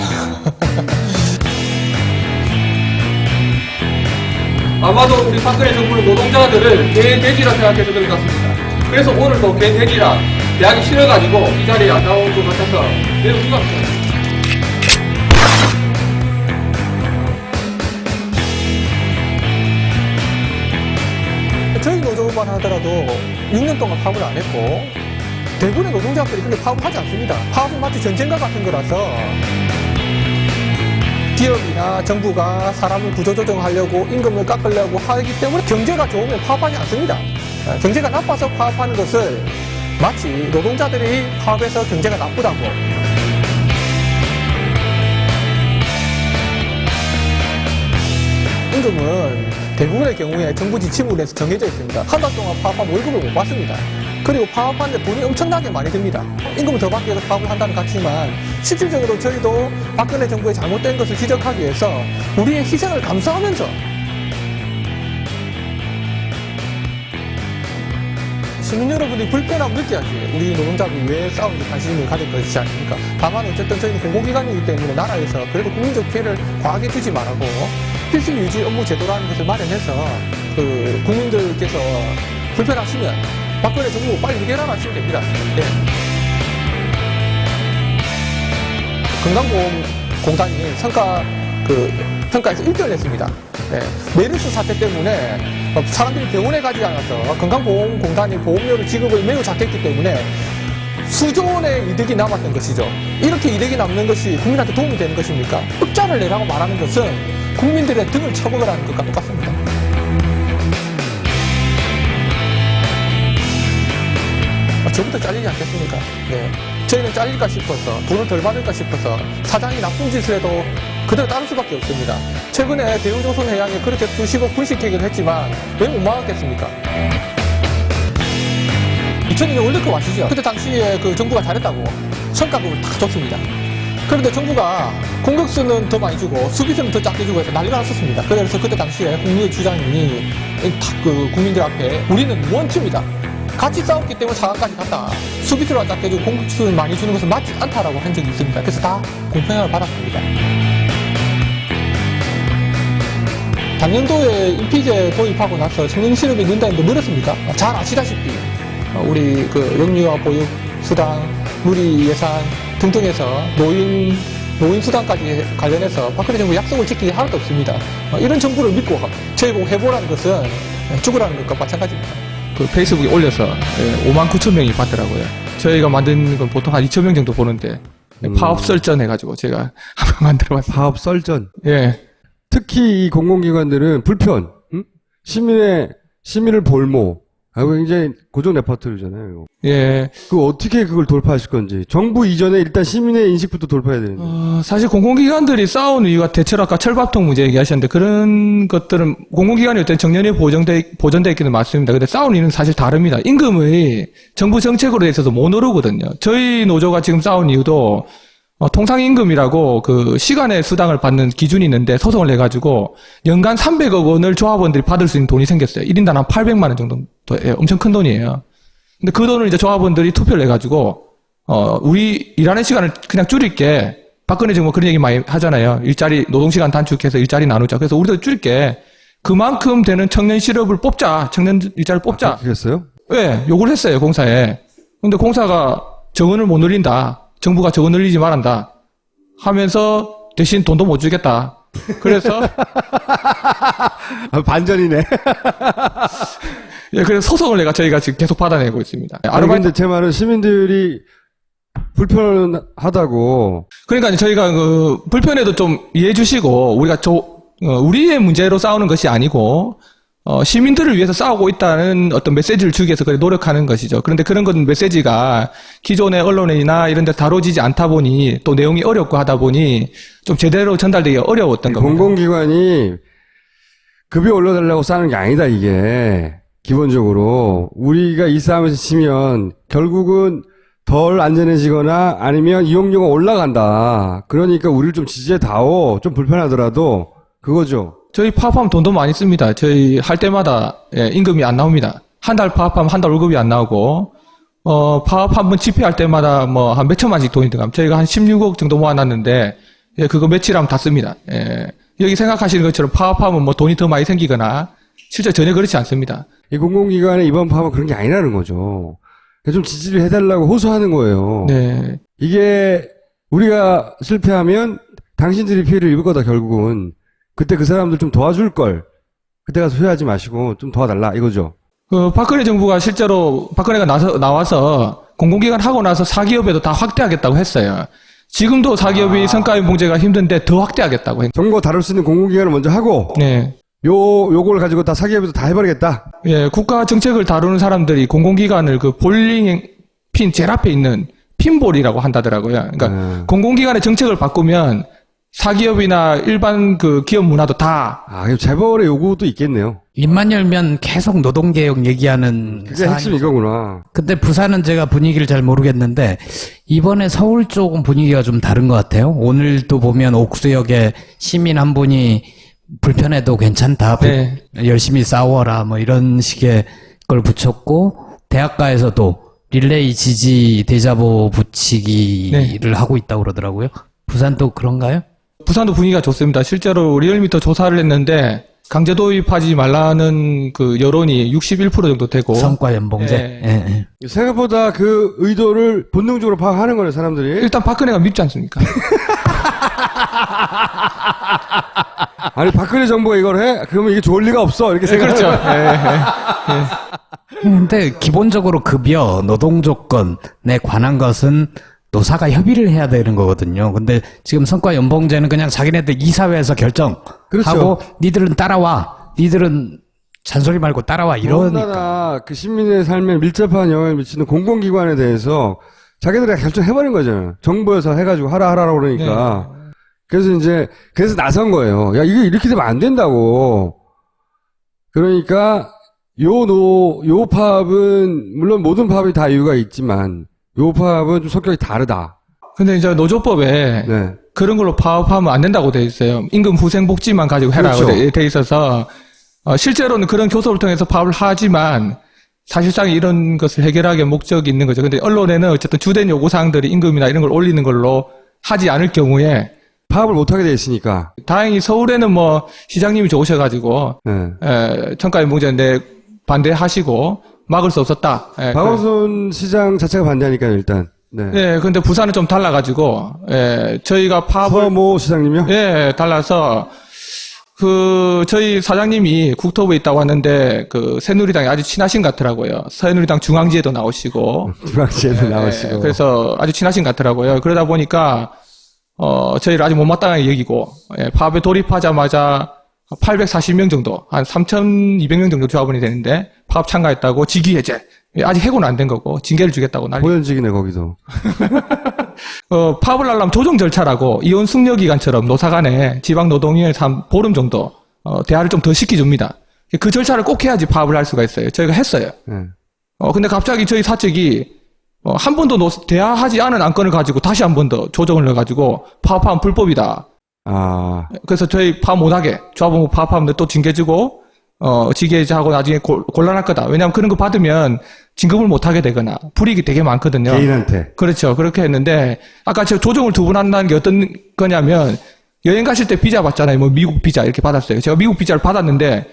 아마도 우리 박근혜 정부는 노동자들을 개돼지라 생각해서 그런 것 같습니다. 그래서 오늘도 개돼지라 대학이 싫어가지고 이 자리에 안 나온 것 같아서 매우 유감스럽습니다. 저희 노조만 하더라도 6년 동안 파업을 안 했고 대부분의 노동자들이 근데 파업을 하지 않습니다. 파업은 마치 전쟁과 같은 거라서 기업이나 정부가 사람을 구조조정하려고 임금을 깎으려고 하기 때문에 경제가 좋으면 파업하지 않습니다. 경제가 나빠서 파업하는 것을 마치 노동자들이 파업해서 경제가 나쁘다고 임금은 대부분의 경우에 정부 지침으로해서 정해져 있습니다. 한 달 동안 파업하면 월급을 못 받습니다. 그리고 파업하는데 돈이 엄청나게 많이 듭니다. 임금을 더 받기 위해서 파업을 한다는 같지만 실질적으로 저희도 박근혜 정부의 잘못된 것을 지적하기 위해서 우리의 희생을 감수하면서 시민 여러분이 불편함을 느껴야지 우리 노동자들이 왜 싸우는지 관심을 가질 것이지 않습니까? 다만 어쨌든 저희는 공공기관이기 때문에 나라에서 그래도 국민적 피해를 과하게 주지 말고 필수 유지 업무 제도라는 것을 마련해서 국민들께서 불편하시면 박근혜 정부 빨리 해결하라 하시면 됩니다. 네. 건강보험공단이 평가에서 1등을 했습니다. 네. 메르스 사태 때문에 사람들이 병원에 가지 않아서 건강보험공단이 보험료를 지급을 매우 작했기 때문에 수조 원의 이득이 남았던 것이죠. 이렇게 이득이 남는 것이 국민한테 도움이 되는 것입니까? 흑자를 내라고 말하는 것은 국민들의 등을 쳐먹으라는 것과 똑같습니다. 저부터 잘리지 않겠습니까? 네. 저희는 잘릴까 싶어서 돈을 덜 받을까 싶어서 사장이 나쁜 짓을 해도 그대로 따를 수밖에 없습니다. 최근에 대우조선해양에 그렇게 수십억 분식회계를 했지만 왜 못 막았겠습니까? 2002년 월드컵 아시죠? 그때 당시에 정부가 잘했다고 성과급을 다 줬습니다. 그런데 정부가 공격수는 더 많이 주고 수비수는 더 작게 주고 해서 난리가 났었습니다. 그래서 그때 당시에 국민의 주장이 국민들 앞에 우리는 원팀이다. 같이 싸웠기 때문에 4강까지 갔다. 수비수를 작게 주고 공격수를 많이 주는 것은 맞지 않다라고 한 적이 있습니다. 그래서 다 공평함을 받았습니다. 작년도에 인피제 도입하고 나서 청년 실업이 는다는 게 늘었습니까? 잘 아시다시피 우리 영유아 보육 수당, 누리 예산 등등에서 노인 수당까지 관련해서 박근혜 정부 약속을 지키지 하나도 없습니다. 이런 정부를 믿고 저희 보고 해보라는 것은 죽으라는 것과 마찬가지입니다. 페이스북에 올려서 5만 9천 명이 봤더라고요. 저희가 만든 건 보통 한 2천 명 정도 보는데 파업 썰전 해가지고 제가 한번 만들어봤어요. 파업 썰전. 예. 특히 이 공공기관들은 불편, 시민을 볼모. 굉장히 고정 레퍼토리잖아요. 예. 어떻게 그걸 돌파하실 건지. 정부 이전에 일단 시민의 인식부터 돌파해야 되는데. 사실 공공기관들이 싸우는 이유가 대체로 아까 철밥통 문제 얘기하셨는데 그런 것들은 공공기관이 어떤 정년이 보존되어 있기는 맞습니다. 근데 싸우는 이유는 사실 다릅니다. 임금의 정부 정책으로 돼 있어서 못 오르거든요. 저희 노조가 지금 싸운 이유도 통상임금이라고 시간의 수당을 받는 기준이 있는데 소송을 내가지고 연간 300억 원을 조합원들이 받을 수 있는 돈이 생겼어요. 1인당 한 800만 원 정도. 엄청 큰 돈이에요. 근데 그 돈을 이제 조합원들이 투표를 해가지고, 우리 일하는 시간을 그냥 줄일게. 박근혜 정부 그런 얘기 많이 하잖아요. 노동시간 단축해서 일자리 나누자. 그래서 우리도 줄게. 그만큼 되는 청년 실업을 뽑자. 청년 일자리를 뽑자. 그렇게 했어요? 네, 요구를 했어요, 공사에. 근데 공사가 정원을 못 늘린다. 정부가 저거 늘리지 말한다 하면서 대신 돈도 못 주겠다. 그래서 반전이네. 예, 그래서 소송을 저희가 지금 계속 받아내고 있습니다. 근데 제 말은 시민들이 불편하다고. 그러니까 저희가 불편해도 좀 이해해 주시고 우리가 우리의 문제로 싸우는 것이 아니고 시민들을 위해서 싸우고 있다는 어떤 메시지를 주기 위해서 노력하는 것이죠. 그런데 그런 건 메시지가 기존의 언론이나 이런 데 다뤄지지 않다 보니 또 내용이 어렵고 하다 보니 좀 제대로 전달되기 어려웠던 겁니다. 공공기관이 급여 올려달라고 싸우는 게 아니다, 이게. 기본적으로. 우리가 이 싸움에서 지면 결국은 덜 안전해지거나 아니면 이용료가 올라간다. 그러니까 우리를 좀 지지해다오. 좀 불편하더라도 그거죠. 저희 파업하면 돈도 많이 씁니다. 저희 할 때마다 임금이 안 나옵니다. 한 달 파업하면 한 달 월급이 안 나오고 파업 한 번 집회할 때마다 뭐 한 몇천만씩 돈이 들어갑니다. 저희가 한 16억 정도 모아놨는데 그거 며칠 하면 다 씁니다. 여기 생각하시는 것처럼 파업하면 뭐 돈이 더 많이 생기거나 실제 전혀 그렇지 않습니다. 이 공공기관의 이번 파업은 그런 게 아니라는 거죠. 좀 지지를 해달라고 호소하는 거예요. 네. 이게 우리가 실패하면 당신들이 피해를 입을 거다 결국은. 그때 그 사람들 좀 도와줄 걸. 그때 가서 후회하지 마시고 좀 도와달라 이거죠. 박근혜 정부가 실제로 박근혜가 나와서 공공기관 하고 나서 사기업에도 다 확대하겠다고 했어요. 지금도 사기업이 성과연봉제가 힘든데 더 확대하겠다고 했죠. 정부가 다룰 수 있는 공공기관을 먼저 하고 네. 요걸 가지고 다 사기업에도 다 해버리겠다. 예, 국가 정책을 다루는 사람들이 공공기관을 그 볼링 핀 제일 앞에 있는 핀볼이라고 한다더라고요. 그러니까 공공기관의 정책을 바꾸면 사기업이나 일반 그 기업 문화도 다. 재벌의 요구도 있겠네요. 입만 열면 계속 노동개혁 얘기하는. 그게 핵심 이거구나. 근데 부산은 제가 분위기를 잘 모르겠는데 이번에 서울 쪽은 분위기가 좀 다른 것 같아요. 오늘도 보면 옥수역에 시민 한 분이 불편해도 괜찮다. 네. 열심히 싸워라. 뭐 이런 식의 걸 붙였고 대학가에서도 릴레이 지지 대자보 붙이기를 하고 있다고 그러더라고요. 부산도 그런가요? 부산도 분위기가 좋습니다. 실제로 리얼미터 조사를 했는데 강제 도입하지 말라는 그 여론이 61% 정도 되고 성과 연봉제. 생각보다 그 의도를 본능적으로 파악하는 거네 사람들이. 일단 박근혜가 밉지 않습니까? 아니 박근혜 정부가 이걸 해? 그러면 이게 좋을 리가 없어 이렇게 생각하죠. 그렇죠. 근데 기본적으로 급여, 노동 조건에 관한 것은 노사가 협의를 해야 되는 거거든요. 근데 지금 성과 연봉제는 그냥 자기네들 이사회에서 결정하고 그렇죠. 니들은 따라와. 니들은 잔소리 말고 따라와. 이러니까. 더군다나 그 시민의 삶에 밀접한 영향을 미치는 공공기관에 대해서 자기들이 결정해버린 거잖아요. 정부에서 해가지고 하라고 그러니까. 그래서 나선 거예요. 야, 이거 이렇게 되면 안 된다고. 그러니까 요 파업은 물론 모든 파업이 다 이유가 있지만 요 파업은 좀 성격이 다르다. 근데 이제 노조법에 그런 걸로 파업하면 안 된다고 돼 있어요. 임금 후생복지만 가지고 해라고 그렇죠. 돼 있어서 실제로는 그런 교섭을 통해서 파업을 하지만 사실상 이런 것을 해결하기 목적이 있는 거죠. 근데 언론에는 어쨌든 주된 요구사항들이 임금이나 이런 걸 올리는 걸로 하지 않을 경우에 파업을 못하게 돼 있으니까. 다행히 서울에는 뭐 시장님이 좋으셔가지고 성과연봉제인데 반대하시고 막을 수 없었다. 박원순 시장 자체가 반대하니까요, 일단. 네, 근데 부산은 좀 달라가지고, 저희가 파업을. 서모 시장님이요? 예, 달라서, 저희 사장님이 국토부에 있다고 하는데, 새누리당이 아주 친하신 것 같더라고요. 새누리당 중앙지에도 나오시고. 중앙지에도 나오시고. 그래서 아주 친하신 것 같더라고요. 그러다 보니까, 저희를 아주 못마땅하게 여기고, 파업에 돌입하자마자 840명 정도, 한 3,200명 정도 조합원이 되는데 파업 참가했다고 직위 해제. 아직 해고는 안 된 거고 징계를 주겠다고 난리. 보현직이네 거기도. 파업을 하려면 조정 절차라고 이혼 숙려 기간처럼 노사 간에 지방 노동위원회에서 한 보름 정도 대화를 좀 더 시켜줍니다. 그 절차를 꼭 해야지 파업을 할 수가 있어요. 저희가 했어요. 근데 갑자기 저희 사측이 한 번도 대화하지 않은 안건을 가지고 다시 한 번 더 조정을 넣어가지고 파업하면 불법이다. 그래서 저희 파업 못하게 조합원 파업하면 또 징계 주고 징계하고 나중에 곤란할 거다. 왜냐하면 그런 거 받으면 진급을 못하게 되거나 불이익이 되게 많거든요. 개인한테. 그렇죠. 그렇게 했는데 아까 제가 조정을 2번 한다는 게 어떤 거냐면 여행 가실 때 비자 받잖아요. 뭐 미국 비자 이렇게 받았어요. 제가 미국 비자를 받았는데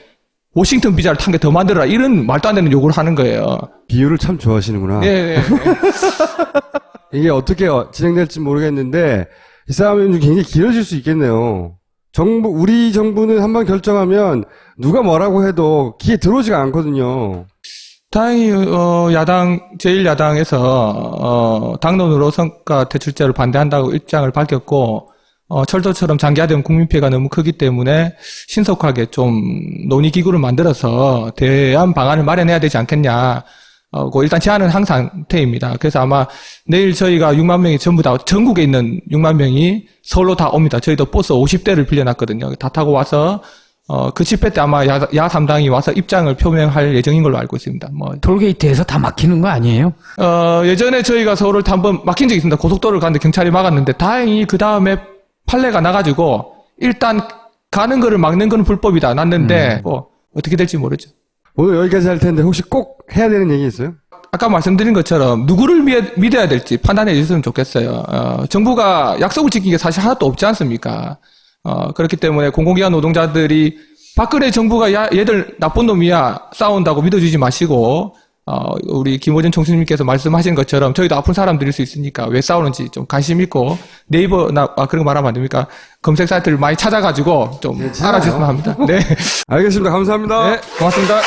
워싱턴 비자를 탄 게 더 만들어라. 이런 말도 안 되는 요구를 하는 거예요. 비유를 참 좋아하시는구나. 네. 이게 어떻게 진행될지 모르겠는데 이 싸움이 굉장히 길어질 수 있겠네요. 우리 정부는 한번 결정하면 누가 뭐라고 해도 귀에 들어오지가 않거든요. 다행히 제1야당에서 당론으로 성과 대출제를 반대한다고 입장을 밝혔고 철도처럼 장기화되면 국민피해가 너무 크기 때문에 신속하게 좀 논의기구를 만들어서 대안 방안을 마련해야 되지 않겠냐. 일단 제안은 항상 상태입니다. 그래서 아마 내일 저희가 6만 명이 전부 다 전국에 있는 6만 명이 서울로 다 옵니다. 저희도 버스 50대를 빌려놨거든요. 다 타고 와서 그 집회 때 아마 야 3당이 와서 입장을 표명할 예정인 걸로 알고 있습니다. 뭐 톨게이트에서 다 막히는 거 아니에요? 예전에 저희가 서울을 한번 막힌 적이 있습니다. 고속도로를 갔는데 경찰이 막았는데 다행히 그 다음에 판례가 나가지고 일단 가는 거를 막는 건 불법이다 났는데 뭐 어떻게 될지 모르죠. 오늘 여기까지 할 텐데 혹시 꼭 해야 되는 얘기 있어요? 아까 말씀드린 것처럼 누구를 믿어야 될지 판단해 주셨으면 좋겠어요. 정부가 약속을 지킨 게 사실 하나도 없지 않습니까? 그렇기 때문에 공공기관 노동자들이 박근혜 정부가 얘들 나쁜 놈이야 싸운다고 믿어주지 마시고 우리 김호준 총수님께서 말씀하신 것처럼 저희도 아픈 사람들일 수 있으니까 왜 싸우는지 좀 관심 있고 네이버나 그런 거 말하면 안 됩니까? 검색 사이트를 많이 찾아가지고 좀 알아주시면 합니다. 네. 알겠습니다. 감사합니다. 네, 고맙습니다.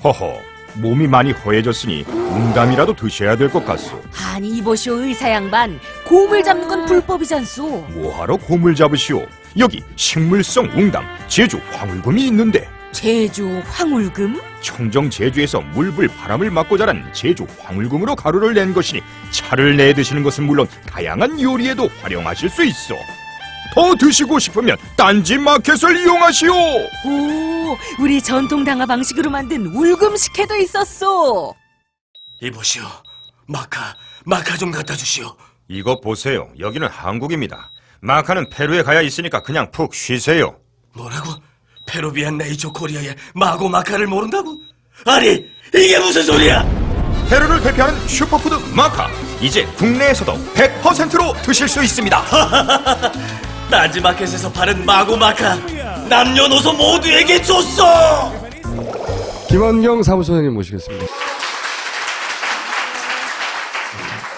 허허, 몸이 많이 허해졌으니 웅담이라도 드셔야 될 것 같소. 아니 이보시오 의사 양반, 곰을 잡는 건 불법이잖소. 뭐하러 곰을 잡으시오? 여기 식물성 웅담, 제주 황울금이 있는데. 제주 황울금? 청정 제주에서 물불 바람을 맞고 자란 제주 황울금으로 가루를 낸 것이니 차를 내 드시는 것은 물론 다양한 요리에도 활용하실 수 있어. 더 드시고 싶으면 딴지 마켓을 이용하시오. 오, 우리 전통 당화 방식으로 만든 울금 식혜도 있었소. 이보시오. 마카 좀 갖다 주시오. 이것 보세요. 여기는 한국입니다. 마카는 페루에 가야 있으니까 그냥 푹 쉬세요. 뭐라고? 페루비안 네이처 코리아의 마고 마카를 모른다고? 아니, 이게 무슨 소리야? 페루를 대표하는 슈퍼푸드 마카. 이제 국내에서도 100%로 드실 수 있습니다. 딴지마켓에서 파는 마고 마카 남녀노소 모두에게 줬어. 김원경 사무소장님 모시겠습니다.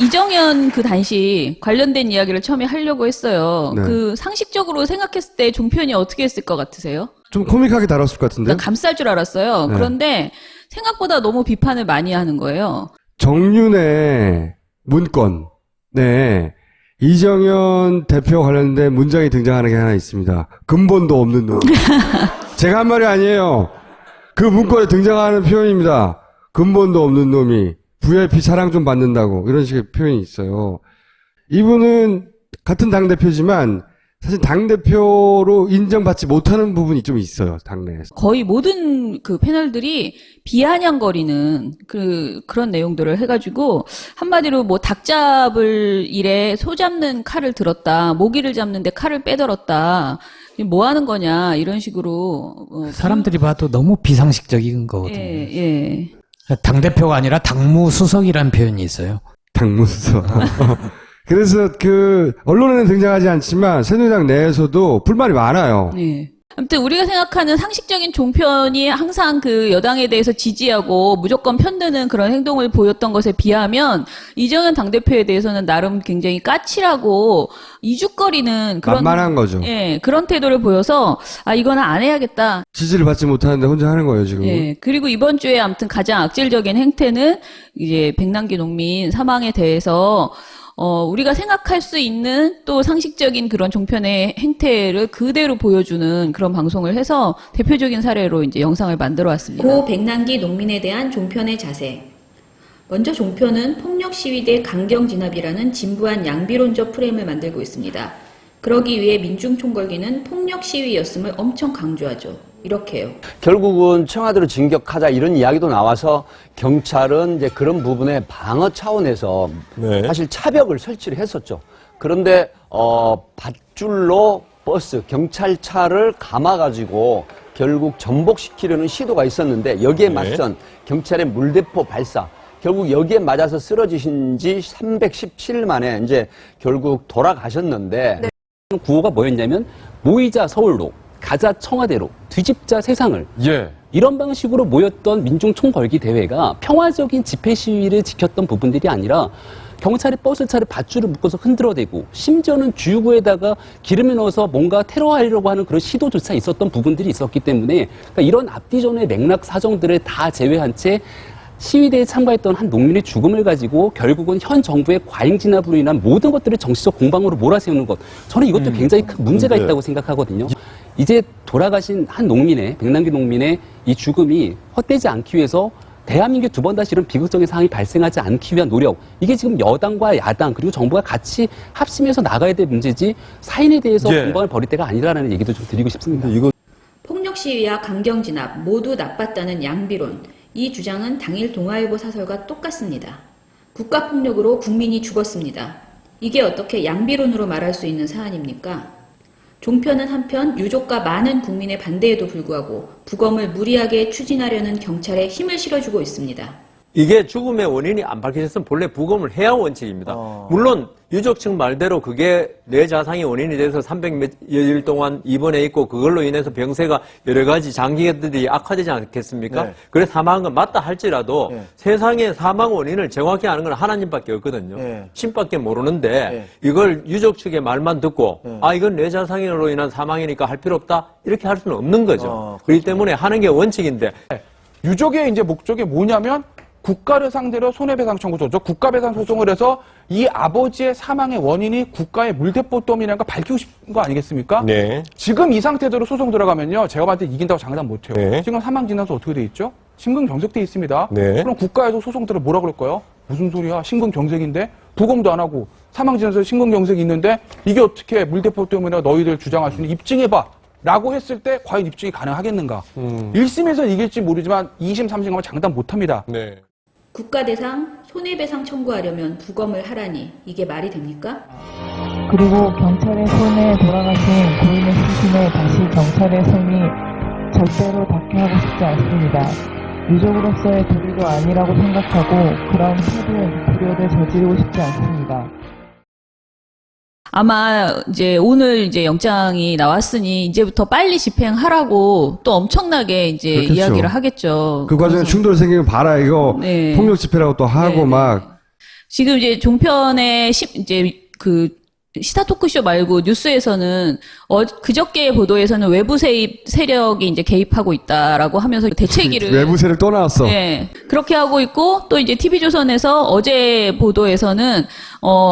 이정현 그 단시 관련된 이야기를 처음에 하려고 했어요. 네. 그 상식적으로 생각했을 때 종편이 어떻게 했을 것 같으세요? 좀 코믹하게 다뤘을 것 같은데. 감쌀 줄 알았어요. 네. 그런데 생각보다 너무 비판을 많이 하는 거예요. 정윤의 문건. 네. 이정현 대표 관련된 문장이 등장하는 게 하나 있습니다. 근본도 없는 놈. 제가 한 말이 아니에요. 그 문건에 등장하는 표현입니다. 근본도 없는 놈이 VIP 사랑 좀 받는다고 이런 식의 표현이 있어요. 이분은 같은 당대표지만 사실 당대표로 인정받지 못하는 부분이 좀 있어요. 당내에서. 거의 모든 그 패널들이 비아냥거리는 그런 내용들을 해가지고 한마디로 뭐 닭 잡을 일에 소 잡는 칼을 들었다, 모기를 잡는데 칼을 빼들었다, 뭐 하는 거냐 이런 식으로 사람들이 봐도 너무 비상식적인 거거든요. 예. 당대표가 아니라 당무수석이라는 표현이 있어요. 당무수석. 그래서 언론에는 등장하지 않지만 새누리당 내에서도 불만이 많아요. 네. 아무튼 우리가 생각하는 상식적인 종편이 항상 그 여당에 대해서 지지하고 무조건 편드는 그런 행동을 보였던 것에 비하면 이정현 당대표에 대해서는 나름 굉장히 까칠하고 이죽거리는 그런 만만한 거죠. 예, 그런 태도를 보여서 이거는 안 해야겠다. 지지를 받지 못하는데 혼자 하는 거예요, 지금. 예. 그리고 이번 주에 아무튼 가장 악질적인 행태는 이제 백남기 농민 사망에 대해서 우리가 생각할 수 있는 또 상식적인 그런 종편의 행태를 그대로 보여주는 그런 방송을 해서 대표적인 사례로 이제 영상을 만들어 왔습니다. 고 백남기 농민에 대한 종편의 자세. 먼저 종편은 폭력 시위대 강경 진압이라는 진부한 양비론적 프레임을 만들고 있습니다. 그러기 위해 민중 총궐기는 폭력 시위였음을 엄청 강조하죠. 이렇게 해요. 결국은 청와대로 진격하자 이런 이야기도 나와서 경찰은 이제 그런 부분에 방어 차원에서 사실 차벽을 설치를 했었죠. 그런데 밧줄로 버스, 경찰차를 감아가지고 결국 전복시키려는 시도가 있었는데 여기에 맞선 경찰의 물대포 발사, 결국 여기에 맞아서 쓰러지신 지 317일 만에 이제 결국 돌아가셨는데 구호가 뭐였냐면 모이자 서울로, 가자 청와대로, 뒤집자 세상을. 이런 방식으로 모였던 민중 총궐기 대회가 평화적인 집회 시위를 지켰던 부분들이 아니라 경찰이 버스차를 밧줄을 묶어서 흔들어대고 심지어는 주유구에다가 기름을 넣어서 뭔가 테러하려고 하는 그런 시도조차 있었던 부분들이 있었기 때문에 그러니까 이런 앞뒤전의 맥락 사정들을 다 제외한 채 시위대에 참가했던 한 농민의 죽음을 가지고 결국은 현 정부의 과잉 진압으로 인한 모든 것들을 정치적 공방으로 몰아세우는 것. 저는 이것도 굉장히 큰 문제가 있다고 생각하거든요. 이제 돌아가신 한 농민의, 백남기 농민의 이 죽음이 헛되지 않기 위해서 대한민국에 두 번 다시 이런 비극적인 상황이 발생하지 않기 위한 노력, 이게 지금 여당과 야당 그리고 정부가 같이 합심해서 나가야 될 문제지 사인에 대해서 공방을 벌일 때가 아니라는 얘기도 좀 드리고 싶습니다. 폭력 시위와 강경 진압 모두 나빴다는 양비론. 이 주장은 당일 동아일보 사설과 똑같습니다. 국가폭력으로 국민이 죽었습니다. 이게 어떻게 양비론으로 말할 수 있는 사안입니까? 종편은 한편 유족과 많은 국민의 반대에도 불구하고 부검을 무리하게 추진하려는 경찰에 힘을 실어주고 있습니다. 이게 죽음의 원인이 안 밝혀졌으면 본래 부검을 해야 원칙입니다. 물론 유족 측 말대로 그게 뇌자상이 원인이 돼서 300여일 동안 입원해 있고 그걸로 인해서 병세가 여러 가지 장기들이 악화되지 않겠습니까? 네. 그래 사망한 건 맞다 할지라도 세상에 사망 원인을 정확히 아는 건 하나님밖에 없거든요. 신밖에 모르는데 이걸 유족 측의 말만 듣고 아 이건 뇌자상으로 인한 사망이니까 할 필요 없다 이렇게 할 수는 없는 거죠. 그렇기 때문에 하는 게 원칙인데 유족의 이제 목적이 뭐냐면 국가를 상대로 손해배상 청구 소송, 국가배상 소송을 해서 이 아버지의 사망의 원인이 국가의 물대포 때문이라는 걸 밝히고 싶은 거 아니겠습니까? 네. 지금 이 상태대로 소송 들어가면요, 제가 봤을 때 이긴다고 장담 못해요. 네. 지금 사망 진단서 어떻게 돼 있죠? 심근경색돼 있습니다. 네. 그럼 국가에서 소송 들어 뭐라 그럴 거예요? 무슨 소리야? 심근경색인데 부검도 안 하고 사망 진단서에 심근경색이 있는데 이게 어떻게 물대포 때문에 너희들 주장할 수 있는 입증해봐. 라고 했을 때 과연 입증이 가능하겠는가? 1심에서 이길지 모르지만 2심, 3심 가면 장담 못합니다. 네. 국가 대상 손해배상 청구하려면 부검을 하라니 이게 말이 됩니까? 그리고 경찰의 손에 돌아가신 고인의 시신에 다시 경찰의 손이 절대로 닿게 하고 싶지 않습니다. 유족으로서의 도리도 아니라고 생각하고 그런 불효를 저지르고 싶지 않습니다. 아마 이제 오늘 이제 영장이 나왔으니 이제부터 빨리 집행하라고 또 엄청나게 이제 그렇겠죠. 이야기를 하겠죠. 그 과정에 충돌 생기면 봐라 이거 네. 폭력 집회라고 또 하고 막 지금 이제 종편의 이제 그 시사 토크쇼 말고 뉴스에서는 그저께 보도에서는 외부 세력이 이제 개입하고 있다라고 하면서 대책위를 외부 세력 또 나왔어. 네. 그렇게 하고 있고 또 이제 TV조선에서 어제 보도에서는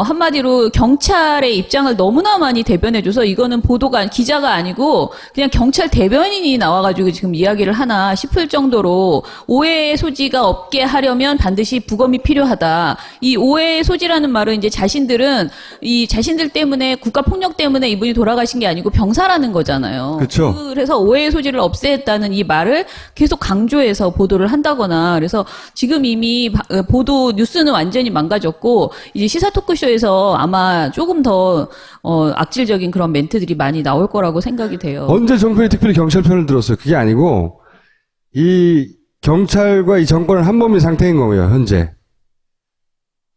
한마디로 경찰의 입장을 너무나 많이 대변해줘서 이거는 기자가 아니고 그냥 경찰 대변인이 나와가지고 지금 이야기를 하나 싶을 정도로 오해의 소지가 없게 하려면 반드시 부검이 필요하다. 이 오해의 소지라는 말은 이제 자신들 때문에 국가 폭력 때문에 이분이 돌아가신 게 아니고 병사라는 거잖아요. 그쵸. 그래서 오해의 소지를 없애했다는 이 말을 계속 강조해서 보도를 한다거나 그래서 지금 이미 보도 뉴스는 완전히 망가졌고 이제 시사 토크쇼에서 아마 조금 더 악질적인 그런 멘트들이 많이 나올 거라고 생각이 돼요. 언제 정권이 특별히 경찰 편을 들었어요? 그게 아니고 이 경찰과 이 정권은 한 몸인 상태인 거예요, 현재.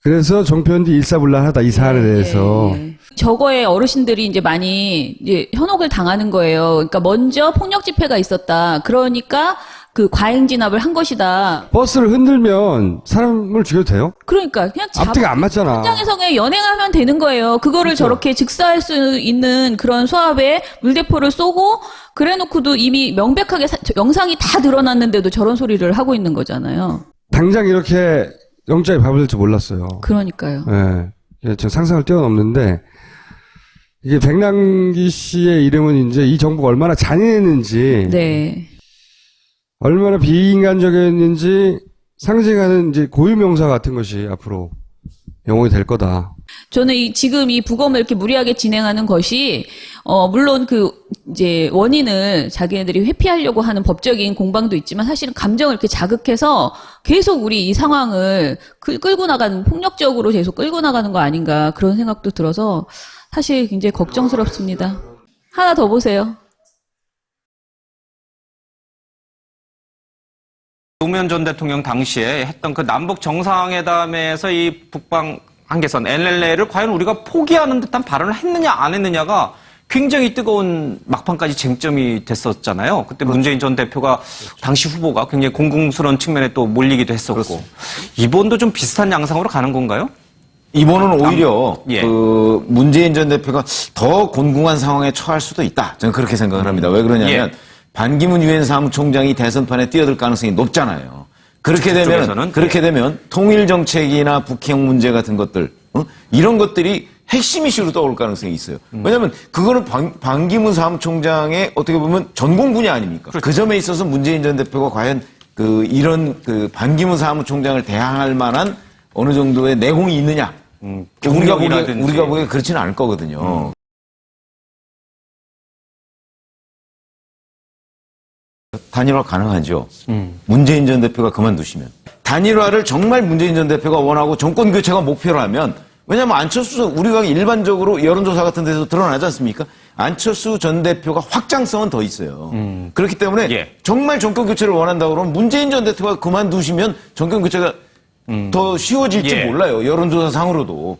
그래서 정편이 일사불란하다 이 사안에 대해서. 저거에 어르신들이 이제 많이 이제 현혹을 당하는 거예요. 그러니까 먼저 폭력 집회가 있었다. 그러니까 그 과잉 진압을 한 것이다. 버스를 흔들면 사람을 죽여도 돼요? 그러니까 그냥 앞뒤가 안 맞잖아. 현장에서 그냥 연행하면 되는 거예요. 그거를 그렇죠. 저렇게 즉사할 수 있는 그런 수압에 물대포를 쏘고 그래놓고도 이미 명백하게 영상이 다 드러났는데도 저런 소리를 하고 있는 거잖아요. 당장 이렇게 영장이 발부될 줄 몰랐어요. 그러니까요. 예, 저 상상을 뛰어넘는데 이게 백남기 씨의 이름은 이제 이 정부가 얼마나 잔인했는지, 네. 얼마나 비인간적이었는지 상징하는 이제 고유명사 같은 것이 앞으로 영웅이 될 거다. 저는 지금 이 부검을 이렇게 무리하게 진행하는 것이 물론 이제 원인을 자기네들이 회피하려고 하는 법적인 공방도 있지만 사실은 감정을 이렇게 자극해서 계속 우리 이 상황을 끌고 나가는 폭력적으로 계속 끌고 나가는 거 아닌가 그런 생각도 들어서 사실 굉장히 걱정스럽습니다. 하나 더 보세요. 노무현 전 대통령 당시에 했던 그 남북 정상회담에서 이 북방 한계선 NLL을 과연 우리가 포기하는 듯한 발언을 했느냐 안 했느냐가 굉장히 뜨거운 막판까지 쟁점이 됐었잖아요. 그때 문재인 전 대표가 당시 후보가 굉장히 공공스러운 측면에 또 몰리기도 했었고 그렇습니다. 이번도 좀 비슷한 양상으로 가는 건가요? 이번은 오히려 그 문재인 전 대표가 더 곤궁한 상황에 처할 수도 있다. 저는 그렇게 생각을 합니다. 왜 그러냐면 반기문 유엔 사무총장이 대선판에 뛰어들 가능성이 높잖아요. 그렇게 되면 통일 정책이나 북핵 문제 같은 것들 이런 것들이 핵심 이슈로 떠올 가능성이 있어요. 왜냐하면 그거는 반기문 사무총장의 어떻게 보면 전공 분야 아닙니까? 그 점에 있어서 문재인 전 대표가 과연 이런 반기문 사무총장을 대항할 만한 어느 정도의 내공이 있느냐? 우리가 보기에 그렇지는 않을 거거든요. 단일화 가능하죠. 문재인 전 대표가 그만두시면. 단일화를 정말 문재인 전 대표가 원하고 정권 교체가 목표라면, 왜냐하면 안철수, 우리가 일반적으로 여론조사 같은 데서 드러나지 않습니까? 안철수 전 대표가 확장성은 더 있어요. 그렇기 때문에 정말 정권 교체를 원한다고 그러면 문재인 전 대표가 그만두시면 정권 교체가 더 쉬워질지 몰라요. 여론조사 상으로도.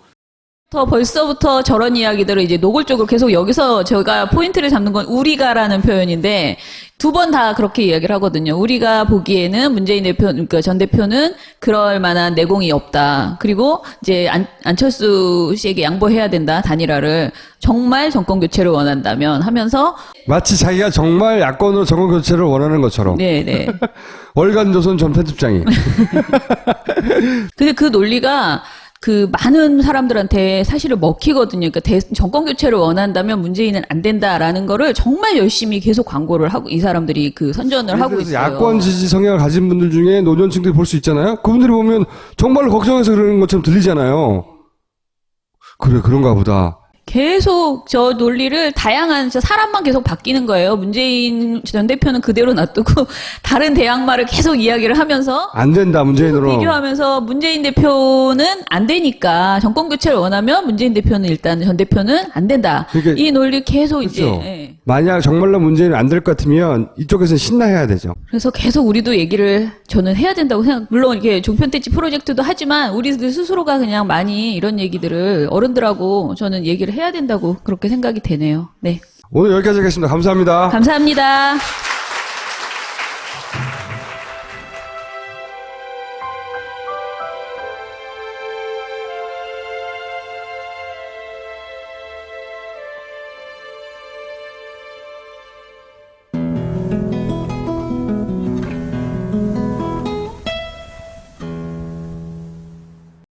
벌써부터 저런 이야기들을 이제 노골적으로 계속 여기서 제가 포인트를 잡는 건 우리가라는 표현인데 두 번 다 그렇게 이야기를 하거든요. 우리가 보기에는 문재인 대표, 그러니까 전 대표는 그럴 만한 내공이 없다. 그리고 이제 안철수 씨에게 양보해야 된다. 단일화를 정말 정권 교체를 원한다면 하면서 마치 자기가 정말 야권으로 정권 교체를 원하는 것처럼. 네네. 월간조선 전 편집장이. 근데 그 논리가 많은 사람들한테 사실은 먹히거든요. 그러니까 정권 교체를 원한다면 문재인은 안 된다라는 거를 정말 열심히 계속 광고를 하고 이 사람들이 선전을 하고 있어요. 야권 지지 성향을 가진 분들 중에 노년층들이 볼 수 있잖아요. 그분들이 보면 정말로 걱정해서 그러는 것처럼 들리잖아요. 그래, 그런가 보다. 계속 저 논리를 다양한 사람만 계속 바뀌는 거예요. 문재인 전 대표는 그대로 놔두고 다른 대항마를 계속 이야기를 하면서 안 된다, 문재인으로. 비교하면서 문재인 대표는 안 되니까 정권 교체를 원하면 문재인 대표는 일단 전 대표는 안 된다. 그러니까, 이 논리 계속 그렇죠. 이제 만약 정말로 문재인이 안 될 것 같으면 이쪽에서는 신나해야 되죠. 그래서 계속 우리도 얘기를 저는 해야 된다고 생각. 물론 이게 종편대치 프로젝트도 하지만 우리들 스스로가 그냥 많이 이런 얘기들을 어른들하고 저는 얘기를 해야 된다고 그렇게 생각이 되네요. 네. 오늘 여기까지 하겠습니다. 감사합니다. 감사합니다.